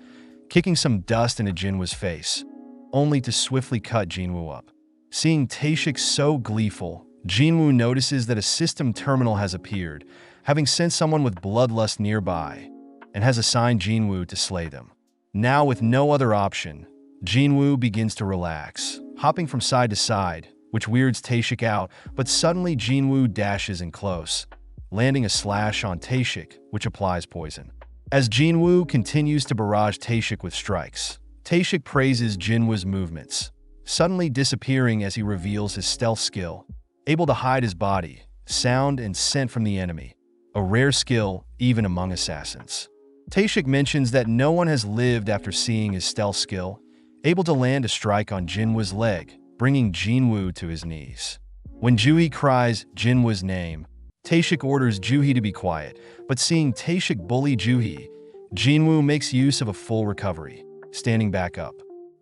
kicking some dust into Jinwoo's face, only to swiftly cut Jinwoo up. Seeing Taeshik so gleeful, Jinwoo notices that a system terminal has appeared, having sent someone with bloodlust nearby, and has assigned Jinwoo to slay them. Now with no other option, Jinwoo begins to relax, hopping from side to side, which weirds Taeshik out, but suddenly Jinwoo dashes in close, landing a slash on Taeshik, which applies poison. As Jinwoo continues to barrage Taeshik with strikes, Taeshik praises Jinwoo's movements, suddenly disappearing as he reveals his stealth skill, able to hide his body, sound, and scent from the enemy, a rare skill even among assassins. Taeshik mentions that no one has lived after seeing his stealth skill, able to land a strike on Jinwoo's leg, bringing Jinwoo to his knees. When Jui cries Jinwoo's name, Taeshik orders Juhi to be quiet, but seeing Taeshik bully Juhi, Jinwoo makes use of a full recovery, standing back up.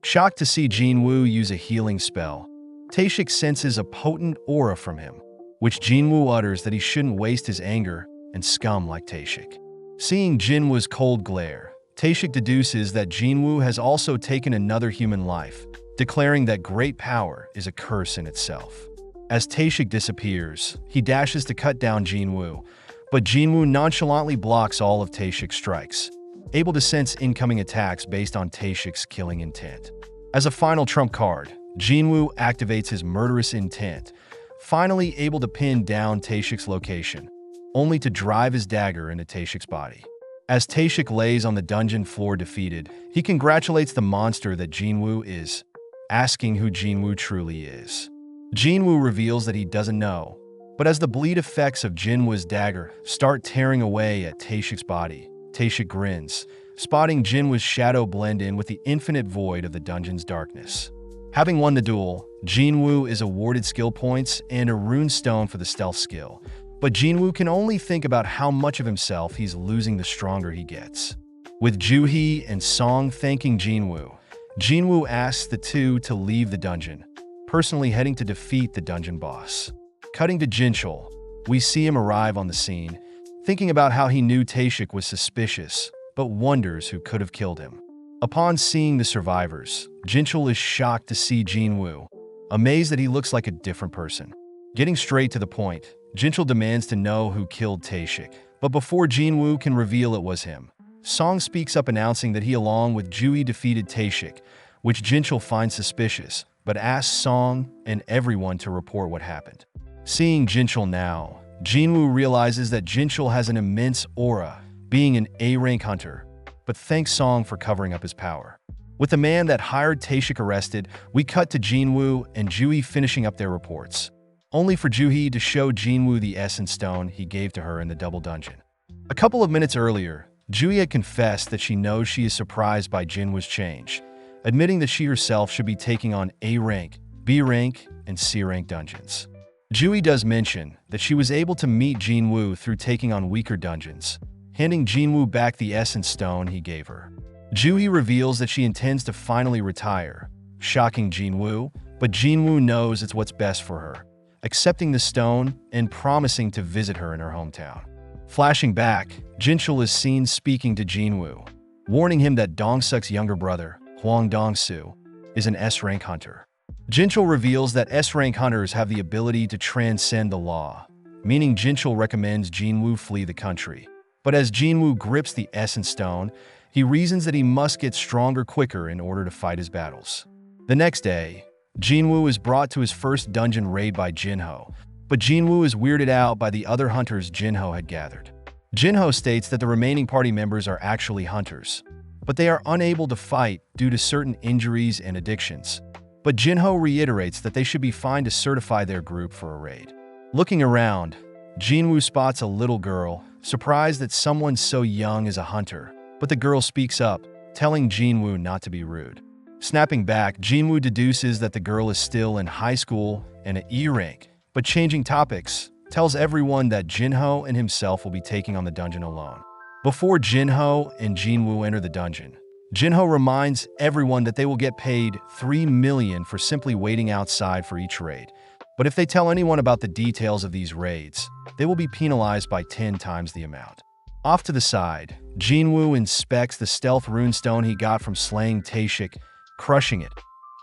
Shocked to see Jinwoo use a healing spell, Taeshik senses a potent aura from him, which Jinwoo utters that he shouldn't waste his anger and scum like Taeshik. Seeing Jinwoo's cold glare, Taeshik deduces that Jinwoo has also taken another human life, declaring that great power is a curse in itself. As Taeshik disappears, he dashes to cut down Jinwoo, but Jinwoo nonchalantly blocks all of Taeshik's strikes, able to sense incoming attacks based on Taeshik's killing intent. As a final trump card, Jinwoo activates his murderous intent, finally able to pin down Taeshik's location, only to drive his dagger into Taeshik's body. As Taeshik lays on the dungeon floor defeated, he congratulates the monster that Jinwoo is, asking who Jinwoo truly is. Jinwoo reveals that he doesn't know, but as the bleed effects of Jinwoo's dagger start tearing away at Taeshik's body, Taeshik grins, spotting Jinwoo's shadow blend in with the infinite void of the dungeon's darkness. Having won the duel, Jinwoo is awarded skill points and a rune stone for the stealth skill, but Jinwoo can only think about how much of himself he's losing the stronger he gets. With Juhi and Song thanking Jinwoo, Jinwoo asks the two to leave the dungeon, personally heading to defeat the dungeon boss. Cutting to Jinchul, we see him arrive on the scene, thinking about how he knew Taeshik was suspicious, but wonders who could have killed him. Upon seeing the survivors, Jinchul is shocked to see Jinwoo, amazed that he looks like a different person. Getting straight to the point, Jinchul demands to know who killed Taeshik. But before Jinwoo can reveal it was him, Song speaks up announcing that he along with Jui defeated Taeshik, which Jinchul finds suspicious, but asks Song and everyone to report what happened. Seeing Jinchul now, Jinwoo realizes that Jinchul has an immense aura, being an A-rank hunter, but thanks Song for covering up his power. With the man that hired Taeshik arrested, we cut to Jinwoo and Jui finishing up their reports, only for Juhee to show Jinwoo the essence stone he gave to her in the double dungeon. A couple of minutes earlier, Jui had confessed that she knows she is surprised by Jinwoo's change, admitting that she herself should be taking on A-rank, B-rank, and C-rank dungeons. Jui does mention that she was able to meet Jinwoo through taking on weaker dungeons, handing Jinwoo back the essence stone he gave her. Juhee reveals that she intends to finally retire, shocking Jinwoo, but Jinwoo knows it's what's best for her, accepting the stone and promising to visit her in her hometown. Flashing back, Jinchul is seen speaking to Jinwoo, warning him that Dongseok's younger brother, Hwang Dong-soo, is an S-rank hunter. Jinchul reveals that S-rank hunters have the ability to transcend the law, meaning Jinchul recommends Jinwoo flee the country. But as Jinwoo grips the essence stone, he reasons that he must get stronger quicker in order to fight his battles. The next day, Jinwoo is brought to his first dungeon raid by Jinho, but Jinwoo is weirded out by the other hunters Jinho had gathered. Jinho states that the remaining party members are actually hunters, but they are unable to fight due to certain injuries and addictions. But Jinho reiterates that they should be fine to certify their group for a raid. Looking around, Jinwoo spots a little girl, surprised that someone so young is a hunter, but the girl speaks up, telling Jinwoo not to be rude. Snapping back, Jinwoo deduces that the girl is still in high school and an E-rank, but changing topics, tells everyone that Jinho and himself will be taking on the dungeon alone. Before Jinho and Jinwoo enter the dungeon, Jinho reminds everyone that they will get paid $3 million for simply waiting outside for each raid. But if they tell anyone about the details of these raids, they will be penalized by 10 times the amount. Off to the side, Jinwoo inspects the stealth runestone he got from slaying Taeshik, crushing it,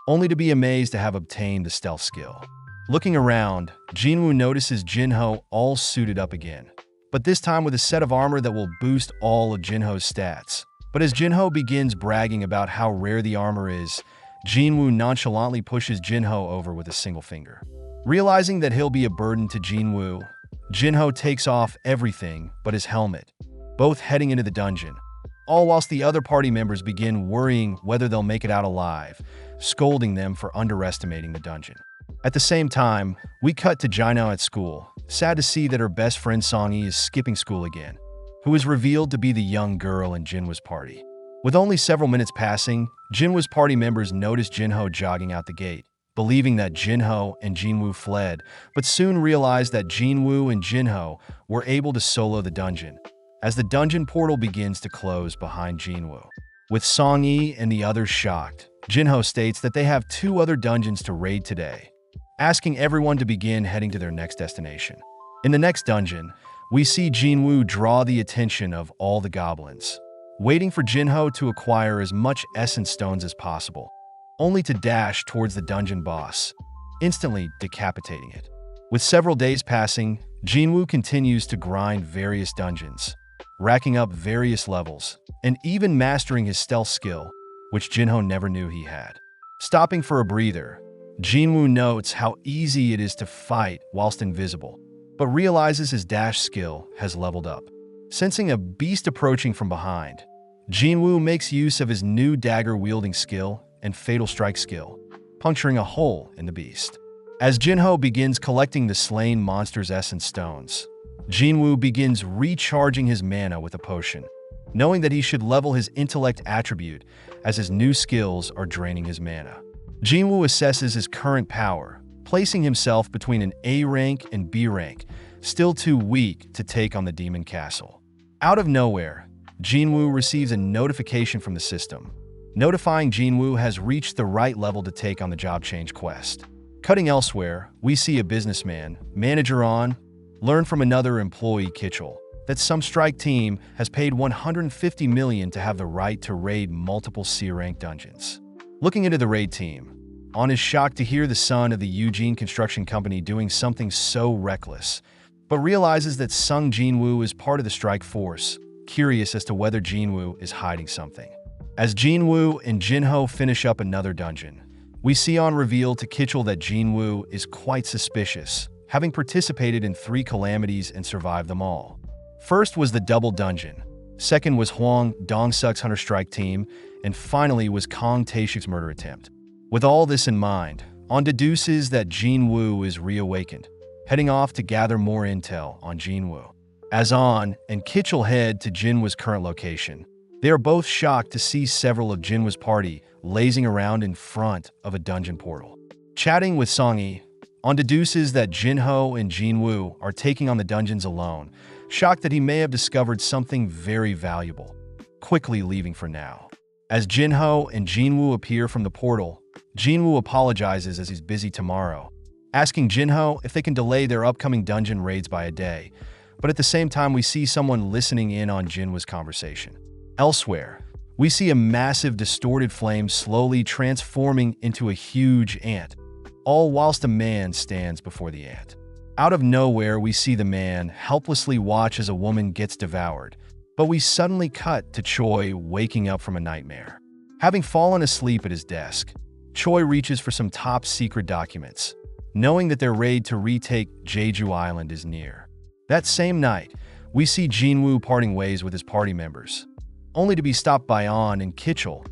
only to be amazed to have obtained the stealth skill. Looking around, Jinwoo notices Jinho all suited up again, but this time with a set of armor that will boost all of Jinho's stats. But as Jinho begins bragging about how rare the armor is, Jinwoo nonchalantly pushes Jinho over with a single finger. Realizing that he'll be a burden to Jinwoo, Jinho takes off everything but his helmet, both heading into the dungeon, all whilst the other party members begin worrying whether they'll make it out alive, scolding them for underestimating the dungeon. At the same time, we cut to Jino at school, sad to see that her best friend Songi is skipping school again, who is revealed to be the young girl in Jinwoo's party. With only several minutes passing, Jinwoo's party members notice Jinho jogging out the gate, believing that Jinho and Jinwoo fled, but soon realize that Jinwoo and Jinho were able to solo the dungeon, as the dungeon portal begins to close behind Jinwoo. With Songi and the others shocked, Jinho states that they have 2 other dungeons to raid today, asking everyone to begin heading to their next destination. In the next dungeon, we see Jinwoo draw the attention of all the goblins, waiting for Jinho to acquire as much essence stones as possible, only to dash towards the dungeon boss, instantly decapitating it. With several days passing, Jinwoo continues to grind various dungeons, racking up various levels, and even mastering his stealth skill, which Jinho never knew he had. Stopping for a breather, Jinwoo notes how easy it is to fight whilst invisible, but realizes his dash skill has leveled up. Sensing a beast approaching from behind, Jinwoo makes use of his new dagger-wielding skill and fatal strike skill, puncturing a hole in the beast. As Jinho begins collecting the slain monster's essence stones, Jinwoo begins recharging his mana with a potion, knowing that he should level his intellect attribute as his new skills are draining his mana. Jinwoo assesses his current power, placing himself between an A rank and B rank, still too weak to take on the Demon Castle. Out of nowhere, Jinwoo receives a notification from the system, notifying Jinwoo has reached the right level to take on the job change quest. Cutting elsewhere, we see a businessman, manager on, learn from another employee, Kitchell, that some strike team has paid $150 million to have the right to raid multiple C-rank dungeons. Looking into the raid team, On is shocked to hear the son of the Eugene Construction Company doing something so reckless, but realizes that Sung Jinwoo is part of the strike force, curious as to whether Jinwoo is hiding something. As Jinwoo and Jinho finish up another dungeon, we see on reveal to Kitchell that Jinwoo is quite suspicious, having participated in 3 calamities and survived them all. First was the double dungeon, second was Hwang Dong-suk's Hunter Strike team, and finally was Kong Tae-shuk's murder attempt. With all this in mind, On deduces that Jinwoo is reawakened, heading off to gather more intel on Jinwoo. As On and Kitchell head to Jinwoo's current location, they are both shocked to see several of Jinwoo's party lazing around in front of a dungeon portal. Chatting with Songi, On deduces that Jinho and Jinwoo are taking on the dungeons alone, shocked that he may have discovered something very valuable, quickly leaving for now. As Jinho and Jinwoo appear from the portal, Jinwoo apologizes as he's busy tomorrow, asking Jinho if they can delay their upcoming dungeon raids by a day, but at the same time we see someone listening in on Jinwoo's conversation. Elsewhere, we see a massive distorted flame slowly transforming into a huge ant, all whilst a man stands before the ant. Out of nowhere, we see the man helplessly watch as a woman gets devoured, but we suddenly cut to Choi waking up from a nightmare. Having fallen asleep at his desk, Choi reaches for some top-secret documents, knowing that their raid to retake Jeju Island is near. That same night, we see Jinwoo parting ways with his party members, only to be stopped by On and Kitchell,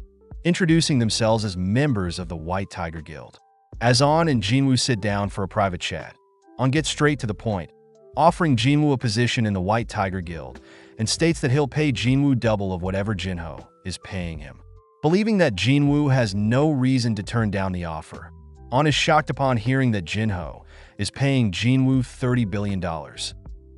introducing themselves as members of the White Tiger Guild. As On and Jinwoo sit down for a private chat, On gets straight to the point, offering Jinwoo a position in the White Tiger Guild, and states that he'll pay Jinwoo double of whatever Jinho is paying him. Believing that Jinwoo has no reason to turn down the offer, On is shocked upon hearing that Jinho is paying Jinwoo $30 billion,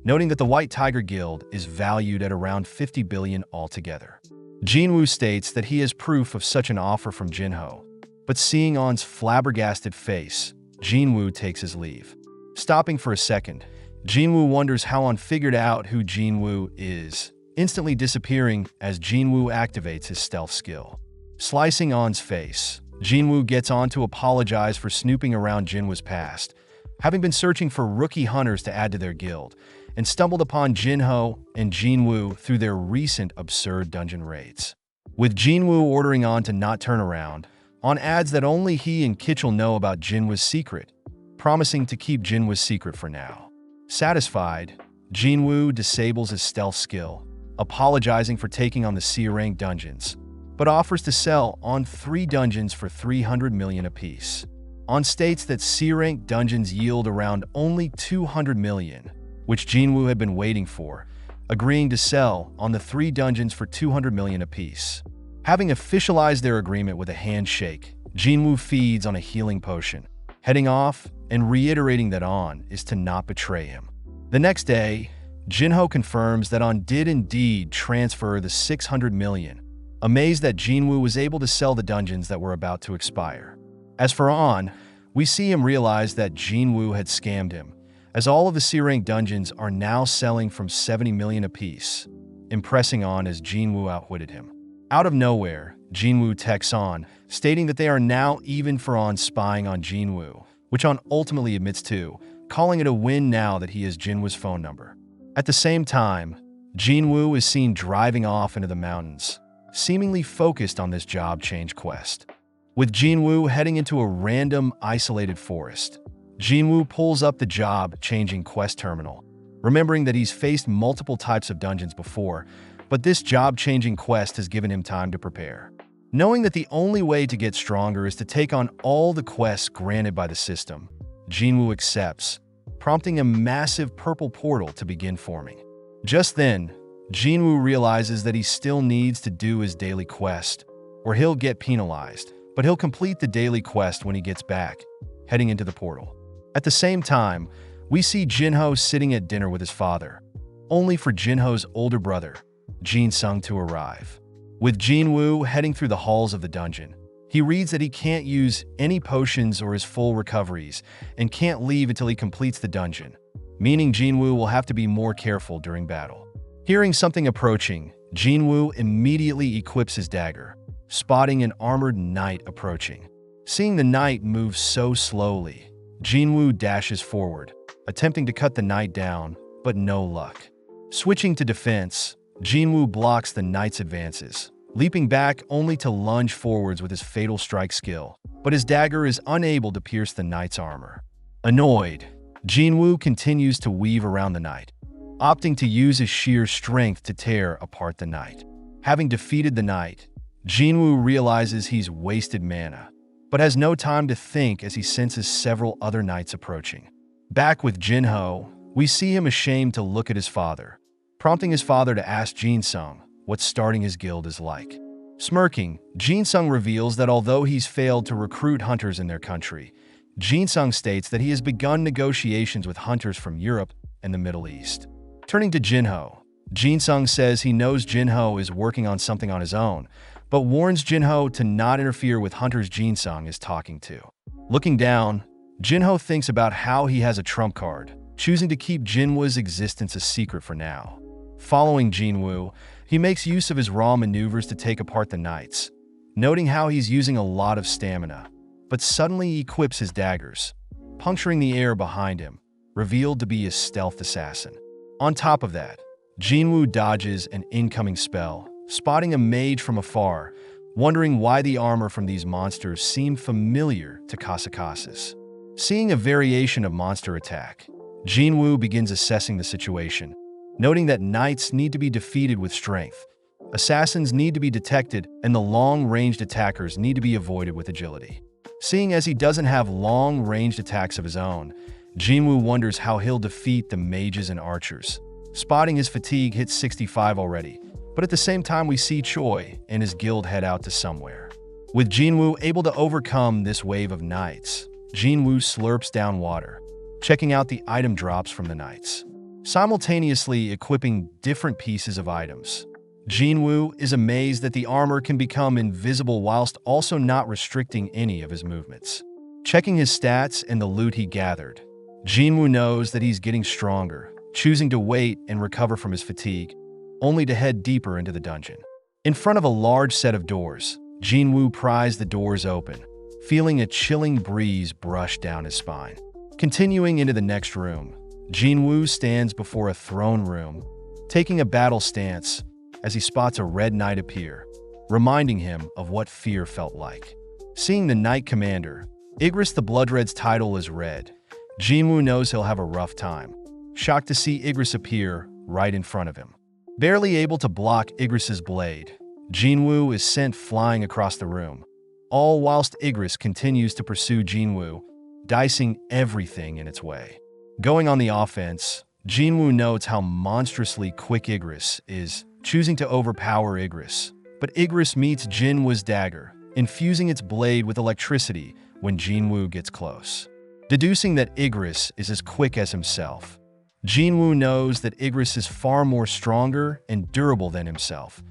noting that the White Tiger Guild is valued at around $50 billion altogether. Jinwoo states that he has proof of such an offer from Jinho, but seeing On's flabbergasted face, Jinwoo takes his leave. Stopping for a second, Jinwoo wonders how On figured out who Jinwoo is, instantly disappearing as Jinwoo activates his stealth skill. Slicing On's face, Jinwoo gets On to apologize for snooping around Jinwoo's past, having been searching for rookie hunters to add to their guild, and stumbled upon Jinho and Jinwoo through their recent absurd dungeon raids. With Jinwoo ordering On to not turn around, On adds that only he and Kitchell know about Jinwoo's secret, promising to keep Jinwoo's secret for now. Satisfied, Jinwoo disables his stealth skill, apologizing for taking on the C-rank dungeons, but offers to sell On 3 dungeons for 300 million apiece. On states that C-rank dungeons yield around only 200 million, which Jinwoo had been waiting for, agreeing to sell On the 3 dungeons for 200 million apiece. Having officialized their agreement with a handshake, Jinwoo feeds On a healing potion, heading off and reiterating that On is to not betray him. The next day, Jinho confirms that On did indeed transfer the 600 million, amazed that Jinwoo was able to sell the dungeons that were about to expire. As for On, we see him realize that Jinwoo had scammed him, as all of the C-rank dungeons are now selling from 70 million apiece, impressing On as Jinwoo outwitted him. Out of nowhere, Jinwoo texts On, stating that they are now even for On spying on Jinwoo, which On ultimately admits to, calling it a win now that he has Jinwoo's phone number. At the same time, Jinwoo is seen driving off into the mountains, seemingly focused on this job change quest. With Jinwoo heading into a random, isolated forest, Jinwoo pulls up the job-changing quest terminal, remembering that he's faced multiple types of dungeons before, but this job-changing quest has given him time to prepare. Knowing that the only way to get stronger is to take on all the quests granted by the system, Jinwoo accepts, prompting a massive purple portal to begin forming. Just then, Jinwoo realizes that he still needs to do his daily quest, or he'll get penalized, but he'll complete the daily quest when he gets back, heading into the portal. At the same time, we see Jinho sitting at dinner with his father, only for Jinho's older brother, Jin-sung, to arrive. With Jinwoo heading through the halls of the dungeon, he reads that he can't use any potions or his full recoveries and can't leave until he completes the dungeon, meaning Jinwoo will have to be more careful during battle. Hearing something approaching, Jinwoo immediately equips his dagger, spotting an armored knight approaching. Seeing the knight move so slowly, Jinwoo dashes forward, attempting to cut the knight down, but no luck. Switching to defense, Jinwoo blocks the knight's advances, leaping back only to lunge forwards with his fatal strike skill, but his dagger is unable to pierce the knight's armor. Annoyed, Jinwoo continues to weave around the knight, opting to use his sheer strength to tear apart the knight. Having defeated the knight, Jinwoo realizes he's wasted mana, but has no time to think as he senses several other knights approaching. Back with Jinho, we see him ashamed to look at his father, prompting his father to ask Jinsung what starting his guild is like. Smirking, Jinsung reveals that although he's failed to recruit hunters in their country, Jinsung states that he has begun negotiations with hunters from Europe and the Middle East. Turning to Jinho, Jinsung says he knows Jinho is working on something on his own, but warns Jinho to not interfere with hunters Jinsung is talking to. Looking down, Jinho thinks about how he has a trump card, choosing to keep Jinwoo's existence a secret for now. Following Jinwoo, he makes use of his raw maneuvers to take apart the knights, noting how he's using a lot of stamina, but suddenly equips his daggers, puncturing the air behind him, revealed to be a stealth assassin. On top of that, Jinwoo dodges an incoming spell, spotting a mage from afar, wondering why the armor from these monsters seemed familiar to Kasakasa's. Seeing a variation of monster attack, Jinwoo begins assessing the situation, noting that knights need to be defeated with strength, assassins need to be detected, and the long-ranged attackers need to be avoided with agility. Seeing as he doesn't have long-ranged attacks of his own, Jinwoo wonders how he'll defeat the mages and archers. Spotting his fatigue hits 65 already, but at the same time we see Choi and his guild head out to somewhere. With Jinwoo able to overcome this wave of knights, Jinwoo slurps down water, checking out the item drops from the knights, simultaneously equipping different pieces of items. Jinwoo is amazed that the armor can become invisible whilst also not restricting any of his movements. Checking his stats and the loot he gathered, Jinwoo knows that he's getting stronger, choosing to wait and recover from his fatigue, only to head deeper into the dungeon. In front of a large set of doors, Jinwoo pries the doors open, feeling a chilling breeze brush down his spine. Continuing into the next room, Jinwoo stands before a throne room, taking a battle stance as he spots a red knight appear, reminding him of what fear felt like. Seeing the knight commander, Igris the Bloodred's title is red, Jinwoo knows he'll have a rough time. Shocked to see Igris appear right in front of him. Barely able to block Igris's blade, Jinwoo is sent flying across the room, all whilst Igris continues to pursue Jinwoo, dicing everything in its way. Going on the offense, Jinwoo notes how monstrously quick Igris is, choosing to overpower Igris. But Igris meets Jinwoo's dagger, infusing its blade with electricity when Jinwoo gets close. Deducing that Igris is as quick as himself, Jinwoo knows that Igris is far more stronger and durable than himself,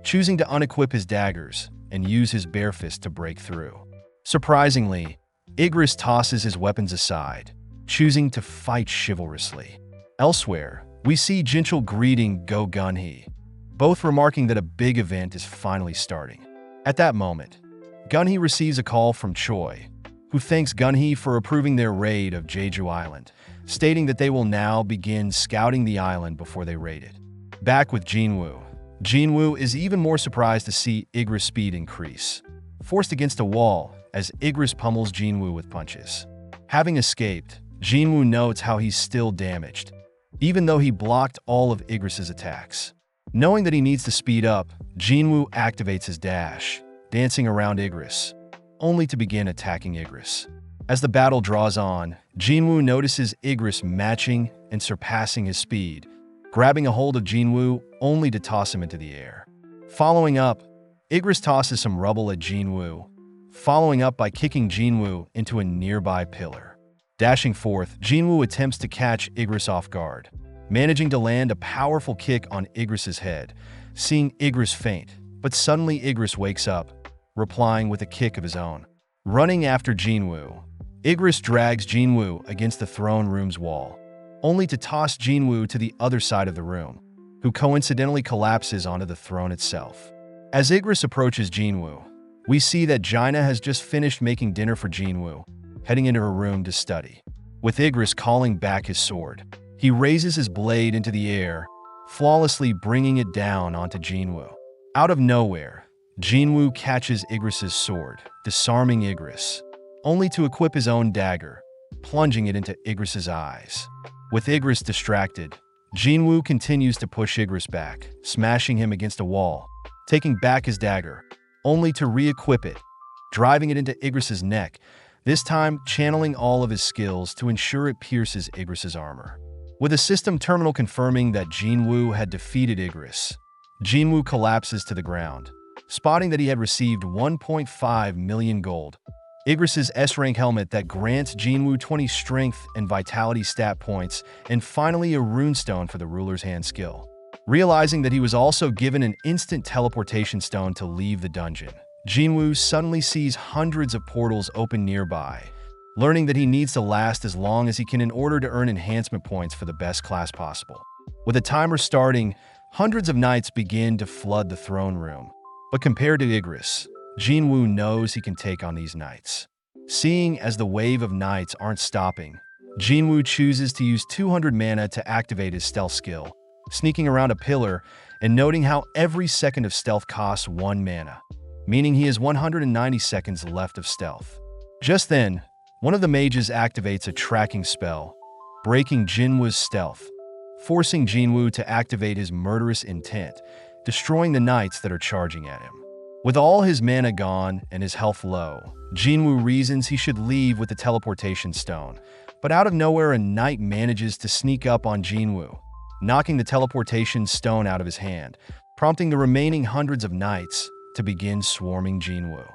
choosing to unequip his daggers and use his bare fist to break through. Surprisingly, Igris tosses his weapons aside, choosing to fight chivalrously. Elsewhere, we see Jinchul greeting Go Gunhee, both remarking that a big event is finally starting. At that moment, Gunhee receives a call from Choi, who thanks Gunhee for approving their raid of Jeju Island, stating that they will now begin scouting the island before they raid it. Back with Jinwoo, Jinwoo is even more surprised to see Igris' speed increase, forced against a wall as Igris pummels Jinwoo with punches. Having escaped, Jinwoo notes how he's still damaged, even though he blocked all of Igris' attacks. Knowing that he needs to speed up, Jinwoo activates his dash, dancing around Igris, only to begin attacking Igris. As the battle draws on, Jinwoo notices Igris matching and surpassing his speed, grabbing a hold of Jinwoo only to toss him into the air. Following up, Igris tosses some rubble at Jinwoo, following up by kicking Jinwoo into a nearby pillar. Dashing forth, Jinwoo attempts to catch Igris off guard, managing to land a powerful kick on Igris' head, seeing Igris faint, but suddenly Igris wakes up, replying with a kick of his own. Running after Jinwoo, Igris drags Jinwoo against the throne room's wall, only to toss Jinwoo to the other side of the room, who coincidentally collapses onto the throne itself. As Igris approaches Jinwoo, we see that Jaina has just finished making dinner for Jinwoo, heading into her room to study. With Igris calling back his sword, he raises his blade into the air, flawlessly bringing it down onto Jinwoo. Out of nowhere, Jinwoo catches Igris's sword, disarming Igris, only to equip his own dagger, plunging it into Igris's eyes. With Igris distracted, Jinwoo continues to push Igris back, smashing him against a wall, taking back his dagger, only to re-equip it, driving it into Igris's neck, this time channeling all of his skills to ensure it pierces Igris's armor. With a system terminal confirming that Jinwoo had defeated Igris, Jinwoo collapses to the ground, spotting that he had received 1.5 million gold, Igris's S-Rank helmet that grants Jinwoo 20 strength and vitality stat points, and finally a runestone for the ruler's hand skill. Realizing that he was also given an instant teleportation stone to leave the dungeon, Jinwoo suddenly sees hundreds of portals open nearby, learning that he needs to last as long as he can in order to earn enhancement points for the best class possible. With a timer starting, hundreds of knights begin to flood the throne room. But compared to Igris, Jinwoo knows he can take on these knights. Seeing as the wave of knights aren't stopping, Jinwoo chooses to use 200 mana to activate his stealth skill, sneaking around a pillar and noting how every second of stealth costs 1 mana, meaning he has 190 seconds left of stealth. Just then, one of the mages activates a tracking spell, breaking Jinwoo's stealth, forcing Jinwoo to activate his murderous intent, destroying the knights that are charging at him. With all his mana gone and his health low, Jinwoo reasons he should leave with the teleportation stone, but out of nowhere a knight manages to sneak up on Jinwoo, knocking the teleportation stone out of his hand, prompting the remaining hundreds of knights to begin swarming Jinwoo.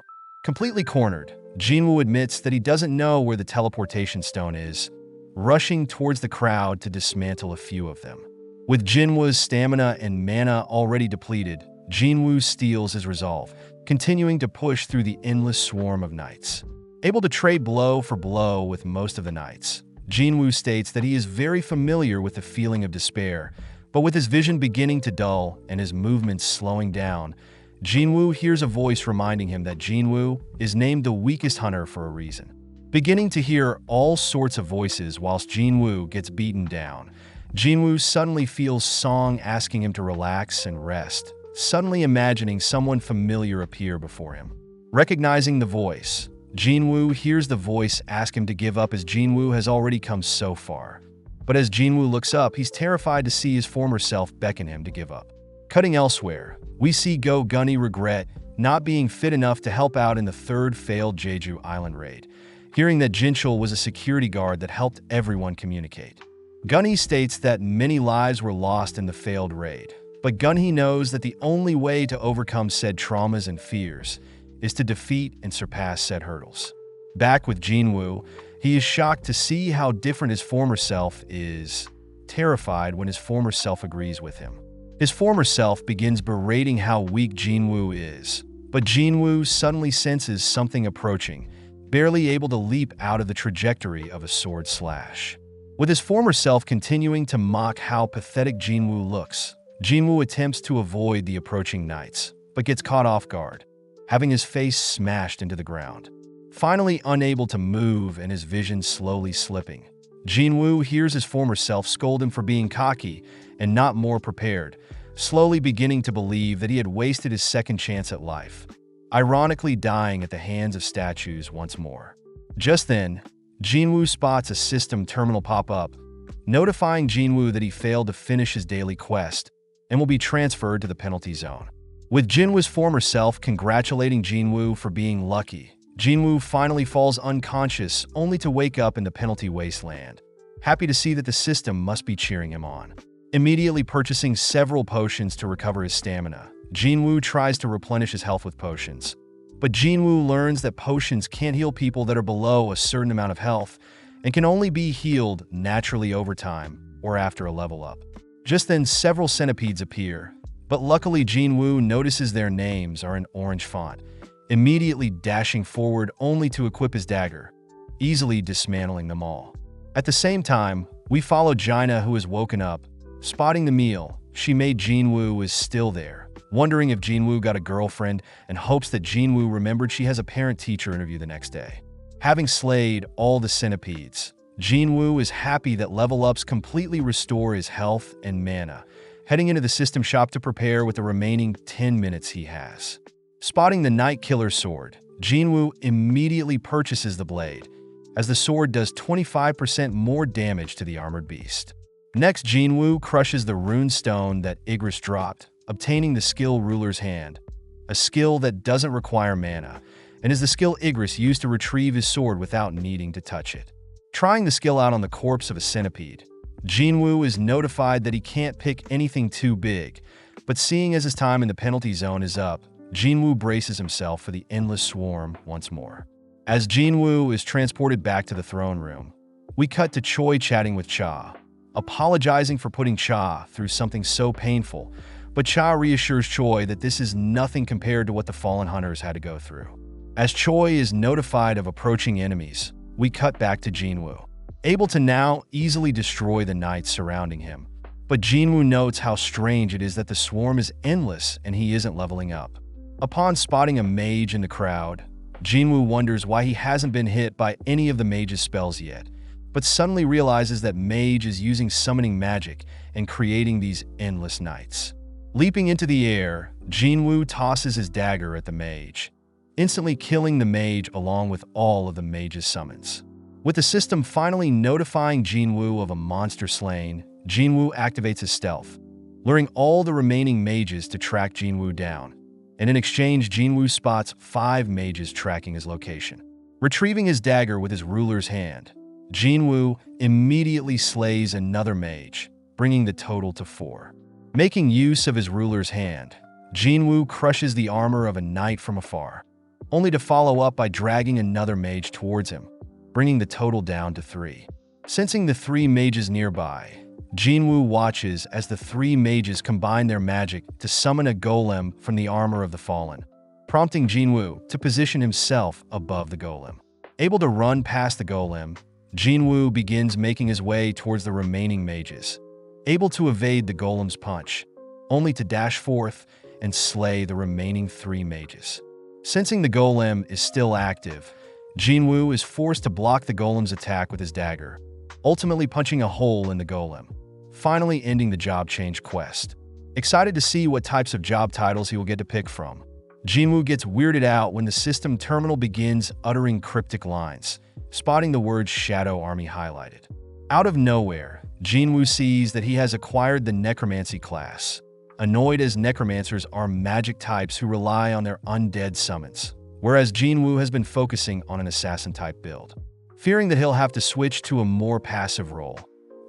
Completely cornered, Jinwoo admits that he doesn't know where the teleportation stone is, rushing towards the crowd to dismantle a few of them. With Jinwoo's stamina and mana already depleted, Jinwoo steals his resolve, continuing to push through the endless swarm of knights. Able to trade blow for blow with most of the knights, Jinwoo states that he is very familiar with the feeling of despair, but with his vision beginning to dull and his movements slowing down, Jinwoo hears a voice reminding him that Jinwoo is named the weakest hunter for a reason. Beginning to hear all sorts of voices whilst Jinwoo gets beaten down, Jinwoo suddenly feels Song asking him to relax and rest, suddenly imagining someone familiar appear before him. Recognizing the voice, Jinwoo hears the voice ask him to give up as Jinwoo has already come so far. But as Jinwoo looks up, he's terrified to see his former self beckon him to give up. Cutting elsewhere, we see Go Gunny regret not being fit enough to help out in the third failed Jeju Island raid, hearing that Jinchul was a security guard that helped everyone communicate. Gunny states that many lives were lost in the failed raid, but Gunny knows that the only way to overcome said traumas and fears is to defeat and surpass said hurdles. Back with Jinwoo, he is shocked to see how different his former self is, terrified when his former self agrees with him. His former self begins berating how weak Jinwoo is, but Jinwoo suddenly senses something approaching, barely able to leap out of the trajectory of a sword slash. With his former self continuing to mock how pathetic Jinwoo looks, Jinwoo attempts to avoid the approaching knights, but gets caught off guard, having his face smashed into the ground. Finally unable to move and his vision slowly slipping, Jinwoo hears his former self scold him for being cocky and not more prepared, slowly beginning to believe that he had wasted his second chance at life, ironically dying at the hands of statues once more. Just then, Jinwoo spots a system terminal pop up, notifying Jinwoo that he failed to finish his daily quest and will be transferred to the penalty zone. With Jinwoo's former self congratulating Jinwoo for being lucky, Jinwoo finally falls unconscious only to wake up in the penalty wasteland, happy to see that the system must be cheering him on. Immediately purchasing several potions to recover his stamina, Jinwoo tries to replenish his health with potions. But Jinwoo learns that potions can't heal people that are below a certain amount of health and can only be healed naturally over time or after a level up. Just then several centipedes appear, but luckily Jinwoo notices their names are in orange font, immediately dashing forward only to equip his dagger, easily dismantling them all. At the same time, we follow Jaina, who has woken up. Spotting the meal she made Jinwoo is still there, wondering if Jinwoo got a girlfriend and hopes that Jinwoo remembered she has a parent-teacher interview the next day. Having slayed all the centipedes, Jinwoo is happy that level-ups completely restore his health and mana, heading into the system shop to prepare with the remaining 10 minutes he has. Spotting the Night Killer sword, Jinwoo immediately purchases the blade, as the sword does 25% more damage to the armored beast. Next, Jinwoo crushes the rune stone that Igris dropped, obtaining the skill Ruler's Hand, a skill that doesn't require mana, and is the skill Igris used to retrieve his sword without needing to touch it. Trying the skill out on the corpse of a centipede, Jinwoo is notified that he can't pick anything too big, but seeing as his time in the penalty zone is up, Jinwoo braces himself for the endless swarm once more. As Jinwoo is transported back to the throne room, we cut to Choi chatting with Cha, apologizing for putting Cha through something so painful, but Cha reassures Choi that this is nothing compared to what the fallen hunters had to go through. As Choi is notified of approaching enemies, we cut back to Jinwoo, able to now easily destroy the knights surrounding him. But Jinwoo notes how strange it is that the swarm is endless and he isn't leveling up. Upon spotting a mage in the crowd, Jinwoo wonders why he hasn't been hit by any of the mage's spells yet, but suddenly realizes that mage is using summoning magic and creating these endless knights. Leaping into the air, Jinwoo tosses his dagger at the mage, instantly killing the mage along with all of the mage's summons. With the system finally notifying Jinwoo of a monster slain, Jinwoo activates his stealth, luring all the remaining mages to track Jinwoo down, and in exchange Jinwoo spots 5 mages tracking his location. Retrieving his dagger with his ruler's hand, Jinwoo immediately slays another mage, bringing the total to 4. Making use of his ruler's hand, Jinwoo crushes the armor of a knight from afar, only to follow up by dragging another mage towards him, bringing the total down to 3. Sensing the 3 mages nearby, Jinwoo watches as the 3 mages combine their magic to summon a golem from the armor of the fallen, prompting Jinwoo to position himself above the golem. Able to run past the golem, Jinwoo begins making his way towards the remaining mages, able to evade the golem's punch, only to dash forth and slay the remaining 3 mages. Sensing the golem is still active, Jinwoo is forced to block the golem's attack with his dagger, ultimately punching a hole in the golem, finally ending the job change quest. Excited to see what types of job titles he will get to pick from, Jinwoo gets weirded out when the system terminal begins uttering cryptic lines, spotting the word Shadow Army highlighted. Out of nowhere, Jinwoo sees that he has acquired the Necromancy class, annoyed as necromancers are magic types who rely on their undead summons, whereas Jinwoo has been focusing on an assassin-type build. Fearing that he'll have to switch to a more passive role,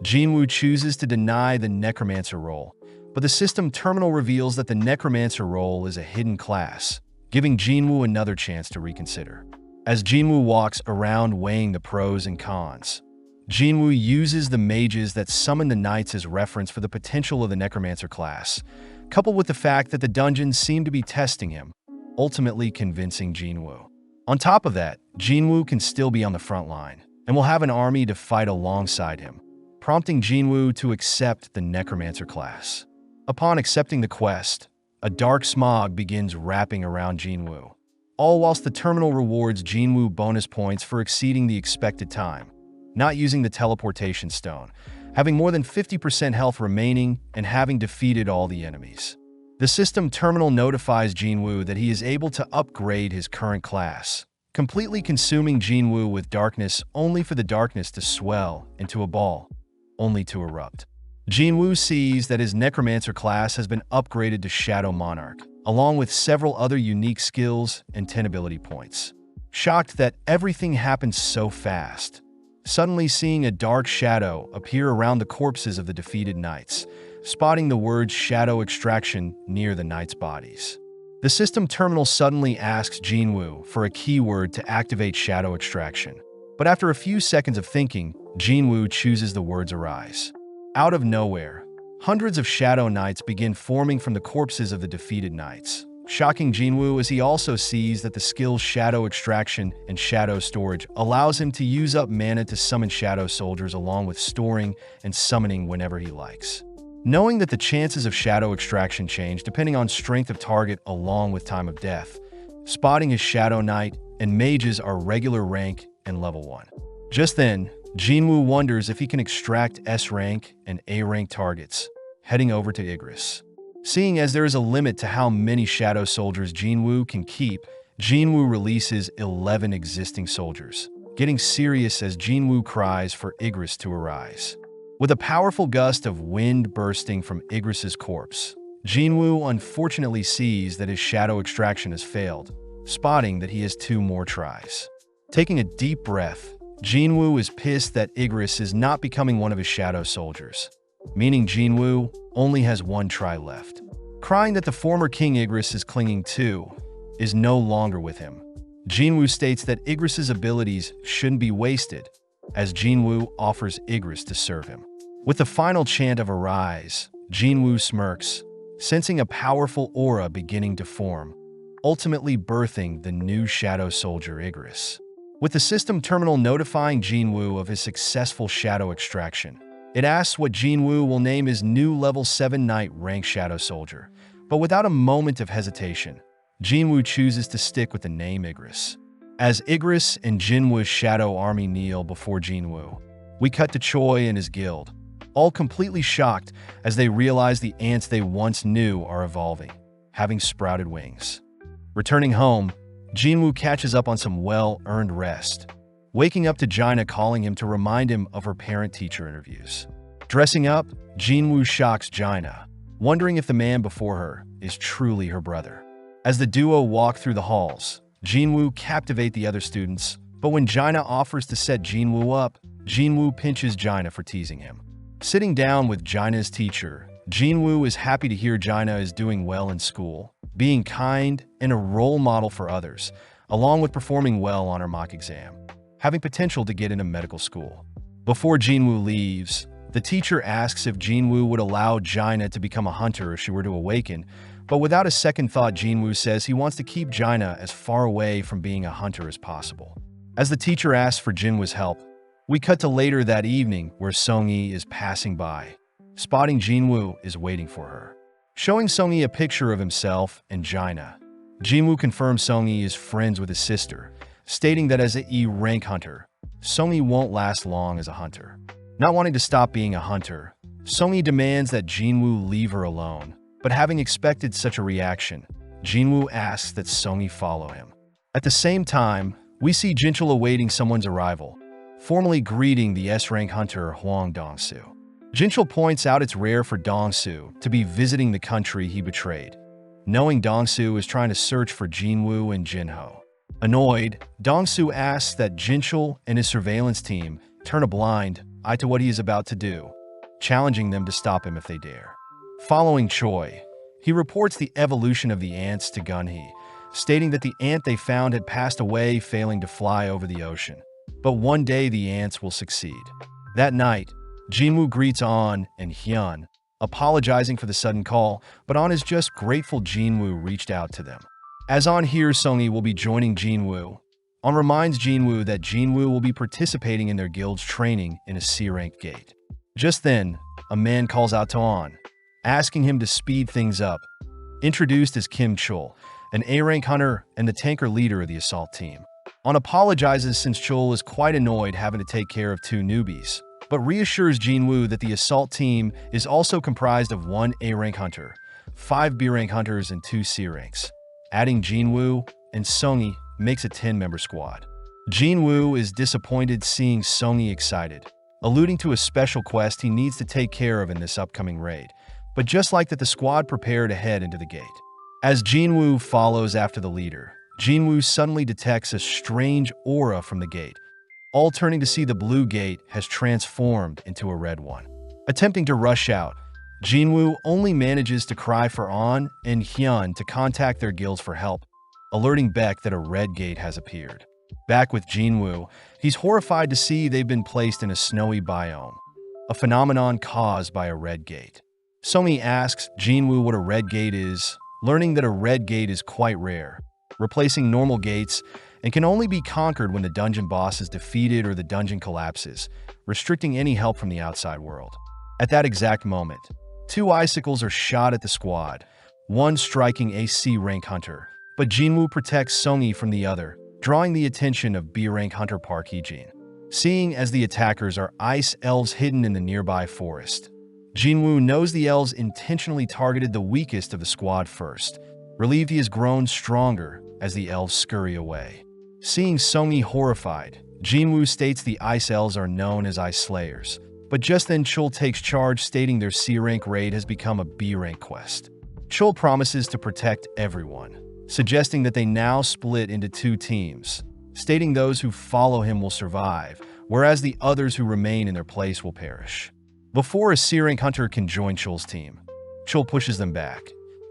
Jinwoo chooses to deny the Necromancer role, but the system terminal reveals that the Necromancer role is a hidden class, giving Jinwoo another chance to reconsider. As Jinwoo walks around weighing the pros and cons, Jinwoo uses the mages that summon the knights as reference for the potential of the Necromancer class, coupled with the fact that the dungeons seem to be testing him, ultimately convincing Jinwoo. On top of that, Jinwoo can still be on the front line, and will have an army to fight alongside him, prompting Jinwoo to accept the Necromancer class. Upon accepting the quest, a dark smog begins wrapping around Jinwoo, all whilst the terminal rewards Jinwoo bonus points for exceeding the expected time, not using the teleportation stone, having more than 50% health remaining, and having defeated all the enemies. The system terminal notifies Jinwoo that he is able to upgrade his current class, completely consuming Jinwoo with darkness only for the darkness to swell into a ball, only to erupt. Jinwoo sees that his Necromancer class has been upgraded to Shadow Monarch, along with several other unique skills and 10 ability points. Shocked that everything happened so fast, suddenly seeing a dark shadow appear around the corpses of the defeated knights, spotting the word Shadow Extraction near the knights' bodies. The system terminal suddenly asks Jinwoo for a keyword to activate Shadow Extraction, but after a few seconds of thinking, Jinwoo chooses the words Arise. Out of nowhere, hundreds of Shadow Knights begin forming from the corpses of the defeated knights, shocking Jinwoo as he also sees that the skills Shadow Extraction and Shadow Storage allows him to use up mana to summon Shadow Soldiers along with storing and summoning whenever he likes. Knowing that the chances of shadow extraction change depending on strength of target along with time of death, spotting his Shadow Knight and mages are regular rank and level 1. Just then, Jinwoo wonders if he can extract S rank and A rank targets, heading over to Igris. Seeing as there is a limit to how many shadow soldiers Jinwoo can keep, Jinwoo releases 11 existing soldiers, getting serious as Jinwoo cries for Igris to arise. With a powerful gust of wind bursting from Igris's corpse, Jinwoo unfortunately sees that his shadow extraction has failed, spotting that he has 2 more tries. Taking a deep breath, Jinwoo is pissed that Igris is not becoming one of his shadow soldiers, meaning Jinwoo only has 1 try left. Crying that the former King Igris is clinging to is no longer with him, Jinwoo states that Igris's abilities shouldn't be wasted, as Jinwoo offers Igris to serve him. With the final chant of Arise, Jinwoo smirks, sensing a powerful aura beginning to form, ultimately birthing the new shadow soldier Igris. With the system terminal notifying Jinwoo of his successful shadow extraction, it asks what Jinwoo will name his new level 7 Knight rank shadow soldier, but without a moment of hesitation, Jinwoo chooses to stick with the name Igris. As Igris and Jinwoo's shadow army kneel before Jinwoo, we cut to Choi and his guild, all completely shocked as they realize the ants they once knew are evolving, having sprouted wings. Returning home, Jinwoo catches up on some well-earned rest, waking up to Jaina calling him to remind him of her parent-teacher interviews. Dressing up, Jinwoo shocks Jaina, wondering if the man before her is truly her brother. As the duo walk through the halls, Jinwoo captivates the other students, but when Jaina offers to set Jinwoo up, Jinwoo pinches Jaina for teasing him. Sitting down with Jaina's teacher, Jinwoo is happy to hear Jaina is doing well in school, being kind and a role model for others, along with performing well on her mock exam, having potential to get into medical school. Before Jinwoo leaves, the teacher asks if Jinwoo would allow Jaina to become a hunter if she were to awaken, but without a second thought, Jinwoo says he wants to keep Jaina as far away from being a hunter as possible. As the teacher asks for Jinwoo's help, we cut to later that evening where Seongi is passing by. Spotting Jinwoo is waiting for her, showing Seongi a picture of himself and Jaina. Jinwoo confirms Seongi is friends with his sister, stating that as an E-rank hunter, Seongi won't last long as a hunter. Not wanting to stop being a hunter, Seongi demands that Jinwoo leave her alone, but having expected such a reaction, Jinwoo asks that Seongi follow him. At the same time, we see Jinchul awaiting someone's arrival, formally greeting the S-rank hunter Hwang Dong-soo. Jinchul points out it's rare for Dong-soo to be visiting the country he betrayed, knowing Dong-soo is trying to search for Jinwoo and Jinho. Annoyed, Dong-soo asks that Jinchul and his surveillance team turn a blind eye to what he is about to do, challenging them to stop him if they dare. Following Choi, he reports the evolution of the ants to Gunhee, stating that the ant they found had passed away, failing to fly over the ocean. But one day the ants will succeed. That night, Jinwoo greets An and Hyun, apologizing for the sudden call, but An is just grateful Jinwoo reached out to them. As An hears Seongi will be joining Jinwoo, An reminds Jinwoo that Jinwoo will be participating in their guild's training in a C-rank gate. Just then, a man calls out to An, asking him to speed things up. Introduced as Kim Chul, an A-rank hunter and the tanker leader of the assault team. An apologizes since Chul is quite annoyed having to take care of 2 newbies, but reassures Jinwoo that the assault team is also comprised of 1 A-rank hunter, 5 B-rank hunters, and 2 C-ranks. Adding Jinwoo and Seongi makes a 10-member squad. Jinwoo is disappointed seeing Seongi excited, alluding to a special quest he needs to take care of in this upcoming raid, but just like that the squad prepare to head into the gate. As Jinwoo follows after the leader, Jinwoo suddenly detects a strange aura from the gate, all turning to see the blue gate has transformed into a red one. Attempting to rush out, Jinwoo only manages to cry for An and Hyun to contact their guilds for help, alerting Baek that a red gate has appeared. Back with Jinwoo, he's horrified to see they've been placed in a snowy biome, a phenomenon caused by a red gate. Seongi asks Jinwoo what a red gate is, learning that a red gate is quite rare, replacing normal gates, and can only be conquered when the dungeon boss is defeated or the dungeon collapses, restricting any help from the outside world. At that exact moment, Two icicles are shot at the squad, one striking a C-rank hunter, but Jinwoo protects Songi from the other, drawing the attention of B-rank hunter Park Heejin. Seeing as the attackers are ice elves hidden in the nearby forest, Jinwoo knows the elves intentionally targeted the weakest of the squad first. Relieved, he has grown stronger as the elves scurry away. Seeing Songi horrified, Jinwoo states the ice elves are known as ice slayers, but just then Chul takes charge, stating their C-rank raid has become a B-rank quest. Chul promises to protect everyone, suggesting that they now split into two teams, stating those who follow him will survive, whereas the others who remain in their place will perish. Before a C-rank hunter can join Chul's team, Chul pushes them back,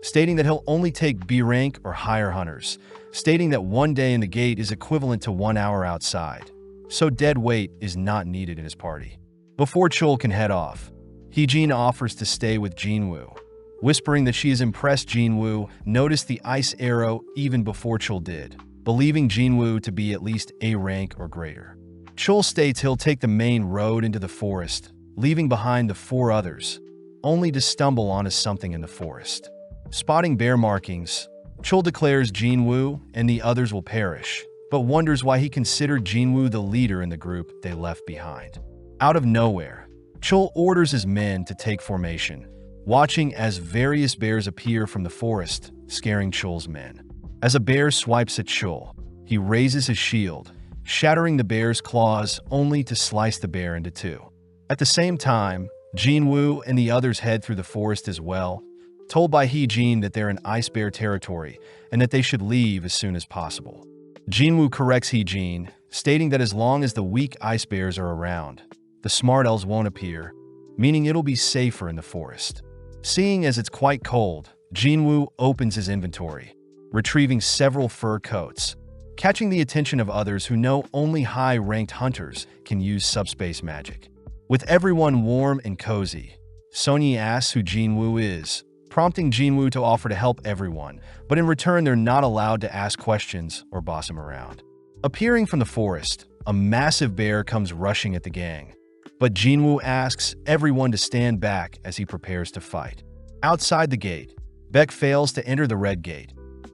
stating that he'll only take B-rank or higher hunters, stating that 1 day in the gate is equivalent to 1 hour outside, so dead weight is not needed in his party. Before Chul can head off, Heejin offers to stay with Jinwoo, whispering that she is impressed Jinwoo noticed the ice arrow even before Chul did, believing Jinwoo to be at least A rank or greater. Chul states he'll take the main road into the forest, leaving behind the 4 others, only to stumble onto something in the forest. Spotting bear markings, Chul declares Jinwoo and the others will perish, but wonders why he considered Jinwoo the leader in the group they left behind. Out of nowhere, Chul orders his men to take formation, watching as various bears appear from the forest, scaring Chul's men. As a bear swipes at Chul, he raises his shield, shattering the bear's claws only to slice the bear into 2. At the same time, Jinwoo and the others head through the forest as well, told by Heejin that they're in ice bear territory and that they should leave as soon as possible. Jinwoo corrects Heejin, stating that as long as the weak ice bears are around, the smart elves won't appear, meaning it'll be safer in the forest. Seeing as it's quite cold, Jinwoo opens his inventory, retrieving several fur coats, catching the attention of others who know only high-ranked hunters can use subspace magic. With everyone warm and cozy, Songi asks who Jinwoo is, prompting Jinwoo to offer to help everyone, but in return they're not allowed to ask questions or boss him around. Appearing from the forest, a massive bear comes rushing at the gang, but Jinwoo asks everyone to stand back as he prepares to fight. Outside the gate, Baek fails to enter the red gate,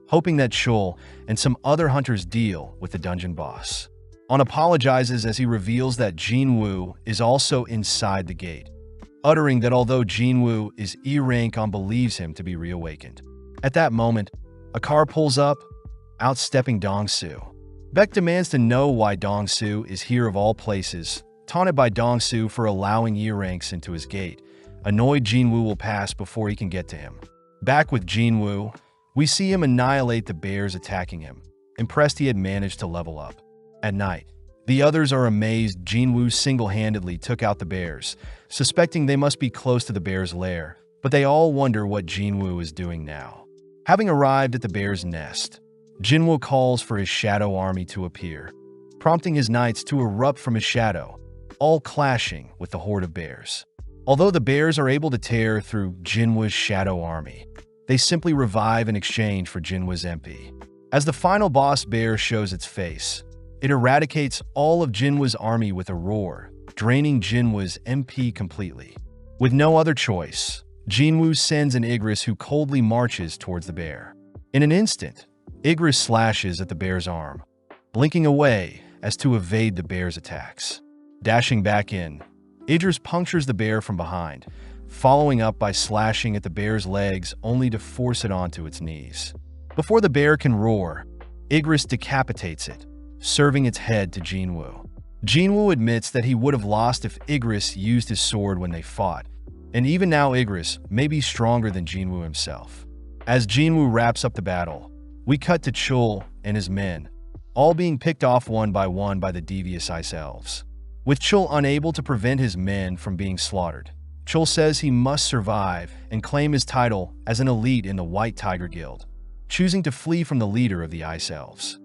hoping that Chul and some other hunters deal with the dungeon boss. On apologizes as he reveals that Jinwoo is also inside the gate, uttering that although Jinwoo is E-rank on believes him to be reawakened. At that moment, a car pulls up, outstepping Dong-soo. Baek demands to know why Dong-soo is here of all places, taunted by Dong-soo for allowing E-ranks into his gate. Annoyed, Jinwoo will pass before he can get to him. Back with Jinwoo, we see him annihilate the bears attacking him, impressed he had managed to level up. At night, the others are amazed Jinwoo single-handedly took out the bears, suspecting they must be close to the bear's lair, but they all wonder what Jinwoo is doing now. Having arrived at the bear's nest, Jinwoo calls for his shadow army to appear, prompting his knights to erupt from his shadow, all clashing with the horde of bears. Although the bears are able to tear through Jinwoo's shadow army, they simply revive in exchange for Jinwoo's MP. As the final boss bear shows its face, it eradicates all of Jinwoo's army with a roar, draining Jinwoo's MP completely. With no other choice, Jinwoo sends an Igris who coldly marches towards the bear. In an instant, Igris slashes at the bear's arm, blinking away as to evade the bear's attacks. Dashing back in, Idris punctures the bear from behind, following up by slashing at the bear's legs only to force it onto its knees. Before the bear can roar, Igris decapitates it, serving its head to Jinwoo. Jinwoo admits that he would have lost if Igris used his sword when they fought, and even now Igris may be stronger than Jinwoo himself. As Jinwoo wraps up the battle, we cut to Chul and his men, all being picked off one by the devious ice elves. With Chul unable to prevent his men from being slaughtered, Chul says he must survive and claim his title as an elite in the White Tiger Guild, choosing to flee from the leader of the ice elves.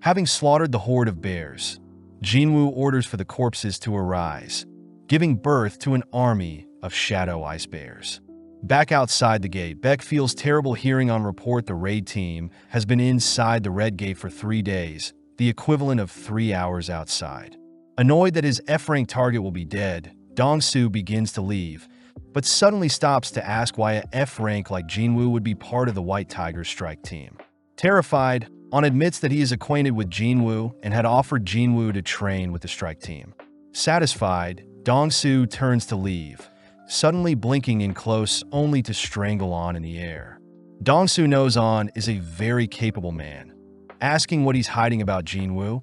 Having slaughtered the horde of bears, Jinwoo orders for the corpses to arise, giving birth to an army of shadow ice bears. Back outside the gate, Baek feels terrible hearing on report the raid team has been inside the red gate for 3 days, the equivalent of 3 hours outside. Annoyed that his F-rank target will be dead, Dong-soo begins to leave, but suddenly stops to ask why a F rank like Jinwoo would be part of the White Tiger's strike team. Terrified, On admits that he is acquainted with Jinwoo and had offered Jinwoo to train with the strike team. Satisfied, Dong-soo turns to leave, suddenly blinking in close only to strangle On in the air. Dong-soo knows On is a very capable man, asking what he's hiding about Jinwoo,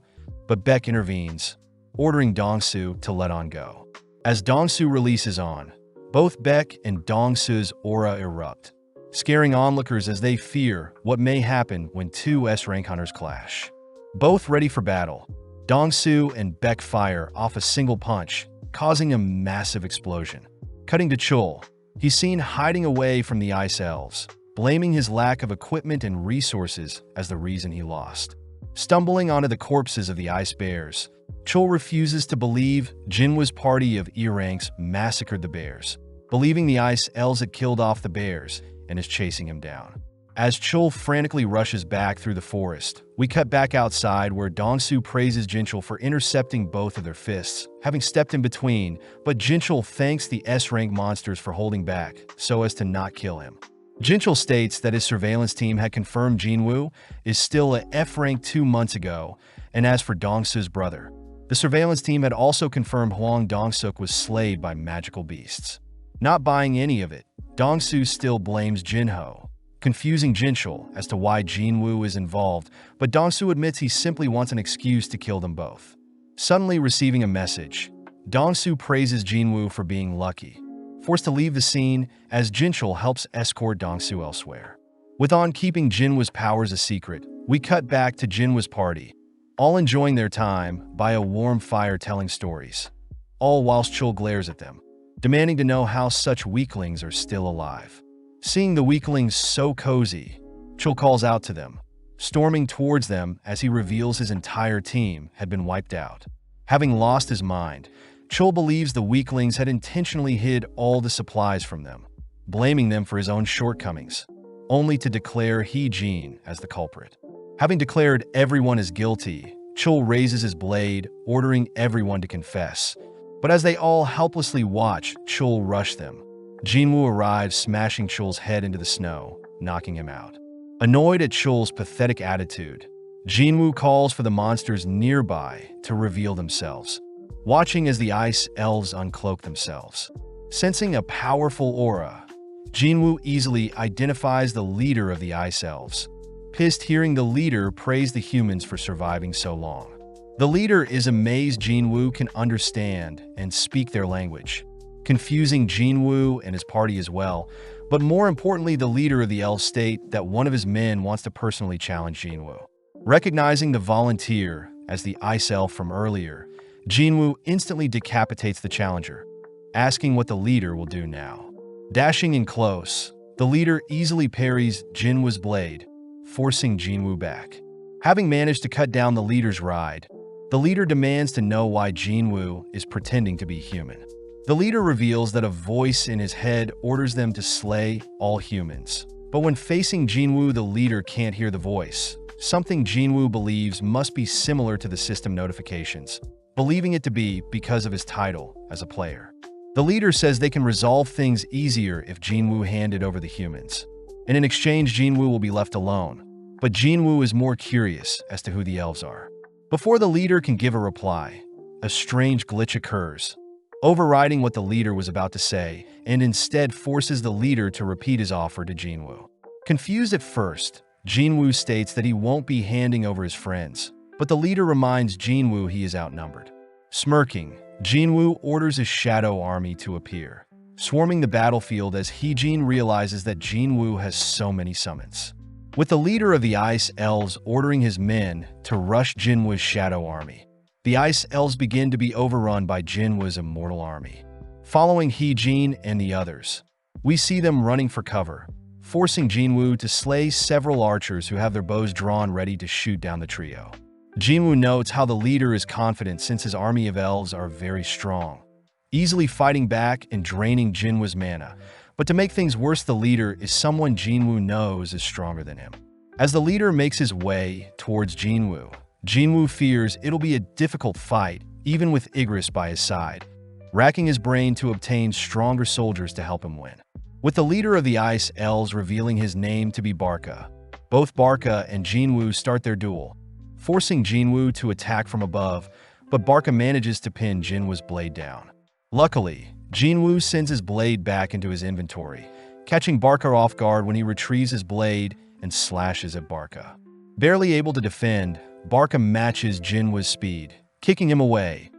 but Baek intervenes, ordering Dong-soo to let On go. As Dong-soo releases On, both Baek and Dong-soo's aura erupt, scaring onlookers as they fear what may happen when two S-rank hunters clash. Both ready for battle, Dong-soo and Baek fire off a single punch, causing a massive explosion. Cutting to Chul, he's seen hiding away from the Ice Elves, blaming his lack of equipment and resources as the reason he lost. Stumbling onto the corpses of the Ice Bears, Chul refuses to believe Jinwoo's party of E-ranks massacred the bears, believing the Ice Elves had killed off the bears and is chasing him down. As Chul frantically rushes back through the forest, we cut back outside where Dong-soo praises Jinchul for intercepting both of their fists, having stepped in between, but Jinchul thanks the S-rank monsters for holding back so as to not kill him. Jinchul states that his surveillance team had confirmed Jinwoo is still at F-rank 2 months ago, and as for Dong-soo's brother, the surveillance team had also confirmed Hwang Dong-suk was slayed by magical beasts. Not buying any of it, Dong-soo still blames Jinho, confusing Jinchul as to why Jinwoo is involved, but Dong-soo admits he simply wants an excuse to kill them both. Suddenly receiving a message, Dong-soo praises Jinwoo for being lucky, forced to leave the scene as Jinchul helps escort Dong-soo elsewhere. With On keeping Jinwoo's powers a secret, we cut back to Jinwoo's party, all enjoying their time by a warm fire telling stories, all whilst Chul glares at them, demanding to know how such weaklings are still alive. Seeing the weaklings so cozy, Chul calls out to them, storming towards them as he reveals his entire team had been wiped out. Having lost his mind, Chul believes the weaklings had intentionally hid all the supplies from them, blaming them for his own shortcomings, only to declare Hee-jin as the culprit. Having declared everyone as guilty, Chul raises his blade, ordering everyone to confess. But as they all helplessly watch Chul rush them, Jinwoo arrives, smashing Chul's head into the snow, knocking him out. Annoyed at Chul's pathetic attitude, Jinwoo calls for the monsters nearby to reveal themselves, watching as the Ice Elves uncloak themselves. Sensing a powerful aura, Jinwoo easily identifies the leader of the Ice Elves, pissed hearing the leader praise the humans for surviving so long. The leader is amazed Jinwoo can understand and speak their language, confusing Jinwoo and his party as well, but more importantly, the leader of the elves state that one of his men wants to personally challenge Jinwoo. Recognizing the volunteer as the Ice Elf from earlier, Jinwoo instantly decapitates the challenger, asking what the leader will do now. Dashing in close, the leader easily parries Jinwoo's blade, forcing Jinwoo back. Having managed to cut down the leader's ride, the leader demands to know why Jinwoo is pretending to be human. The leader reveals that a voice in his head orders them to slay all humans. But when facing Jinwoo, the leader can't hear the voice, something Jinwoo believes must be similar to the system notifications, believing it to be because of his title as a player. The leader says they can resolve things easier if Jinwoo handed over the humans, and in exchange Jinwoo will be left alone. But Jinwoo is more curious as to who the elves are. Before the leader can give a reply, a strange glitch occurs, overriding what the leader was about to say, and instead forces the leader to repeat his offer to Jinwoo. Confused at first, Jinwoo states that he won't be handing over his friends, but the leader reminds Jinwoo he is outnumbered. Smirking, Jinwoo orders his shadow army to appear, swarming the battlefield as Hee-jin realizes that Jinwoo has so many summons. With the leader of the Ice Elves ordering his men to rush Jinwoo's shadow army, the Ice Elves begin to be overrun by Jinwoo's immortal army. Following Hee-jin and the others, we see them running for cover, forcing Jinwoo to slay several archers who have their bows drawn ready to shoot down the trio. Jinwoo notes how the leader is confident since his army of elves are very strong, easily fighting back and draining Jinwoo's mana. But to make things worse, the leader is someone Jinwoo knows is stronger than him. As the leader makes his way towards Jinwoo, Jinwoo fears it'll be a difficult fight, even with Igris by his side. racking his brain to obtain stronger soldiers to help him win. With the leader of the Ice Elves revealing his name to be Barca, both Barca and Jinwoo start their duel, forcing Jinwoo to attack from above, but Barca manages to pin Jinwoo's blade down. Luckily, Jinwoo sends his blade back into his inventory, catching Barca off guard when he retrieves his blade and slashes at Barca. Barely able to defend, Barca matches Jinwoo's speed, kicking him away,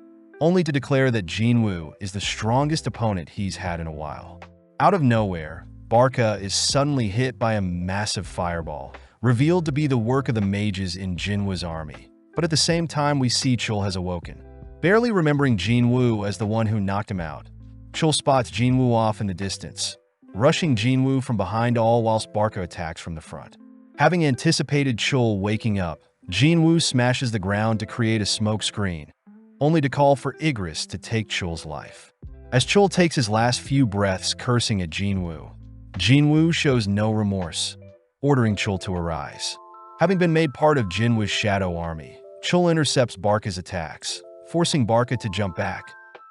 only to declare that Jinwoo is the strongest opponent he's had in a while. Out of nowhere, Barca is suddenly hit by a massive fireball, revealed to be the work of the mages in Jinwoo's army. But at the same time, we see Chul has awoken. Barely remembering Jinwoo as the one who knocked him out, Chul spots Jinwoo off in the distance, rushing Jinwoo from behind all whilst Barca attacks from the front. Having anticipated Chul waking up, Jinwoo smashes the ground to create a smoke screen, only to call for Igris to take Chul's life. As Chul takes his last few breaths cursing at Jinwoo, Jinwoo shows no remorse, ordering Chul to arise. Having been made part of Jinwoo's shadow army, Chul intercepts Barca's attacks, forcing Barca to jump back,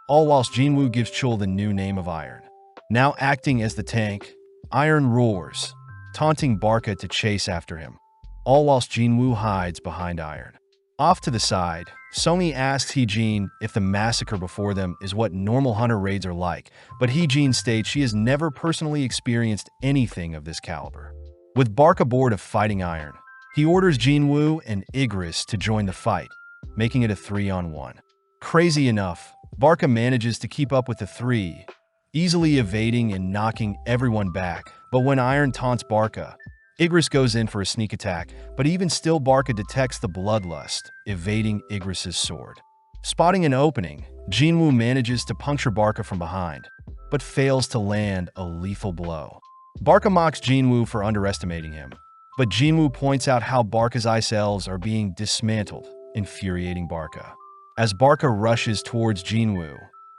all whilst Jinwoo gives Chul the new name of Iron. Now acting as the tank, Iron roars, taunting Barca to chase after him, all whilst Jinwoo hides behind Iron. Off to the side, Sony asks Heejin if the massacre before them is what normal hunter raids are like, but Heejin states she has never personally experienced anything of this caliber. With Barca bored of fighting Iron, he orders Jinwoo and Igris to join the fight, making it a 3-on-1. Crazy enough, Barca manages to keep up with the three, easily evading and knocking everyone back, but when Iron taunts Barca, Igris goes in for a sneak attack, but even still Barca detects the bloodlust, evading Igris' sword. Spotting an opening, Jinwoo manages to puncture Barca from behind, but fails to land a lethal blow. Barca mocks Jinwoo for underestimating him, but Jinwoo points out how Barca's ice elves are being dismantled, infuriating Barca. As Barca rushes towards Jinwoo,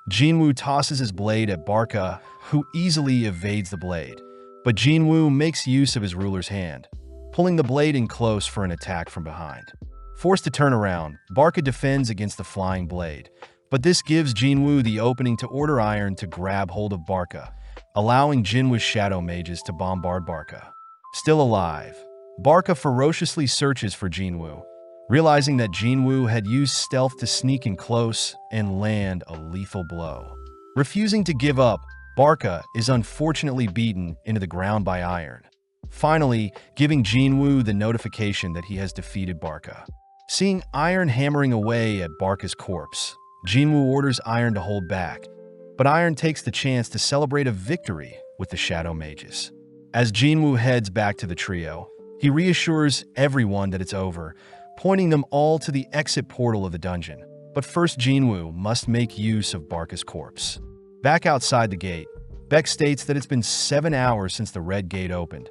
Jinwoo tosses his blade at Barca, who easily evades the blade, but Jinwoo makes use of his ruler's hand, pulling the blade in close for an attack from behind. Forced to turn around, Barca defends against the flying blade, but this gives Jinwoo the opening to order Iron to grab hold of Barca, allowing Jinwoo's shadow mages to bombard Barca. Still alive, Barca ferociously searches for Jinwoo, realizing that Jinwoo had used stealth to sneak in close and land a lethal blow. Refusing to give up, Barca is unfortunately beaten into the ground by Iron, finally giving Jinwoo the notification that he has defeated Barca. Seeing Iron hammering away at Barca's corpse, Jinwoo orders Iron to hold back, but Iron takes the chance to celebrate a victory with the Shadow Mages. As Jinwoo heads back to the trio, he reassures everyone that it's over, pointing them all to the exit portal of the dungeon. But first, Jinwoo must make use of Barca's corpse. Back outside the gate, Beck states that it's been 7 hours since the red gate opened.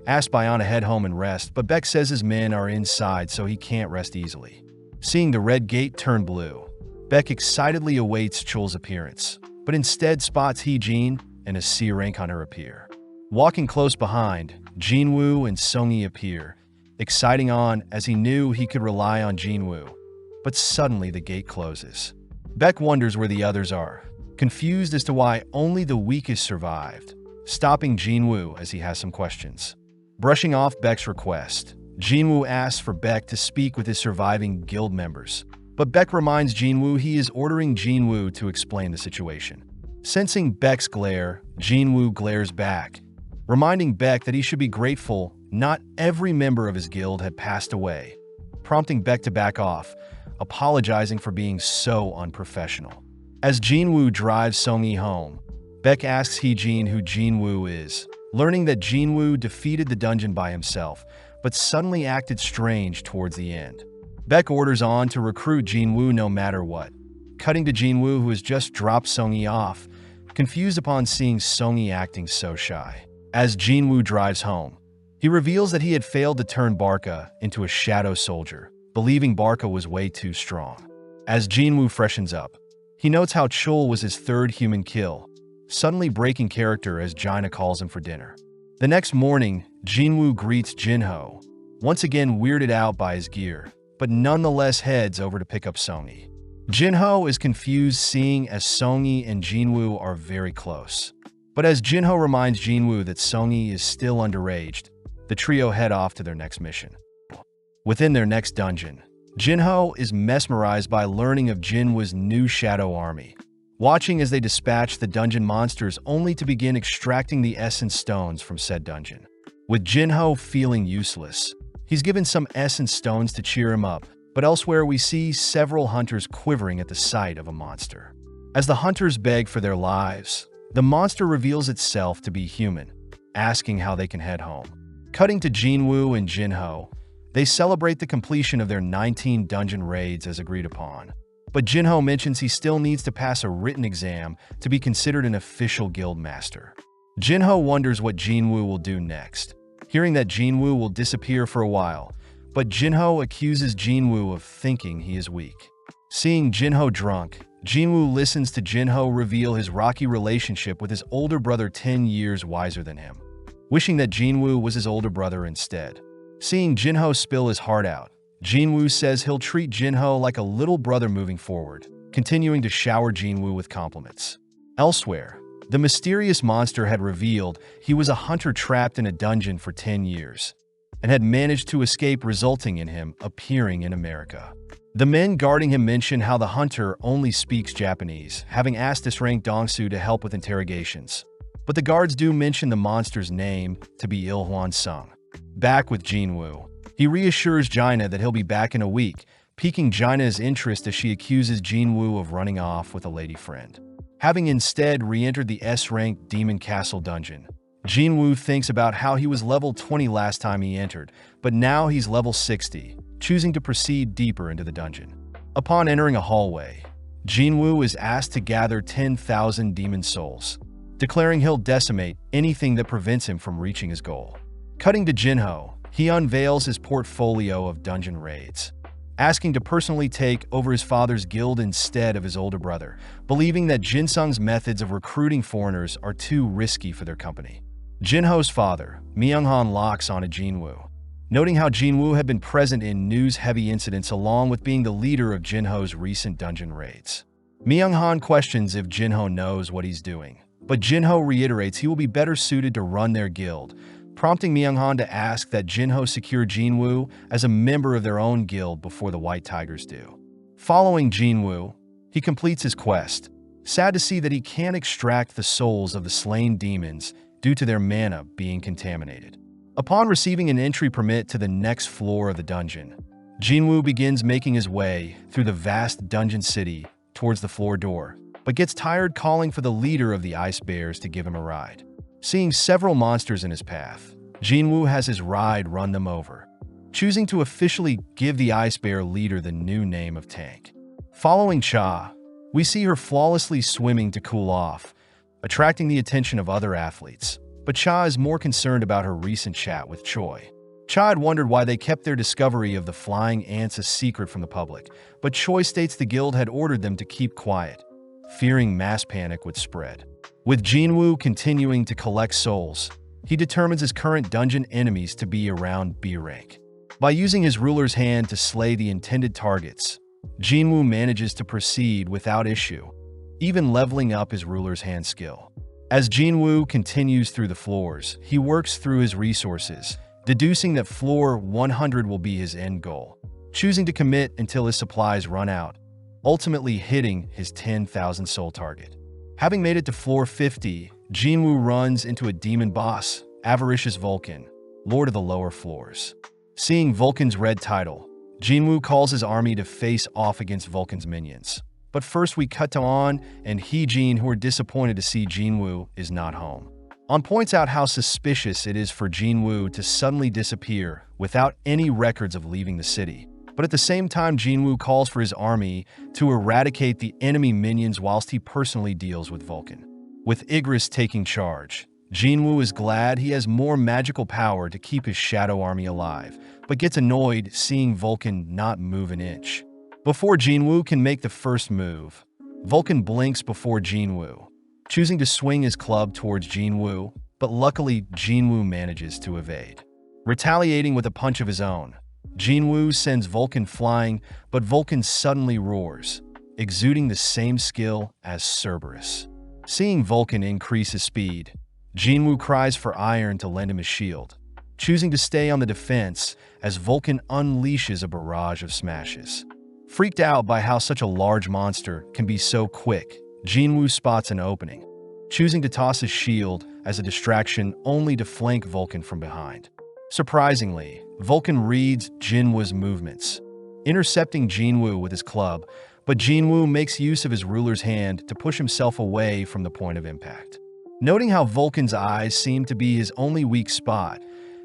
Asked by Anna to head home and rest, but Beck says his men are inside so he can't rest easily. Seeing the red gate turn blue, Beck excitedly awaits Chul's appearance, but instead spots Heejin and a C-rank hunter appear. Walking close behind, Jinwoo and Songi appear, exciting On as he knew he could rely on Jinwoo. But suddenly the gate closes. Beck wonders where the others are, confused as to why only the weakest survived, stopping Jinwoo as he has some questions. Brushing off Beck's request, Jinwoo asks for Beck to speak with his surviving guild members, but Beck reminds Jinwoo he is ordering Jinwoo to explain the situation. Sensing Beck's glare, Jinwoo glares back, reminding Beck that he should be grateful not every member of his guild had passed away, prompting Beck to back off, apologizing for being so unprofessional. As Jinwoo drives Songi home, Beck asks Heejin who Jinwoo is, learning that Jinwoo defeated the dungeon by himself, but suddenly acted strange towards the end. Beck orders On to recruit Jinwoo no matter what, cutting to Jinwoo who has just dropped Songi off, confused upon seeing Songi acting so shy. As Jinwoo drives home, he reveals that he had failed to turn Barca into a shadow soldier, believing Barca was way too strong. As Jinwoo freshens up, he notes how Chul was his third human kill, suddenly breaking character as Jaina calls him for dinner. The next morning, Jinwoo greets Jinho, once again weirded out by his gear, but nonetheless heads over to pick up Songi. Jinho is confused, seeing as Songi and Jinwoo are very close. But as Jinho reminds Jinwoo that Songi is still underage, the trio head off to their next mission. Within their next dungeon, Jinho is mesmerized by learning of Jinwoo's new shadow army, watching as they dispatch the dungeon monsters only to begin extracting the essence stones from said dungeon. With Jinho feeling useless, he's given some essence stones to cheer him up, but elsewhere we see several hunters quivering at the sight of a monster. As the hunters beg for their lives, the monster reveals itself to be human, asking how they can head home. Cutting to Jinwoo and Jinho, they celebrate the completion of their 19 dungeon raids as agreed upon. But Jinho mentions he still needs to pass a written exam to be considered an official guild master. Jinho wonders what Jinwoo will do next, hearing that Jinwoo will disappear for a while, but Jinho accuses Jinwoo of thinking he is weak. Seeing Jinho drunk, Jinwoo listens to Jinho reveal his rocky relationship with his older brother 10 years wiser than him, wishing that Jinwoo was his older brother instead. Seeing Jinho spill his heart out, Jinwoo says he'll treat Jinho like a little brother moving forward, continuing to shower Jinwoo with compliments. Elsewhere, the mysterious monster had revealed he was a hunter trapped in a dungeon for 10 years, and had managed to escape, resulting in him appearing in America. The men guarding him mention how the hunter only speaks Japanese, having asked SSS-RANK Dongsu to help with interrogations. But the guards do mention the monster's name to be Il-hwan Sung. Back with Jinwoo, he reassures Jaina that he'll be back in a week, piquing Jaina's interest as she accuses Jinwoo of running off with a lady friend. Having instead re-entered the S-Rank Demon Castle dungeon, Jinwoo thinks about how he was level 20 last time he entered, but now he's level 60, choosing to proceed deeper into the dungeon. Upon entering a hallway, Jinwoo is asked to gather 10,000 demon souls, declaring he'll decimate anything that prevents him from reaching his goal. Cutting to Jinho, he unveils his portfolio of dungeon raids, asking to personally take over his father's guild instead of his older brother, believing that Jinsung's methods of recruiting foreigners are too risky for their company. Jinho's father, Myung-han, locks on to Jinwoo, noting how Jinwoo had been present in news-heavy incidents along with being the leader of Jinho's recent dungeon raids. Myung-han questions if Jinho knows what he's doing, but Jinho reiterates he will be better suited to run their guild, prompting Myung-han to ask that Jinho secure Jinwoo as a member of their own guild before the White Tigers do. Following Jinwoo, he completes his quest, sad to see that he can't extract the souls of the slain demons due to their mana being contaminated. Upon receiving an entry permit to the next floor of the dungeon, Jinwoo begins making his way through the vast dungeon city towards the floor door, but gets tired calling for the leader of the Ice Bears to give him a ride. Seeing several monsters in his path, Jinwoo has his ride run them over, choosing to officially give the Ice Bear leader the new name of Tank. Following Cha, we see her flawlessly swimming to cool off, attracting the attention of other athletes, but Cha is more concerned about her recent chat with Choi. Cha had wondered why they kept their discovery of the flying ants a secret from the public, but Choi states the guild had ordered them to keep quiet, fearing mass panic would spread. With Jinwoo continuing to collect souls, he determines his current dungeon enemies to be around B rank. By using his ruler's hand to slay the intended targets, Jinwoo manages to proceed without issue, even leveling up his ruler's hand skill. As Jinwoo continues through the floors, he works through his resources, deducing that floor 100 will be his end goal, choosing to commit until his supplies run out, ultimately hitting his 10,000 soul target. Having made it to floor 50, Jinwoo runs into a demon boss, Avaricious Vulcan, lord of the lower floors. Seeing Vulcan's red title, Jinwoo calls his army to face off against Vulcan's minions. But first we cut to An and Heejin, who are disappointed to see Jinwoo is not home. An points out how suspicious it is for Jinwoo to suddenly disappear without any records of leaving the city. But at the same time, Jinwoo calls for his army to eradicate the enemy minions whilst he personally deals with Vulcan. With Igris taking charge, Jinwoo is glad he has more magical power to keep his shadow army alive, but gets annoyed seeing Vulcan not move an inch. Before Jinwoo can make the first move, Vulcan blinks before Jinwoo, choosing to swing his club towards Jinwoo, but luckily Jinwoo manages to evade. Retaliating with a punch of his own, Jinwoo sends Vulcan flying, but Vulcan suddenly roars, exuding the same skill as Cerberus. Seeing Vulcan increase his speed, Jinwoo cries for Iron to lend him his shield, choosing to stay on the defense as Vulcan unleashes a barrage of smashes. Freaked out by how such a large monster can be so quick, Jinwoo spots an opening, choosing to toss his shield as a distraction only to flank Vulcan from behind. Surprisingly, Vulcan reads Jinwoo's movements, intercepting Jinwoo with his club, but Jinwoo makes use of his ruler's hand to push himself away from the point of impact. Noting how Vulcan's eyes seem to be his only weak spot,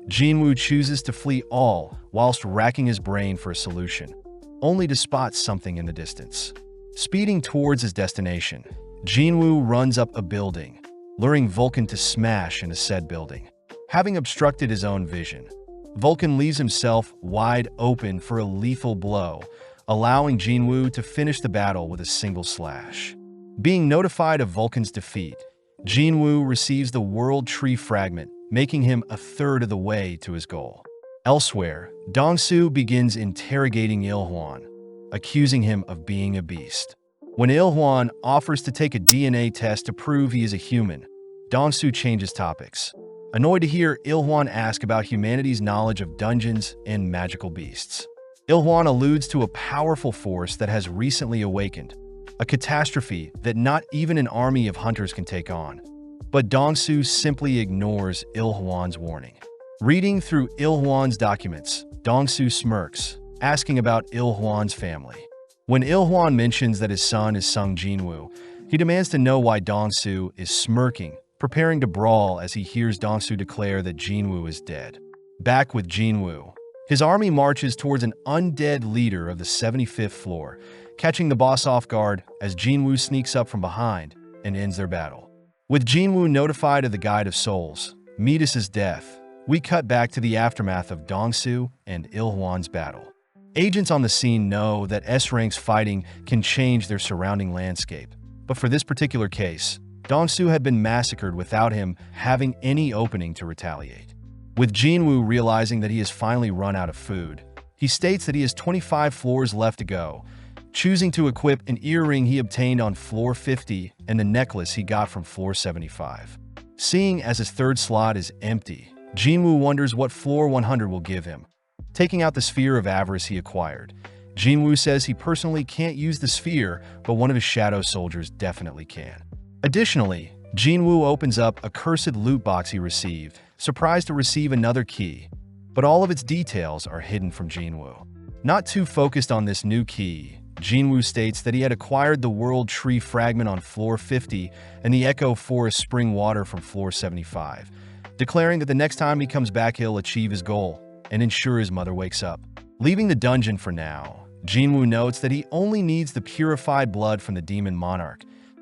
Jinwoo chooses to flee all whilst racking his brain for a solution, only to spot something in the distance. Speeding towards his destination, Jinwoo runs up a building, luring Vulcan to smash into said building. Having obstructed his own vision, Vulcan leaves himself wide open for a lethal blow, allowing Jinwoo to finish the battle with a single slash. Being notified of Vulcan's defeat, Jinwoo receives the World Tree Fragment, making him a third of the way to his goal. Elsewhere, Dongsu begins interrogating Ilhwan, accusing him of being a beast. When Ilhwan offers to take a DNA test to prove he is a human, Dongsu changes topics, annoyed to hear Ilhwan ask about humanity's knowledge of dungeons and magical beasts. Ilhwan alludes to a powerful force that has recently awakened, a catastrophe that not even an army of hunters can take on. But Dongsu simply ignores Ilhwan's warning. Reading through Ilhwan's documents, Dongsu smirks, asking about Ilhwan's family. When Ilhwan mentions that his son is Sung Jinwoo, he demands to know why Dongsu is smirking, preparing to brawl as he hears Dongsu declare that Jinwoo is dead. Back with Jinwoo, his army marches towards an undead leader of the 75th floor, catching the boss off guard as Jinwoo sneaks up from behind and ends their battle. With Jinwoo notified of the Guide of Souls, Midas's death, we cut back to the aftermath of Dongsu and Ilhwan's battle. Agents on the scene know that S-Rank's fighting can change their surrounding landscape, but for this particular case, Dongsu had been massacred without him having any opening to retaliate. With Jinwoo realizing that he has finally run out of food, he states that he has 25 floors left to go, choosing to equip an earring he obtained on floor 50 and the necklace he got from floor 75. Seeing as his third slot is empty, Jinwoo wonders what floor 100 will give him. Taking out the sphere of avarice he acquired, Jinwoo says he personally can't use the sphere, but one of his shadow soldiers definitely can. Additionally, Jinwoo opens up a cursed loot box he received, surprised to receive another key, but all of its details are hidden from Jinwoo. Not too focused on this new key, Jinwoo states that he had acquired the World Tree Fragment on floor 50 and the Echo Forest Spring Water from floor 75, declaring that the next time he comes back he'll achieve his goal and ensure his mother wakes up. Leaving the dungeon for now, Jinwoo notes that he only needs the purified blood from the Demon Monarch.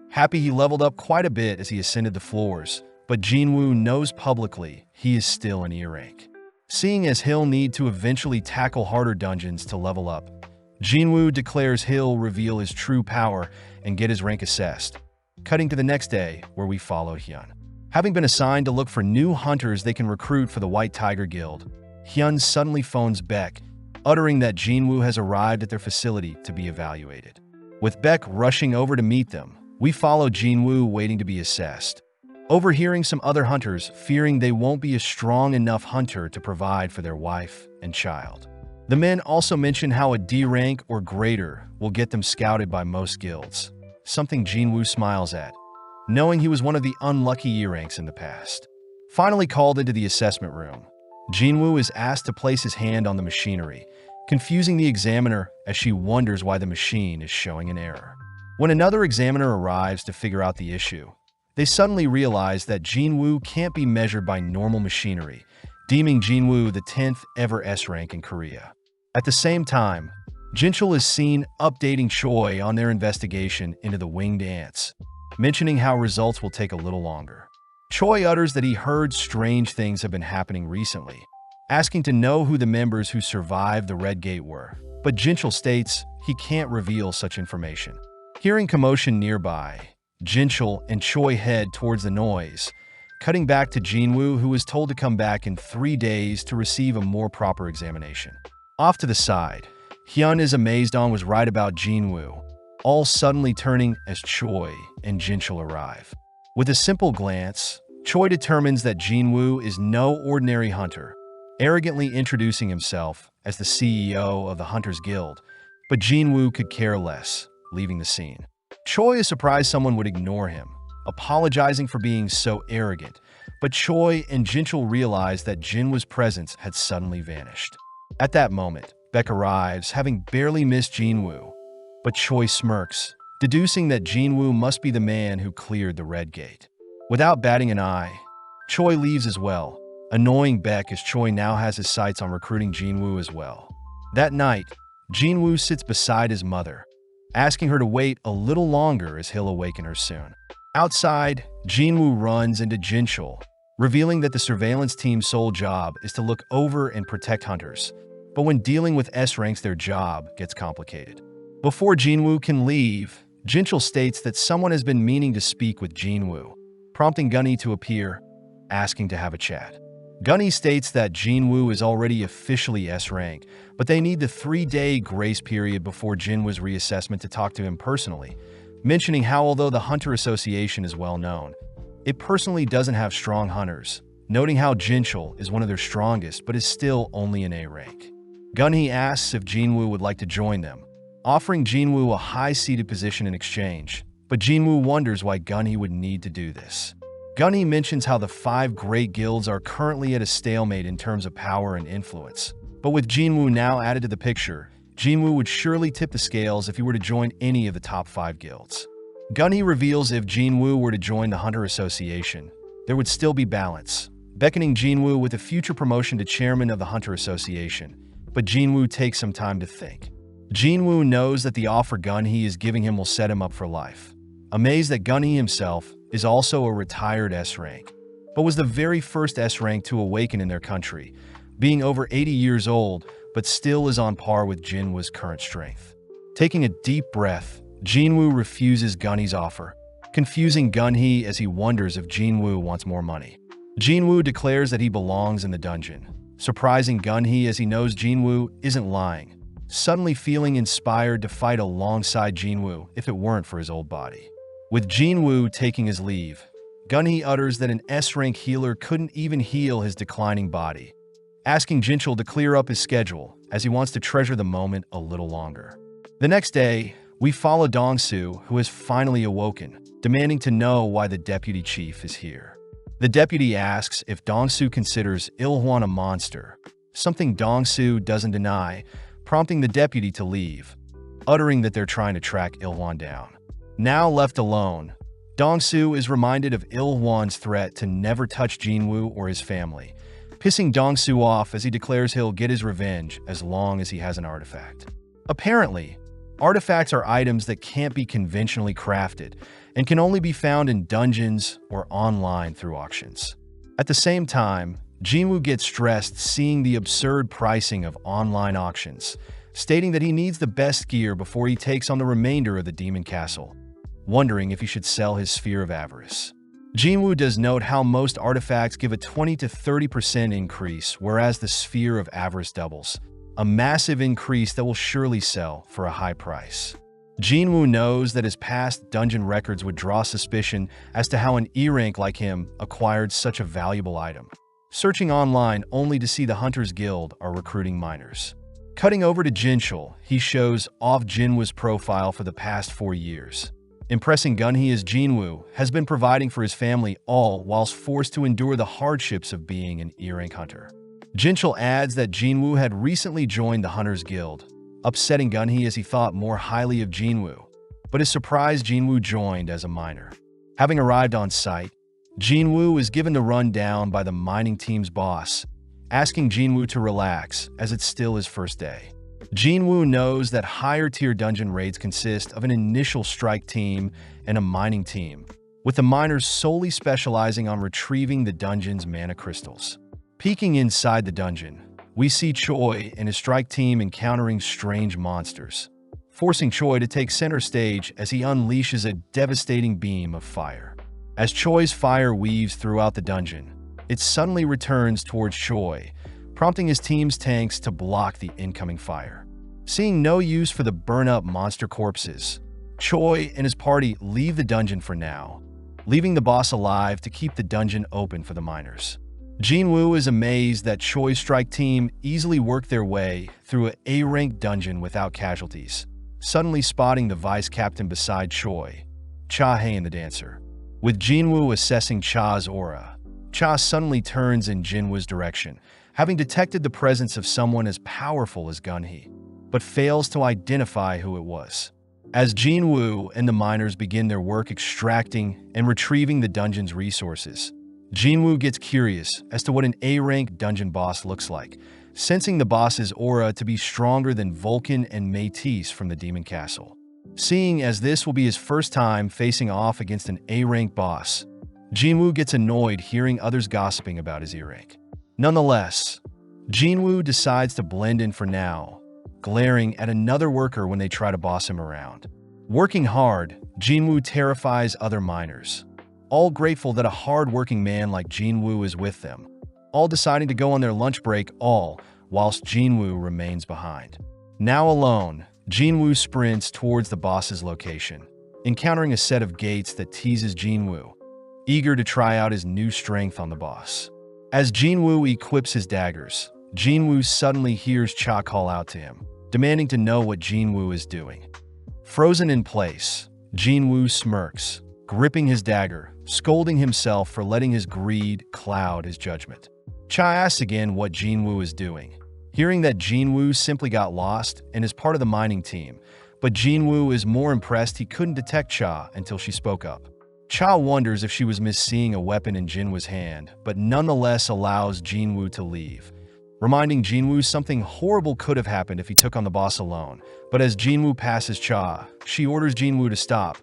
Happy he leveled up quite a bit as he ascended the floors, but Jinwoo knows publicly he is still an E rank. Seeing as he'll need to eventually tackle harder dungeons to level up, Jinwoo declares he'll reveal his true power and get his rank assessed. Cutting to the next day, where we follow Hyun. Having been assigned to look for new hunters they can recruit for the White Tiger Guild, Hyun suddenly phones Beck, uttering that Jinwoo has arrived at their facility to be evaluated. With Beck rushing over to meet them, we follow Jinwoo waiting to be assessed, overhearing some other hunters fearing they won't be a strong enough hunter to provide for their wife and child. The men also mention how a D rank or greater will get them scouted by most guilds, something Jinwoo smiles at, knowing he was one of the unlucky E ranks in the past. Finally called into the assessment room, Jinwoo is asked to place his hand on the machinery, confusing the examiner as she wonders why the machine is showing an error. When another examiner arrives to figure out the issue, they suddenly realize that Jinwoo can't be measured by normal machinery, deeming Jinwoo the 10th ever S rank in Korea. At the same time, Jinchul is seen updating Choi on their investigation into the winged ants, mentioning how results will take a little longer. Choi utters that he heard strange things have been happening recently, asking to know who the members who survived the Red Gate were, but Jinchul states he can't reveal such information. Hearing commotion nearby, Jinchul and Choi head towards the noise, cutting back to Jinwoo, who is told to come back in 3 days to receive a more proper examination. Off to the side, Hyun is amazed on was right about Jinwoo, all suddenly turning as Choi and Jinchul arrive. With a simple glance, Choi determines that Jinwoo is no ordinary hunter, arrogantly introducing himself as the CEO of the Hunters Guild, but Jinwoo could care less, leaving the scene. Choi is surprised someone would ignore him, apologizing for being so arrogant, but Choi and Jinchul realize that Jinwoo's presence had suddenly vanished. At that moment, Beck arrives, having barely missed Jinwoo, but Choi smirks, deducing that Jinwoo must be the man who cleared the red gate. Without batting an eye, Choi leaves as well, annoying Beck as Choi now has his sights on recruiting Jinwoo as well. That night, Jinwoo sits beside his mother, asking her to wait a little longer as he'll awaken her soon. Outside, Jinwoo runs into Jinchul, revealing that the surveillance team's sole job is to look over and protect hunters. But when dealing with S-ranks, their job gets complicated. Before Jinwoo can leave, Jinchul states that someone has been meaning to speak with Jinwoo, prompting Gunny to appear, asking to have a chat. Gunny states that Jinwoo is already officially S-rank, but they need the 3-day grace period before Jinwoo's reassessment to talk to him personally, mentioning how although the Hunter Association is well known, it personally doesn't have strong hunters, noting how Jinchul is one of their strongest but is still only an A rank. Gunny asks if Jinwoo would like to join them, offering Jinwoo a high-seated position in exchange, but Jinwoo wonders why Gunny would need to do this. Gunny mentions how the 5 great guilds are currently at a stalemate in terms of power and influence, but with Jinwoo now added to the picture, Jinwoo would surely tip the scales if he were to join any of the top 5 guilds. Gunny reveals if Jinwoo were to join the Hunter Association, there would still be balance, beckoning Jinwoo with a future promotion to chairman of the Hunter Association, but Jinwoo takes some time to think. Jinwoo knows that the offer Gunny is giving him will set him up for life, amazed that Gunny himself is also a retired S-rank, but was the very first S-rank to awaken in their country, being over 80 years old, but still is on par with Jinwoo's current strength. Taking a deep breath, Jinwoo refuses Gunny's offer, confusing Gunny as he wonders if Jinwoo wants more money. Jinwoo declares that he belongs in the dungeon, surprising Gunny as he knows Jinwoo isn't lying, suddenly feeling inspired to fight alongside Jinwoo if it weren't for his old body. With Jinwoo taking his leave, Gunny utters that an S-rank healer couldn't even heal his declining body, asking Jinchul to clear up his schedule as he wants to treasure the moment a little longer. The next day, we follow Dong-soo, who has finally awoken, demanding to know why the deputy chief is here. The deputy asks if Dong-soo considers Il-hwan a monster, something Dong-soo doesn't deny, prompting the deputy to leave, uttering that they're trying to track Il-hwan down. Now left alone, Dong-soo is reminded of Il-hwan's threat to never touch Jinwoo or his family, pissing Dong-soo off as he declares he'll get his revenge as long as he has an artifact. Apparently, artifacts are items that can't be conventionally crafted and can only be found in dungeons or online through auctions. At the same time, Jinwoo gets stressed seeing the absurd pricing of online auctions, stating that he needs the best gear before he takes on the remainder of the Demon Castle, wondering if he should sell his Sphere of Avarice. Jinwoo does note how most artifacts give a 20 to 30% increase, whereas the Sphere of Avarice doubles, a massive increase that will surely sell for a high price. Jinwoo knows that his past dungeon records would draw suspicion as to how an E-rank like him acquired such a valuable item, searching online only to see the Hunters Guild are recruiting minors. Cutting over to Jinchul, he shows off Jinwoo's profile for the past 4 years, impressing Gunny as Jinwoo has been providing for his family all whilst forced to endure the hardships of being an E-rank hunter. Jinchul adds that Jinwoo had recently joined the Hunters Guild, upsetting Gunny as he thought more highly of Jinwoo, but is surprised Jinwoo joined as a minor. Having arrived on site, Jinwoo is given the rundown by the mining team's boss, asking Jinwoo to relax as it's still his first day. Jinwoo knows that higher-tier dungeon raids consist of an initial strike team and a mining team, with the miners solely specializing on retrieving the dungeon's mana crystals. Peeking inside the dungeon, we see Choi and his strike team encountering strange monsters, forcing Choi to take center stage as he unleashes a devastating beam of fire. As Choi's fire weaves throughout the dungeon, it suddenly returns towards Choi, prompting his team's tanks to block the incoming fire. Seeing no use for the burn-up monster corpses, Choi and his party leave the dungeon for now, leaving the boss alive to keep the dungeon open for the miners. Jinwoo is amazed that Choi's strike team easily worked their way through an A-rank dungeon without casualties, suddenly spotting the vice captain beside Choi, Cha-hae the dancer. With Jinwoo assessing Cha's aura, Cha suddenly turns in Jinwoo's direction, having detected the presence of someone as powerful as Gunhee, but fails to identify who it was. As Jinwoo and the miners begin their work extracting and retrieving the dungeon's resources, Jinwoo gets curious as to what an A-rank dungeon boss looks like, sensing the boss's aura to be stronger than Vulcan and Métis from the Demon Castle. Seeing as this will be his first time facing off against an A-rank boss, Jinwoo gets annoyed hearing others gossiping about his E-rank. Nonetheless, Jinwoo decides to blend in for now, glaring at another worker when they try to boss him around. Working hard, Jinwoo terrifies other miners, all grateful that a hard-working man like Jinwoo is with them, all deciding to go on their lunch break whilst Jinwoo remains behind. Now alone, Jinwoo sprints towards the boss's location, encountering a set of gates that teases Jinwoo, eager to try out his new strength on the boss. As Jinwoo equips his daggers, Jinwoo suddenly hears Cha call out to him, demanding to know what Jinwoo is doing. Frozen in place, Jinwoo smirks, gripping his dagger, scolding himself for letting his greed cloud his judgment. Cha asks again what Jinwoo is doing, hearing that Jinwoo simply got lost and is part of the mining team, but Jinwoo is more impressed he couldn't detect Cha until she spoke up. Cha wonders if she was misseeing a weapon in Jinwoo's hand, but nonetheless allows Jinwoo to leave, reminding Jinwoo something horrible could have happened if he took on the boss alone. But as Jinwoo passes Cha, she orders Jinwoo to stop,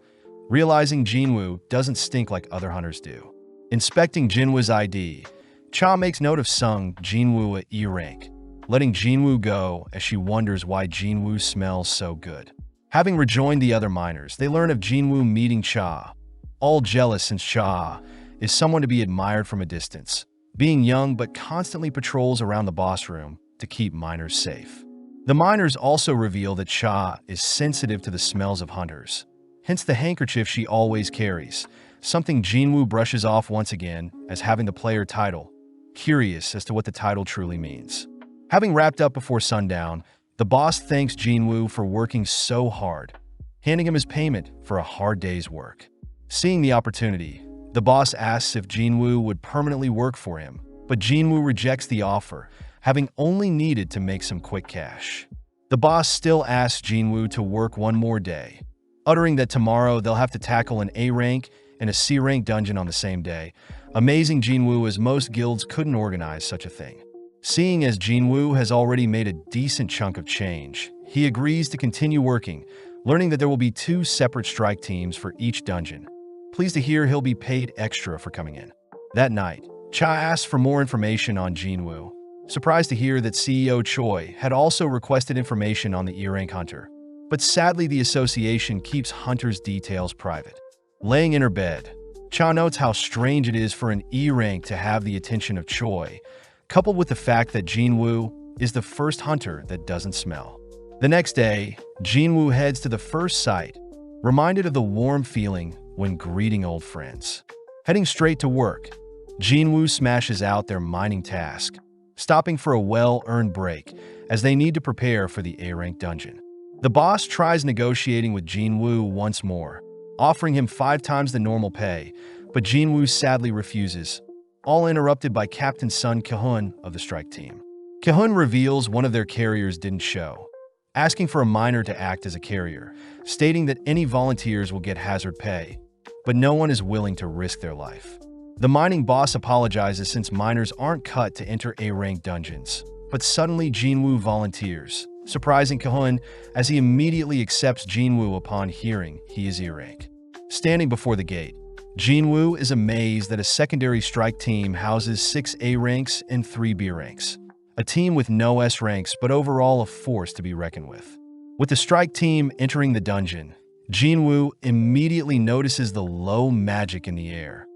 realizing Jinwoo doesn't stink like other hunters do. Inspecting Jinwoo's ID, Cha makes note of Sung Jinwoo at E-rank, letting Jinwoo go as she wonders why Jinwoo smells so good. Having rejoined the other miners, they learn of Jinwoo meeting Cha, all jealous since Cha is someone to be admired from a distance, being young but constantly patrols around the boss room to keep miners safe. The miners also reveal that Cha is sensitive to the smells of hunters, hence the handkerchief she always carries, something Jinwoo brushes off once again as having the player title, curious as to what the title truly means. Having wrapped up before sundown, the boss thanks Jinwoo for working so hard, handing him his payment for a hard day's work. Seeing the opportunity, the boss asks if Jinwoo would permanently work for him, but Jinwoo rejects the offer, having only needed to make some quick cash. The boss still asks Jinwoo to work one more day, uttering that tomorrow they'll have to tackle an A-rank and a C-rank dungeon on the same day, amazing Jinwoo as most guilds couldn't organize such a thing. Seeing as Jinwoo has already made a decent chunk of change, he agrees to continue working, learning that there will be 2 separate strike teams for each dungeon. Pleased to hear he'll be paid extra for coming in. That night, Cha asks for more information on Jinwoo, surprised to hear that CEO Choi had also requested information on the E-rank hunter, but sadly the association keeps hunters' details private. Laying in her bed, Cha notes how strange it is for an E-rank to have the attention of Choi, coupled with the fact that Jinwoo is the first hunter that doesn't smell. The next day, Jinwoo heads to the first site, reminded of the warm feeling when greeting old friends. Heading straight to work, Jinwoo smashes out their mining task, stopping for a well-earned break as they need to prepare for the A-rank dungeon. The boss tries negotiating with Jinwoo once more, offering him 5 times the normal pay, but Jinwoo sadly refuses, all interrupted by Captain Sun Ki-hun of the strike team. Ki-hun reveals one of their carriers didn't show, asking for a miner to act as a carrier, stating that any volunteers will get hazard pay, but no one is willing to risk their life. The mining boss apologizes since miners aren't cut to enter A-rank dungeons, but suddenly Jinwoo volunteers, surprising Ki-hun as he immediately accepts Jinwoo upon hearing he is E-rank. Standing before the gate, Jinwoo is amazed that a secondary strike team houses 6 A ranks and 3 B ranks, a team with no S ranks but overall a force to be reckoned with. With the strike team entering the dungeon, Jinwoo immediately notices the low magic in the air,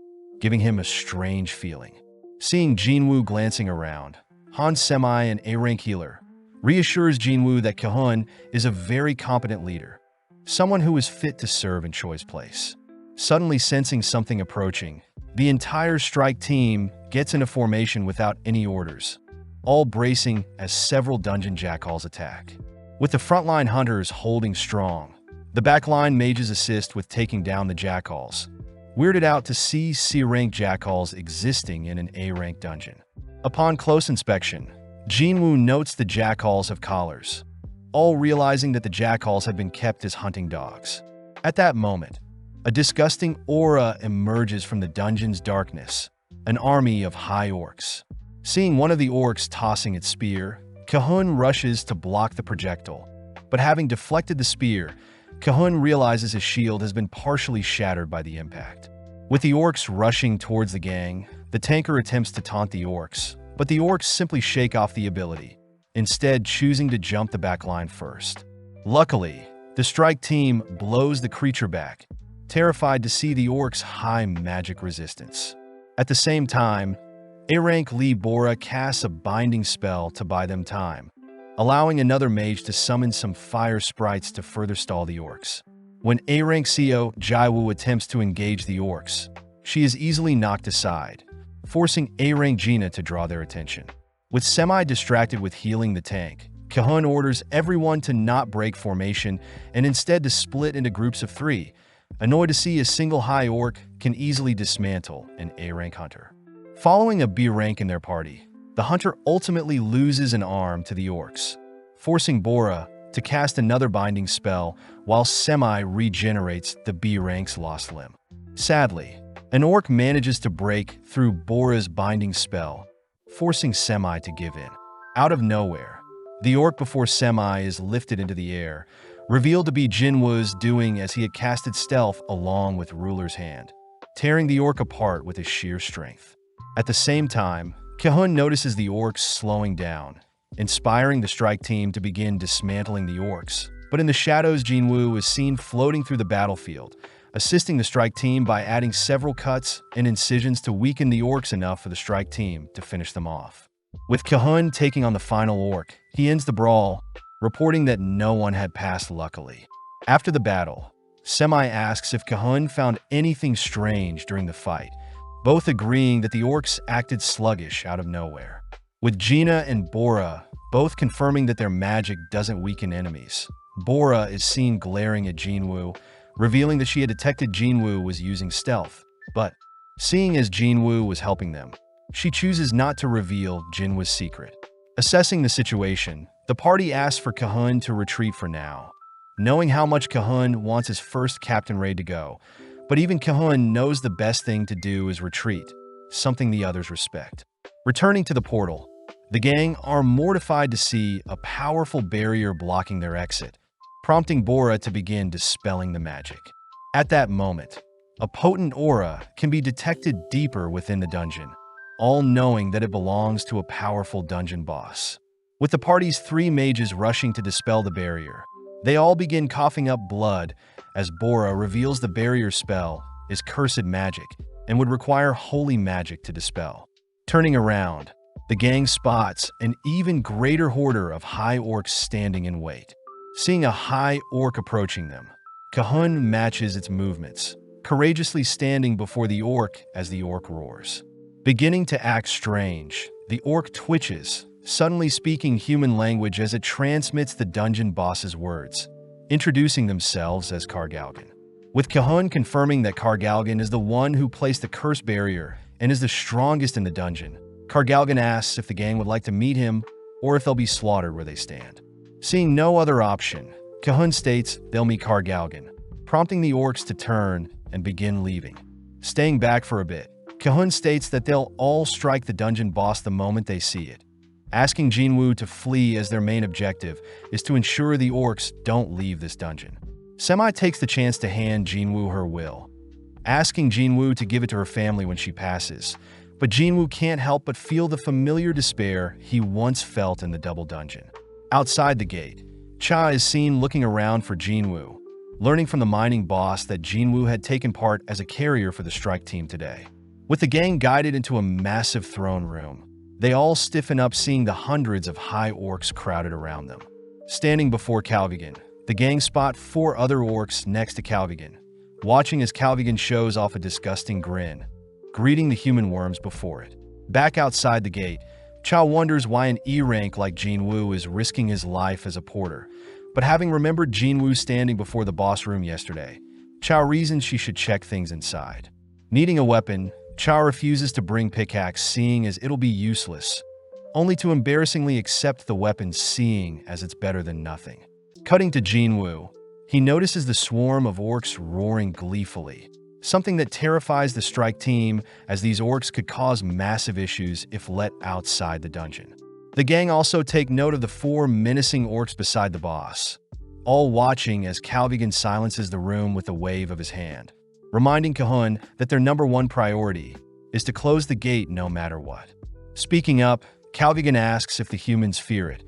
giving him a strange feeling. Seeing Jinwoo glancing around, Han Semi, an A-rank healer, reassures Jinwoo that Ki-hun is a very competent leader, someone who is fit to serve in Choi's place. Suddenly sensing something approaching, the entire strike team gets into formation without any orders, all bracing as several dungeon jackals attack. With the frontline hunters holding strong, the backline mages assist with taking down the jackals, weirded out to see C-rank jackals existing in an A-rank dungeon. Upon close inspection, Jinwoo notes the jackals have collars, all realizing that the jackals have been kept as hunting dogs. At that moment, a disgusting aura emerges from the dungeon's darkness, an army of high orcs. Seeing one of the orcs tossing its spear, Kahun rushes to block the projectile, but having deflected the spear, Kahun realizes his shield has been partially shattered by the impact. With the orcs rushing towards the gang, the tanker attempts to taunt the orcs, but the orcs simply shake off the ability, instead choosing to jump the backline first. Luckily, the strike team blows the creature back, terrified to see the orcs' high magic resistance. At the same time, A-rank Lee Bora casts a binding spell to buy them time, allowing another mage to summon some fire sprites to further stall the orcs. When A-rank CO Jaiwoo attempts to engage the orcs, she is easily knocked aside, forcing A-rank Gina to draw their attention. With semi-distracted with healing the tank, Kahun orders everyone to not break formation and instead to split into groups of 3, annoyed to see a single high orc can easily dismantle an A-rank hunter. Following a B rank in their party, the hunter ultimately loses an arm to the orcs, forcing Bora to cast another binding spell while Semi regenerates the B rank's lost limb. Sadly, an orc manages to break through Bora's binding spell, forcing Semi to give in. Out of nowhere, the orc before Semi is lifted into the air, revealed to be Jinwoo's doing as he had casted stealth along with Ruler's hand, tearing the orc apart with his sheer strength. At the same time, Kahun notices the orcs slowing down, inspiring the strike team to begin dismantling the orcs. But in the shadows, Jinwoo is seen floating through the battlefield, assisting the strike team by adding several cuts and incisions to weaken the orcs enough for the strike team to finish them off. With Kahun taking on the final orc, he ends the brawl, reporting that no one had passed luckily. After the battle, Semi asks if Kahun found anything strange during the fight, both agreeing that the orcs acted sluggish out of nowhere. With Gina and Bora both confirming that their magic doesn't weaken enemies, Bora is seen glaring at Jinwoo, revealing that she had detected Jinwoo was using stealth. But, seeing as Jinwoo was helping them, she chooses not to reveal Jinwoo's secret. Assessing the situation, the party asks for Kahun to retreat for now, knowing how much Kahun wants his first captain raid to go. But even Kahun knows the best thing to do is retreat, something the others respect. Returning to the portal, the gang are mortified to see a powerful barrier blocking their exit, prompting Bora to begin dispelling the magic. At that moment, a potent aura can be detected deeper within the dungeon, all knowing that it belongs to a powerful dungeon boss. With the party's 3 mages rushing to dispel the barrier, they all begin coughing up blood as Bora reveals the barrier spell is cursed magic and would require holy magic to dispel. Turning around, the gang spots an even greater horde of high orcs standing in wait. Seeing a high orc approaching them, Kahun matches its movements, courageously standing before the orc as the orc roars. Beginning to act strange, the orc twitches, suddenly speaking human language as it transmits the dungeon boss's words, introducing themselves as Kargalgan. With Kahun confirming that Kargalgan is the one who placed the curse barrier and is the strongest in the dungeon, Kargalgan asks if the gang would like to meet him or if they'll be slaughtered where they stand. Seeing no other option, Kahun states they'll meet Kargalgan, prompting the orcs to turn and begin leaving. Staying back for a bit, Kahun states that they'll all strike the dungeon boss the moment they see it, asking Jinwoo to flee as their main objective is to ensure the orcs don't leave this dungeon. Semi takes the chance to hand Jinwoo her will, asking Jinwoo to give it to her family when she passes, but Jinwoo can't help but feel the familiar despair he once felt in the double dungeon. Outside the gate, Cha is seen looking around for Jinwoo, learning from the mining boss that Jinwoo had taken part as a carrier for the strike team today. With the gang guided into a massive throne room, they all stiffen up seeing the hundreds of high orcs crowded around them. Standing before Kargalgan, The gang spot 4 other orcs next to Calvigan, watching as Calvigan shows off a disgusting grin, greeting the human worms before it. Back outside the gate, Chow wonders why an E-rank like Jinwoo is risking his life as a porter, but having remembered Jinwoo standing before the boss room yesterday, Chow reasons she should check things inside. Needing a weapon, Chow refuses to bring pickaxe, seeing as it'll be useless, only to embarrassingly accept the weapon, seeing as it's better than nothing. Cutting to Jinwoo, he notices the swarm of orcs roaring gleefully, something that terrifies the strike team, as these orcs could cause massive issues if let outside the dungeon. The gang also take note of the 4 menacing orcs beside the boss, all watching as Calvigan silences the room with a wave of his hand, reminding Cahun that their #1 priority is to close the gate no matter what. Speaking up, Calvigan asks if the humans fear it,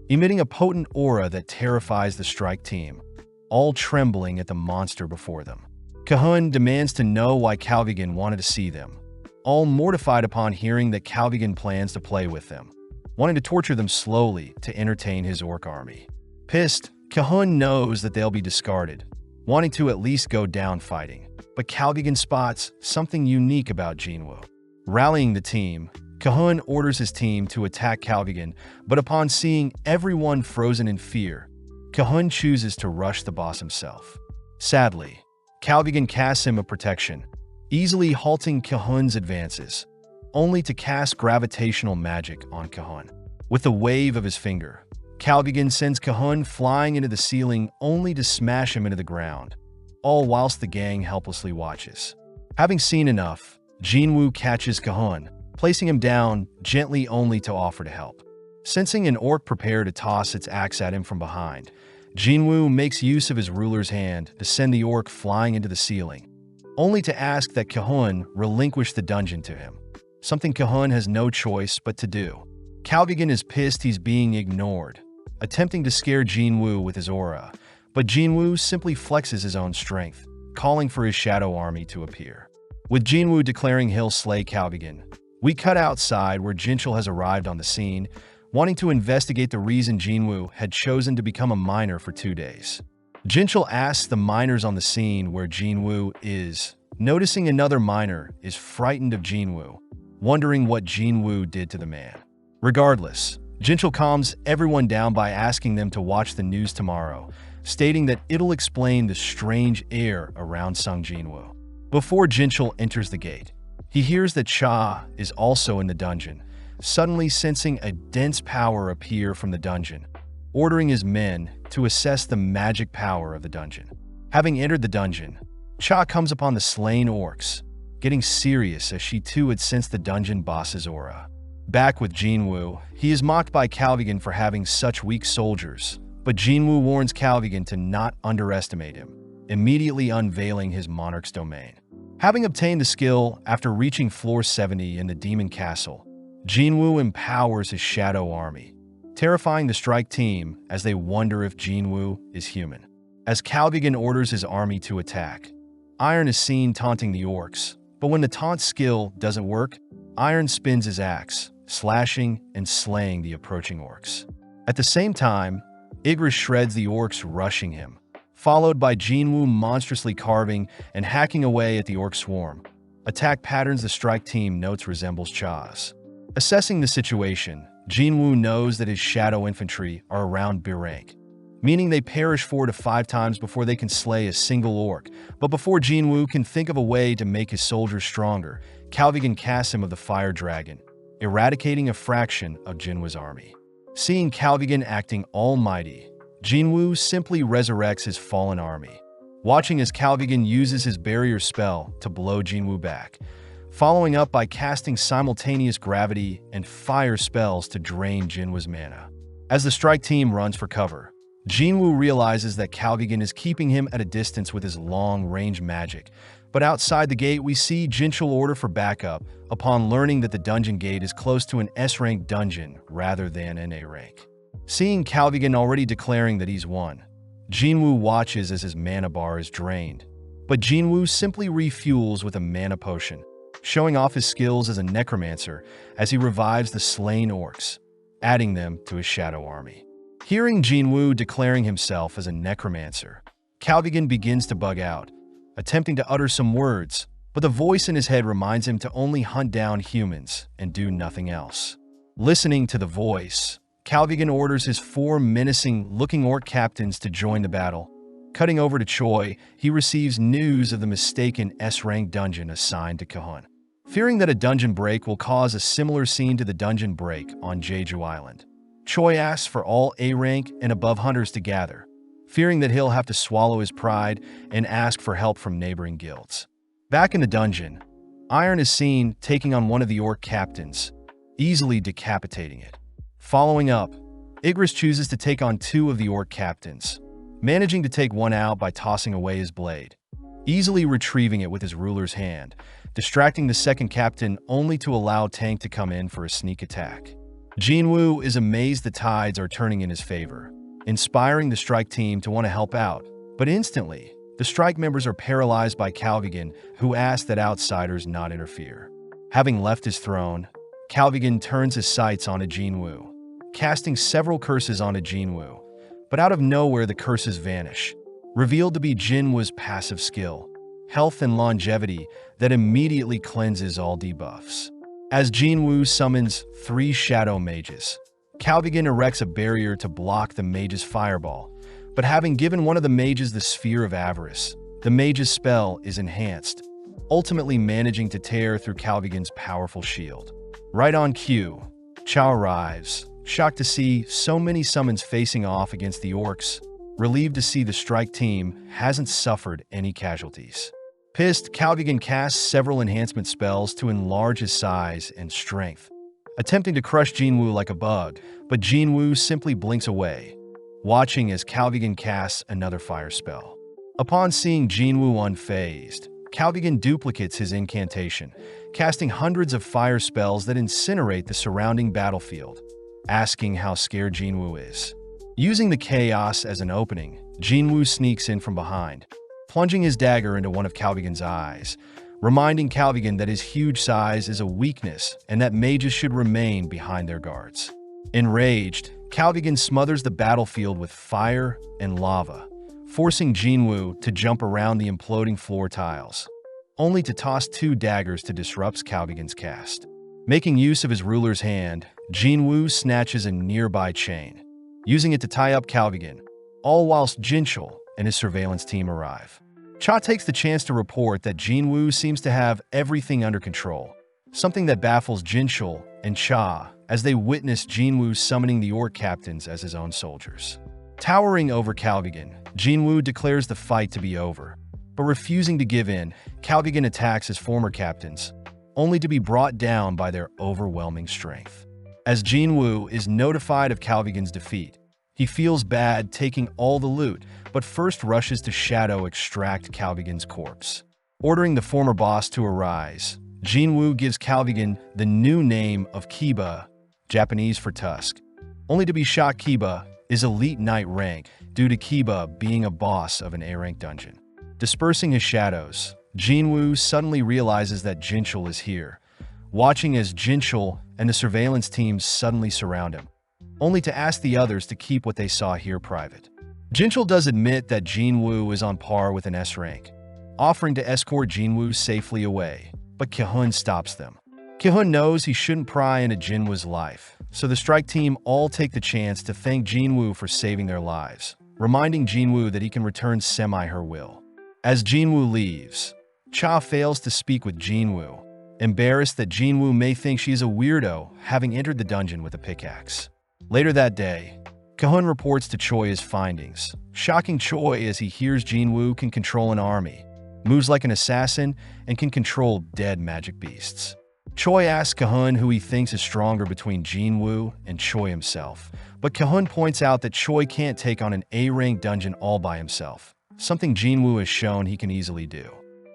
emitting a potent aura that terrifies the strike team, all trembling at the monster before them. Cahun demands to know why Calvigan wanted to see them, all mortified upon hearing that Calvigan plans to play with them, wanting to torture them slowly to entertain his orc army. Pissed, Cahun knows that they'll be discarded, wanting to at least go down fighting, but Calvigan spots something unique about Jinwoo. Rallying the team, Cahun orders his team to attack Calvigan, but upon seeing everyone frozen in fear, Cahun chooses to rush the boss himself. Sadly, Calvigan casts him a protection, easily halting Cahun's advances, only to cast gravitational magic on Cahun. With a wave of his finger, Calvigan sends Cahun flying into the ceiling, only to smash him into the ground, all whilst the gang helplessly watches. Having seen enough, Jinwoo catches Cahun, placing him down gently, only to offer to help. Sensing an orc prepare to toss its axe at him from behind, Jinwoo makes use of his ruler's hand to send the orc flying into the ceiling, only to ask that Cahun relinquish the dungeon to him, something Cahun has no choice but to do. Calvigan is pissed he's being ignored, attempting to scare Jinwoo with his aura, but Jinwoo simply flexes his own strength, calling for his shadow army to appear. With Jinwoo declaring he'll slay Calvigan, we cut outside where Jinchul has arrived on the scene, wanting to investigate the reason Jinwoo had chosen to become a miner for 2 days. Jinchul asks the miners on the scene where Jinwoo is, noticing another miner is frightened of Jinwoo, wondering what Jinwoo did to the man. Regardless, Jinchul calms everyone down by asking them to watch the news tomorrow, stating that it'll explain the strange air around Sung Jinwoo. Before Jinchul enters the gate, he hears that Cha is also in the dungeon, suddenly sensing a dense power appear from the dungeon, ordering his men to assess the magic power of the dungeon. Having entered the dungeon, Cha comes upon the slain orcs, getting serious as she too had sensed the dungeon boss's aura. Back with Jinwoo, he is mocked by Calvigan for having such weak soldiers, but Jinwoo warns Calvigan to not underestimate him, immediately unveiling his monarch's domain. Having obtained the skill after reaching floor 70 in the Demon Castle, Jinwoo empowers his shadow army, terrifying the strike team as they wonder if Jinwoo is human. As Calvigan orders his army to attack, Iron is seen taunting the orcs, but when the taunt skill doesn't work, Iron spins his axe, slashing and slaying the approaching orcs. At the same time, Igris shreds the orcs rushing him, followed by Jinwoo monstrously carving and hacking away at the orc swarm. Attack patterns the strike team notes resembles Cha's. Assessing the situation, Jinwoo knows that his shadow infantry are around B rank, meaning they perish 4 to 5 times before they can slay a single orc. But before Jinwoo can think of a way to make his soldiers stronger, Calvigan casts him of the Fire Dragon, eradicating a fraction of Jinwoo's army. Seeing Calvigan acting almighty, Jinwoo simply resurrects his fallen army, watching as Calvigan uses his barrier spell to blow Jinwoo back, following up by casting simultaneous gravity and fire spells to drain Jinwoo's mana. As the strike team runs for cover, Jinwoo realizes that Calvigan is keeping him at a distance with his long-range magic, but outside the gate we see Jinchul order for backup upon learning that the dungeon gate is close to an S-rank dungeon rather than an A rank. Seeing Calvigan already declaring that he's won, Jinwoo watches as his mana bar is drained, but Jinwoo simply refuels with a mana potion, showing off his skills as a necromancer as he revives the slain orcs, adding them to his shadow army. Hearing Jinwoo declaring himself as a necromancer, Calvigan begins to bug out, attempting to utter some words, but the voice in his head reminds him to only hunt down humans and do nothing else. Listening to the voice, Calvigan orders his 4 menacing-looking orc captains to join the battle. Cutting over to Choi, he receives news of the mistaken S-rank dungeon assigned to Kahun. Fearing that a dungeon break will cause a similar scene to the dungeon break on Jeju Island, Choi asks for all A-rank and above hunters to gather, fearing that he'll have to swallow his pride and ask for help from neighboring guilds. Back in the dungeon, Iron is seen taking on one of the orc captains, easily decapitating it. Following up, Igris chooses to take on 2 of the orc captains, managing to take one out by tossing away his blade, easily retrieving it with his ruler's hand, distracting the second captain only to allow Tank to come in for a sneak attack. Jinwoo is amazed the tides are turning in his favor, inspiring the strike team to want to help out, but instantly, the strike members are paralyzed by Calvigan, who asks that outsiders not interfere. Having left his throne, Calvigan turns his sights onto Jinwoo, casting several curses onto Jinwoo, but out of nowhere the curses vanish, revealed to be Jinwoo's passive skill, health and longevity that immediately cleanses all debuffs. As Jinwoo summons 3 shadow mages, Calvigan erects a barrier to block the mage's fireball, but having given one of the mages the Sphere of Avarice, the mage's spell is enhanced, ultimately managing to tear through Calvigan's powerful shield. Right on cue, Chao arrives, shocked to see so many summons facing off against the orcs, relieved to see the strike team hasn't suffered any casualties. Pissed, Calvigan casts several enhancement spells to enlarge his size and strength, attempting to crush Jinwoo like a bug, but Jinwoo simply blinks away, watching as Calvigan casts another fire spell. Upon seeing Jinwoo unfazed, Calvigan duplicates his incantation, casting hundreds of fire spells that incinerate the surrounding battlefield, asking how scared Jinwoo is. Using the chaos as an opening, Jinwoo sneaks in from behind, plunging his dagger into one of Calvigan's eyes, reminding Calvigan that his huge size is a weakness and that mages should remain behind their guards. Enraged, Calvigan smothers the battlefield with fire and lava, forcing Jinwoo to jump around the imploding floor tiles, only to toss 2 daggers to disrupt Calvigan's cast. Making use of his ruler's hand, Jinwoo snatches a nearby chain, using it to tie up Calvigan, all whilst Jinchul and his surveillance team arrive. Cha takes the chance to report that Jinwoo seems to have everything under control, something that baffles Jinchul and Cha as they witness Jinwoo summoning the orc captains as his own soldiers. Towering over Calvigan, Jinwoo declares the fight to be over, but refusing to give in, Calvigan attacks his former captains, only to be brought down by their overwhelming strength. As Jinwoo is notified of Calvigan's defeat, he feels bad taking all the loot, but first rushes to shadow extract Calvigan's corpse. Ordering the former boss to arise, Jinwoo gives Calvigan the new name of Kiba, Japanese for Tusk, only to be shot. Kiba is Elite Knight rank due to Kiba being a boss of an A-rank dungeon. Dispersing his shadows, Jinwoo suddenly realizes that Jinchul is here, watching as Jinchul and the surveillance team suddenly surround him, only to ask the others to keep what they saw here private. Jinchul does admit that Jinwoo is on par with an S-rank, offering to escort Jinwoo safely away, but Kahun stops them. Kahun knows he shouldn't pry into Jinwoo's life, so the strike team all take the chance to thank Jinwoo for saving their lives, reminding Jinwoo that he can return semi-her will. As Jinwoo leaves, Cha fails to speak with Jinwoo, embarrassed that Jinwoo may think she is a weirdo having entered the dungeon with a pickaxe. Later that day, Kahun reports to Choi his findings, shocking Choi as he hears Jinwoo can control an army, moves like an assassin, and can control dead magic beasts. Choi asks Kahun who he thinks is stronger between Jinwoo and Choi himself, but Kahun points out that Choi can't take on an A-rank dungeon all by himself, something Jinwoo has shown he can easily do.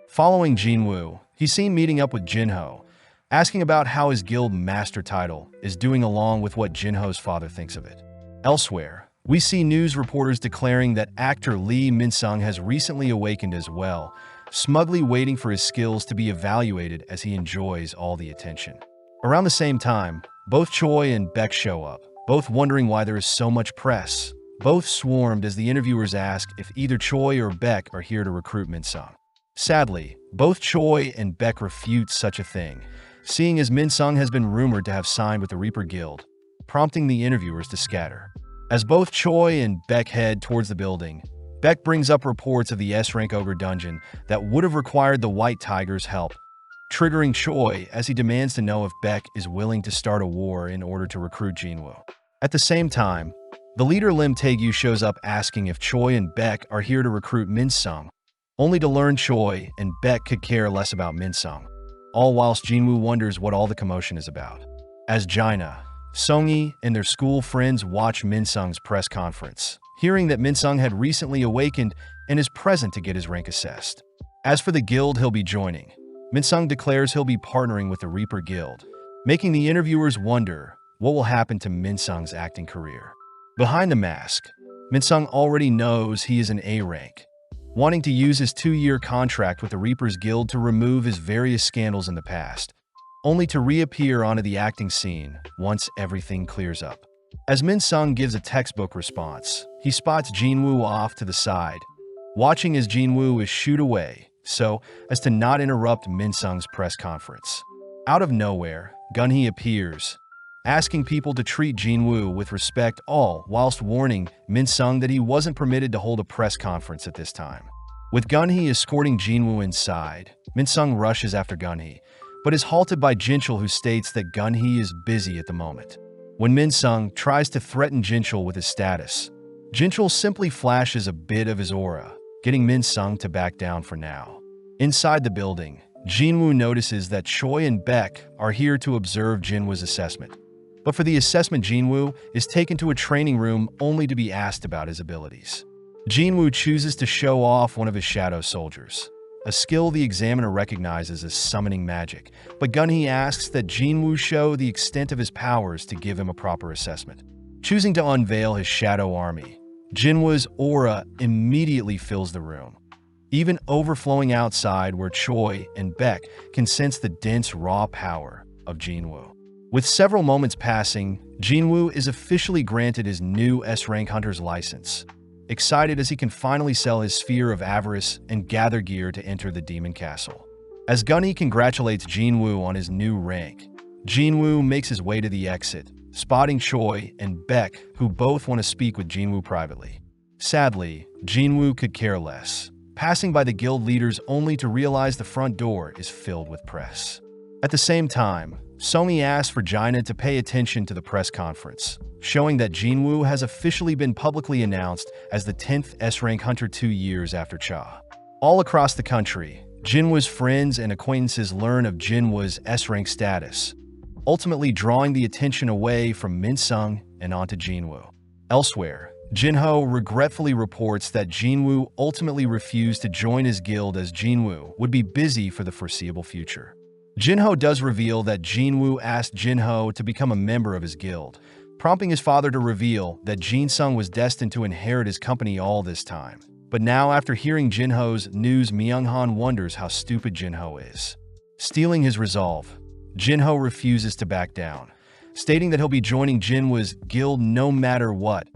Following Jinwoo, he's seen meeting up with Jinho, asking about how his guild master title is doing along with what Jinho's father thinks of it. Elsewhere, we see news reporters declaring that actor Lee Min-sung has recently awakened as well, smugly waiting for his skills to be evaluated as he enjoys all the attention. Around the same time, both Choi and Beck show up, both wondering why there is so much press. Both swarmed as the interviewers ask if either Choi or Beck are here to recruit Min-sung. Sadly, both Choi and Beck refute such a thing, seeing as Min-sung has been rumored to have signed with the Reaper Guild, prompting the interviewers to scatter. As both Choi and Beck head towards the building, Beck brings up reports of the S-Rank Ogre dungeon that would have required the White Tiger's help, triggering Choi as he demands to know if Beck is willing to start a war in order to recruit Jinwoo. At the same time, the leader Lim Taegyu shows up asking if Choi and Beck are here to recruit Min-sung, only to learn Choi and Beck could care less about Min-sung, all whilst Jinwoo wonders what all the commotion is about. As Jaina, Songi, and their school friends watch Min-sung's press conference, hearing that Min-sung had recently awakened and is present to get his rank assessed. As for the guild he'll be joining, Min-sung declares he'll be partnering with the Reaper Guild, making the interviewers wonder what will happen to Min-sung's acting career. Behind the mask, Min-sung already knows he is an A rank, wanting to use his 2-year contract with the Reapers Guild to remove his various scandals in the past, only to reappear onto the acting scene once everything clears up. As Min-sung gives a textbook response, he spots Jinwoo off to the side, watching as Jinwoo is shooed away so as to not interrupt Min-sung's press conference. Out of nowhere, Gunhee appears, asking people to treat Jinwoo with respect, all whilst warning Min-sung that he wasn't permitted to hold a press conference at this time. With Gunhee escorting Jinwoo inside, Min-sung rushes after Gunhee, but is halted by Jinchul, who states that Gunhee is busy at the moment. When Min-sung tries to threaten Jinchul with his status, Jinchul simply flashes a bit of his aura, getting Min-sung to back down for now. Inside the building, Jinwoo notices that Choi and Beck are here to observe Jinwoo's assessment. But for the assessment, Jinwoo is taken to a training room only to be asked about his abilities. Jinwoo chooses to show off one of his shadow soldiers, a skill the examiner recognizes as summoning magic, but Gunhee asks that Jinwoo show the extent of his powers to give him a proper assessment. Choosing to unveil his shadow army, Jinwoo's aura immediately fills the room, even overflowing outside where Choi and Beck can sense the dense raw power of Jinwoo. With several moments passing, Jinwoo is officially granted his new S-Rank Hunter's license, excited as he can finally sell his Sphere of Avarice and gather gear to enter the Demon Castle. As Gunhee congratulates Jinwoo on his new rank, Jinwoo makes his way to the exit, spotting Choi and Beck, who both want to speak with Jinwoo privately. Sadly, Jinwoo could care less, passing by the guild leaders only to realize the front door is filled with press. At the same time, Songi asks for Jaina to pay attention to the press conference, showing that Jinwoo has officially been publicly announced as the 10th S-Rank Hunter 2 years after Cha. All across the country, Jinwoo's friends and acquaintances learn of Jinwoo's S-Rank status, ultimately drawing the attention away from Min-sung and onto Jinwoo. Elsewhere, Jinho regretfully reports that Jinwoo ultimately refused to join his guild as Jinwoo would be busy for the foreseeable future. Jinho does reveal that Jinwoo asked Jinho to become a member of his guild, prompting his father to reveal that Jin-sung was destined to inherit his company all this time. But now, after hearing Jinho's news, Myung-han wonders how stupid Jinho is. Stealing his resolve, Jinho refuses to back down, stating that he'll be joining Jinwoo's guild no matter what,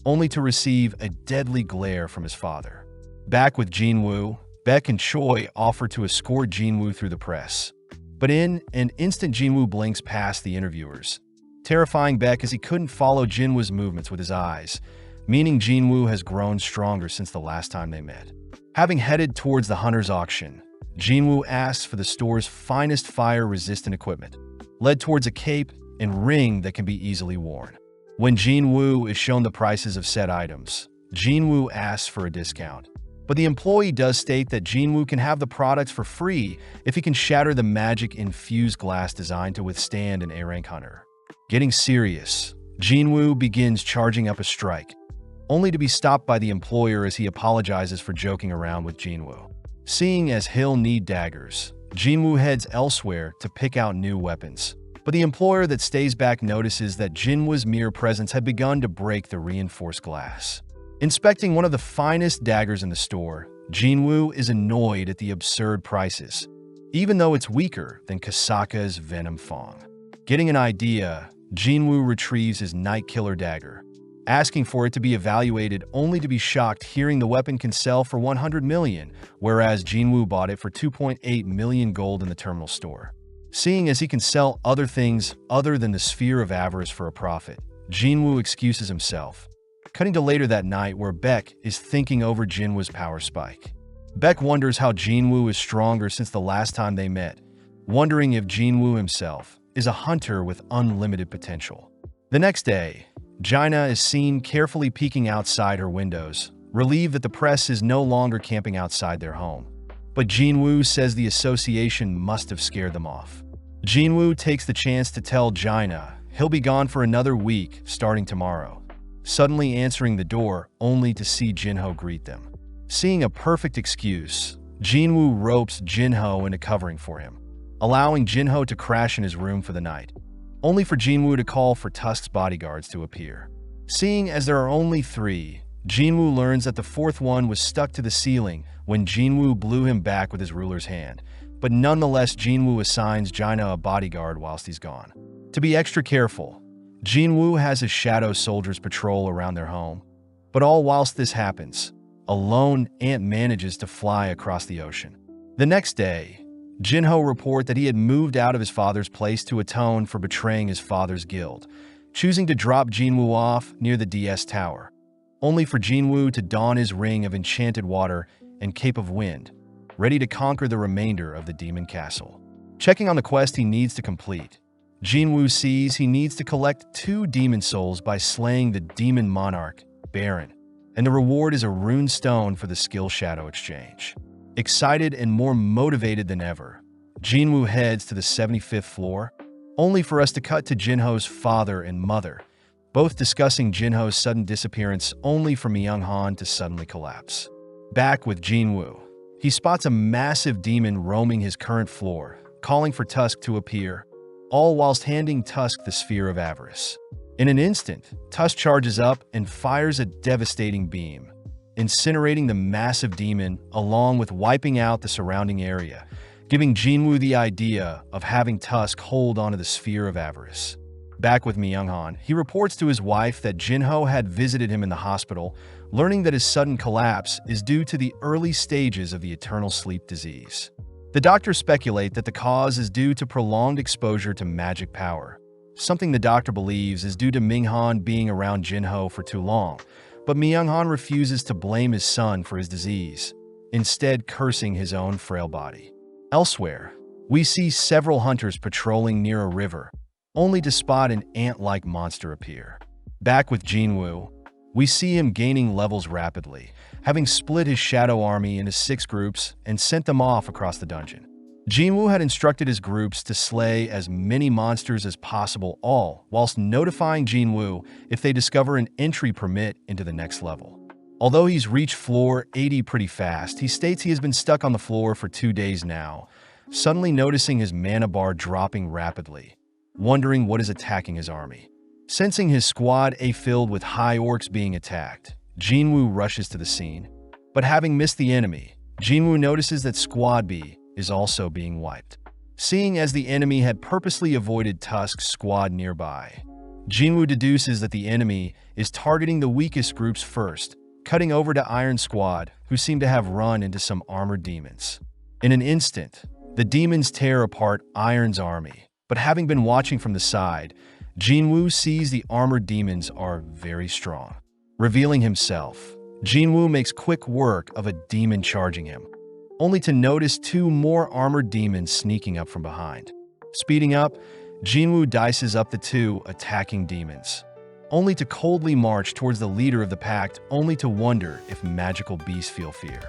only to receive a deadly glare from his father. Back with Jinwoo, Beck and Choi offer to escort Jinwoo through the press. But in an instant, Jinwoo blinks past the interviewers, terrifying Beck as he couldn't follow Jinwoo's movements with his eyes, meaning Jinwoo has grown stronger since the last time they met. Having headed towards the hunter's auction, Jinwoo asks for the store's finest fire-resistant equipment, led towards a cape and ring that can be easily worn. When Jinwoo is shown the prices of said items, Jinwoo asks for a discount. But the employee does state that Jinwoo can have the products for free if he can shatter the magic-infused glass designed to withstand an A-Rank Hunter. Getting serious, Jinwoo begins charging up a strike, only to be stopped by the employer as he apologizes for joking around with Jinwoo. Seeing as he'll need daggers, Jinwoo heads elsewhere to pick out new weapons. But the employer that stays back notices that Jinwoo's mere presence had begun to break the reinforced glass. Inspecting one of the finest daggers in the store, Jinwoo is annoyed at the absurd prices, even though it's weaker than Kasaka's Venom Fong. Getting an idea, Jinwoo retrieves his Night Killer dagger, asking for it to be evaluated only to be shocked hearing the weapon can sell for 100 million, whereas Jinwoo bought it for 2.8 million gold in the terminal store. Seeing as he can sell other things other than the sphere of avarice for a profit, Jinwoo excuses himself. Cutting to later that night where Beck is thinking over Jinwoo's power spike. Beck wonders how Jinwoo is stronger since the last time they met, wondering if Jinwoo himself is a hunter with unlimited potential. The next day, Jaina is seen carefully peeking outside her windows, relieved that the press is no longer camping outside their home. But Jinwoo says the association must have scared them off. Jinwoo takes the chance to tell Jaina he'll be gone for another week starting tomorrow, suddenly answering the door only to see Jinho greet them. Seeing a perfect excuse, Jinwoo ropes Jinho into covering for him, allowing Jinho to crash in his room for the night, only for Jinwoo to call for Tusk's bodyguards to appear. Seeing as there are only 3, Jinwoo learns that the 4th one was stuck to the ceiling when Jinwoo blew him back with his ruler's hand, but nonetheless Jinwoo assigns Jaina a bodyguard whilst he's gone. To be extra careful, Jinwoo has his shadow soldiers patrol around their home, but all whilst this happens, a lone ant manages to fly across the ocean. The next day, Jinho reports that he had moved out of his father's place to atone for betraying his father's guild, choosing to drop Jinwoo off near the DS Tower, only for Jinwoo to don his ring of enchanted water and Cape of Wind, ready to conquer the remainder of the demon castle. Checking on the quest he needs to complete, Jinwoo sees he needs to collect 2 demon souls by slaying the demon monarch, Baron, and the reward is a rune stone for the skill shadow exchange. Excited and more motivated than ever, Jinwoo heads to the 75th floor, only for us to cut to Jinho's father and mother, both discussing Jinho's sudden disappearance only for Myung-han to suddenly collapse. Back with Jinwoo, he spots a massive demon roaming his current floor, calling for Tusk to appear, all whilst handing Tusk the Sphere of Avarice. In an instant, Tusk charges up and fires a devastating beam, incinerating the massive demon along with wiping out the surrounding area, giving Jinwoo the idea of having Tusk hold onto the Sphere of Avarice. Back with Myung-han, he reports to his wife that Jinho had visited him in the hospital, learning that his sudden collapse is due to the early stages of the eternal sleep disease. The doctors speculate that the cause is due to prolonged exposure to magic power, something the doctor believes is due to Myung-han being around Jinho for too long, but Myung-han refuses to blame his son for his disease, instead cursing his own frail body. Elsewhere, we see several hunters patrolling near a river, only to spot an ant-like monster appear. Back with Jinwoo, we see him gaining levels rapidly, having split his shadow army into 6 groups and sent them off across the dungeon. Jinwoo had instructed his groups to slay as many monsters as possible, all whilst notifying Jinwoo if they discover an entry permit into the next level. Although he's reached floor 80 pretty fast, he states he has been stuck on the floor for 2 days now, suddenly noticing his mana bar dropping rapidly, wondering what is attacking his army. Sensing his squad A filled with high orcs being attacked, Jinwoo rushes to the scene, but having missed the enemy, Jinwoo notices that Squad B is also being wiped. Seeing as the enemy had purposely avoided Tusk's squad nearby, Jinwoo deduces that the enemy is targeting the weakest groups first, cutting over to Iron Squad, who seem to have run into some armored demons. In an instant, the demons tear apart Iron's army, but having been watching from the side, Jinwoo sees the armored demons are very strong. Revealing himself, Jinwoo makes quick work of a demon charging him, only to notice 2 more armored demons sneaking up from behind. Speeding up, Jinwoo dices up the 2 attacking demons, only to coldly march towards the leader of the pact, only to wonder if magical beasts feel fear.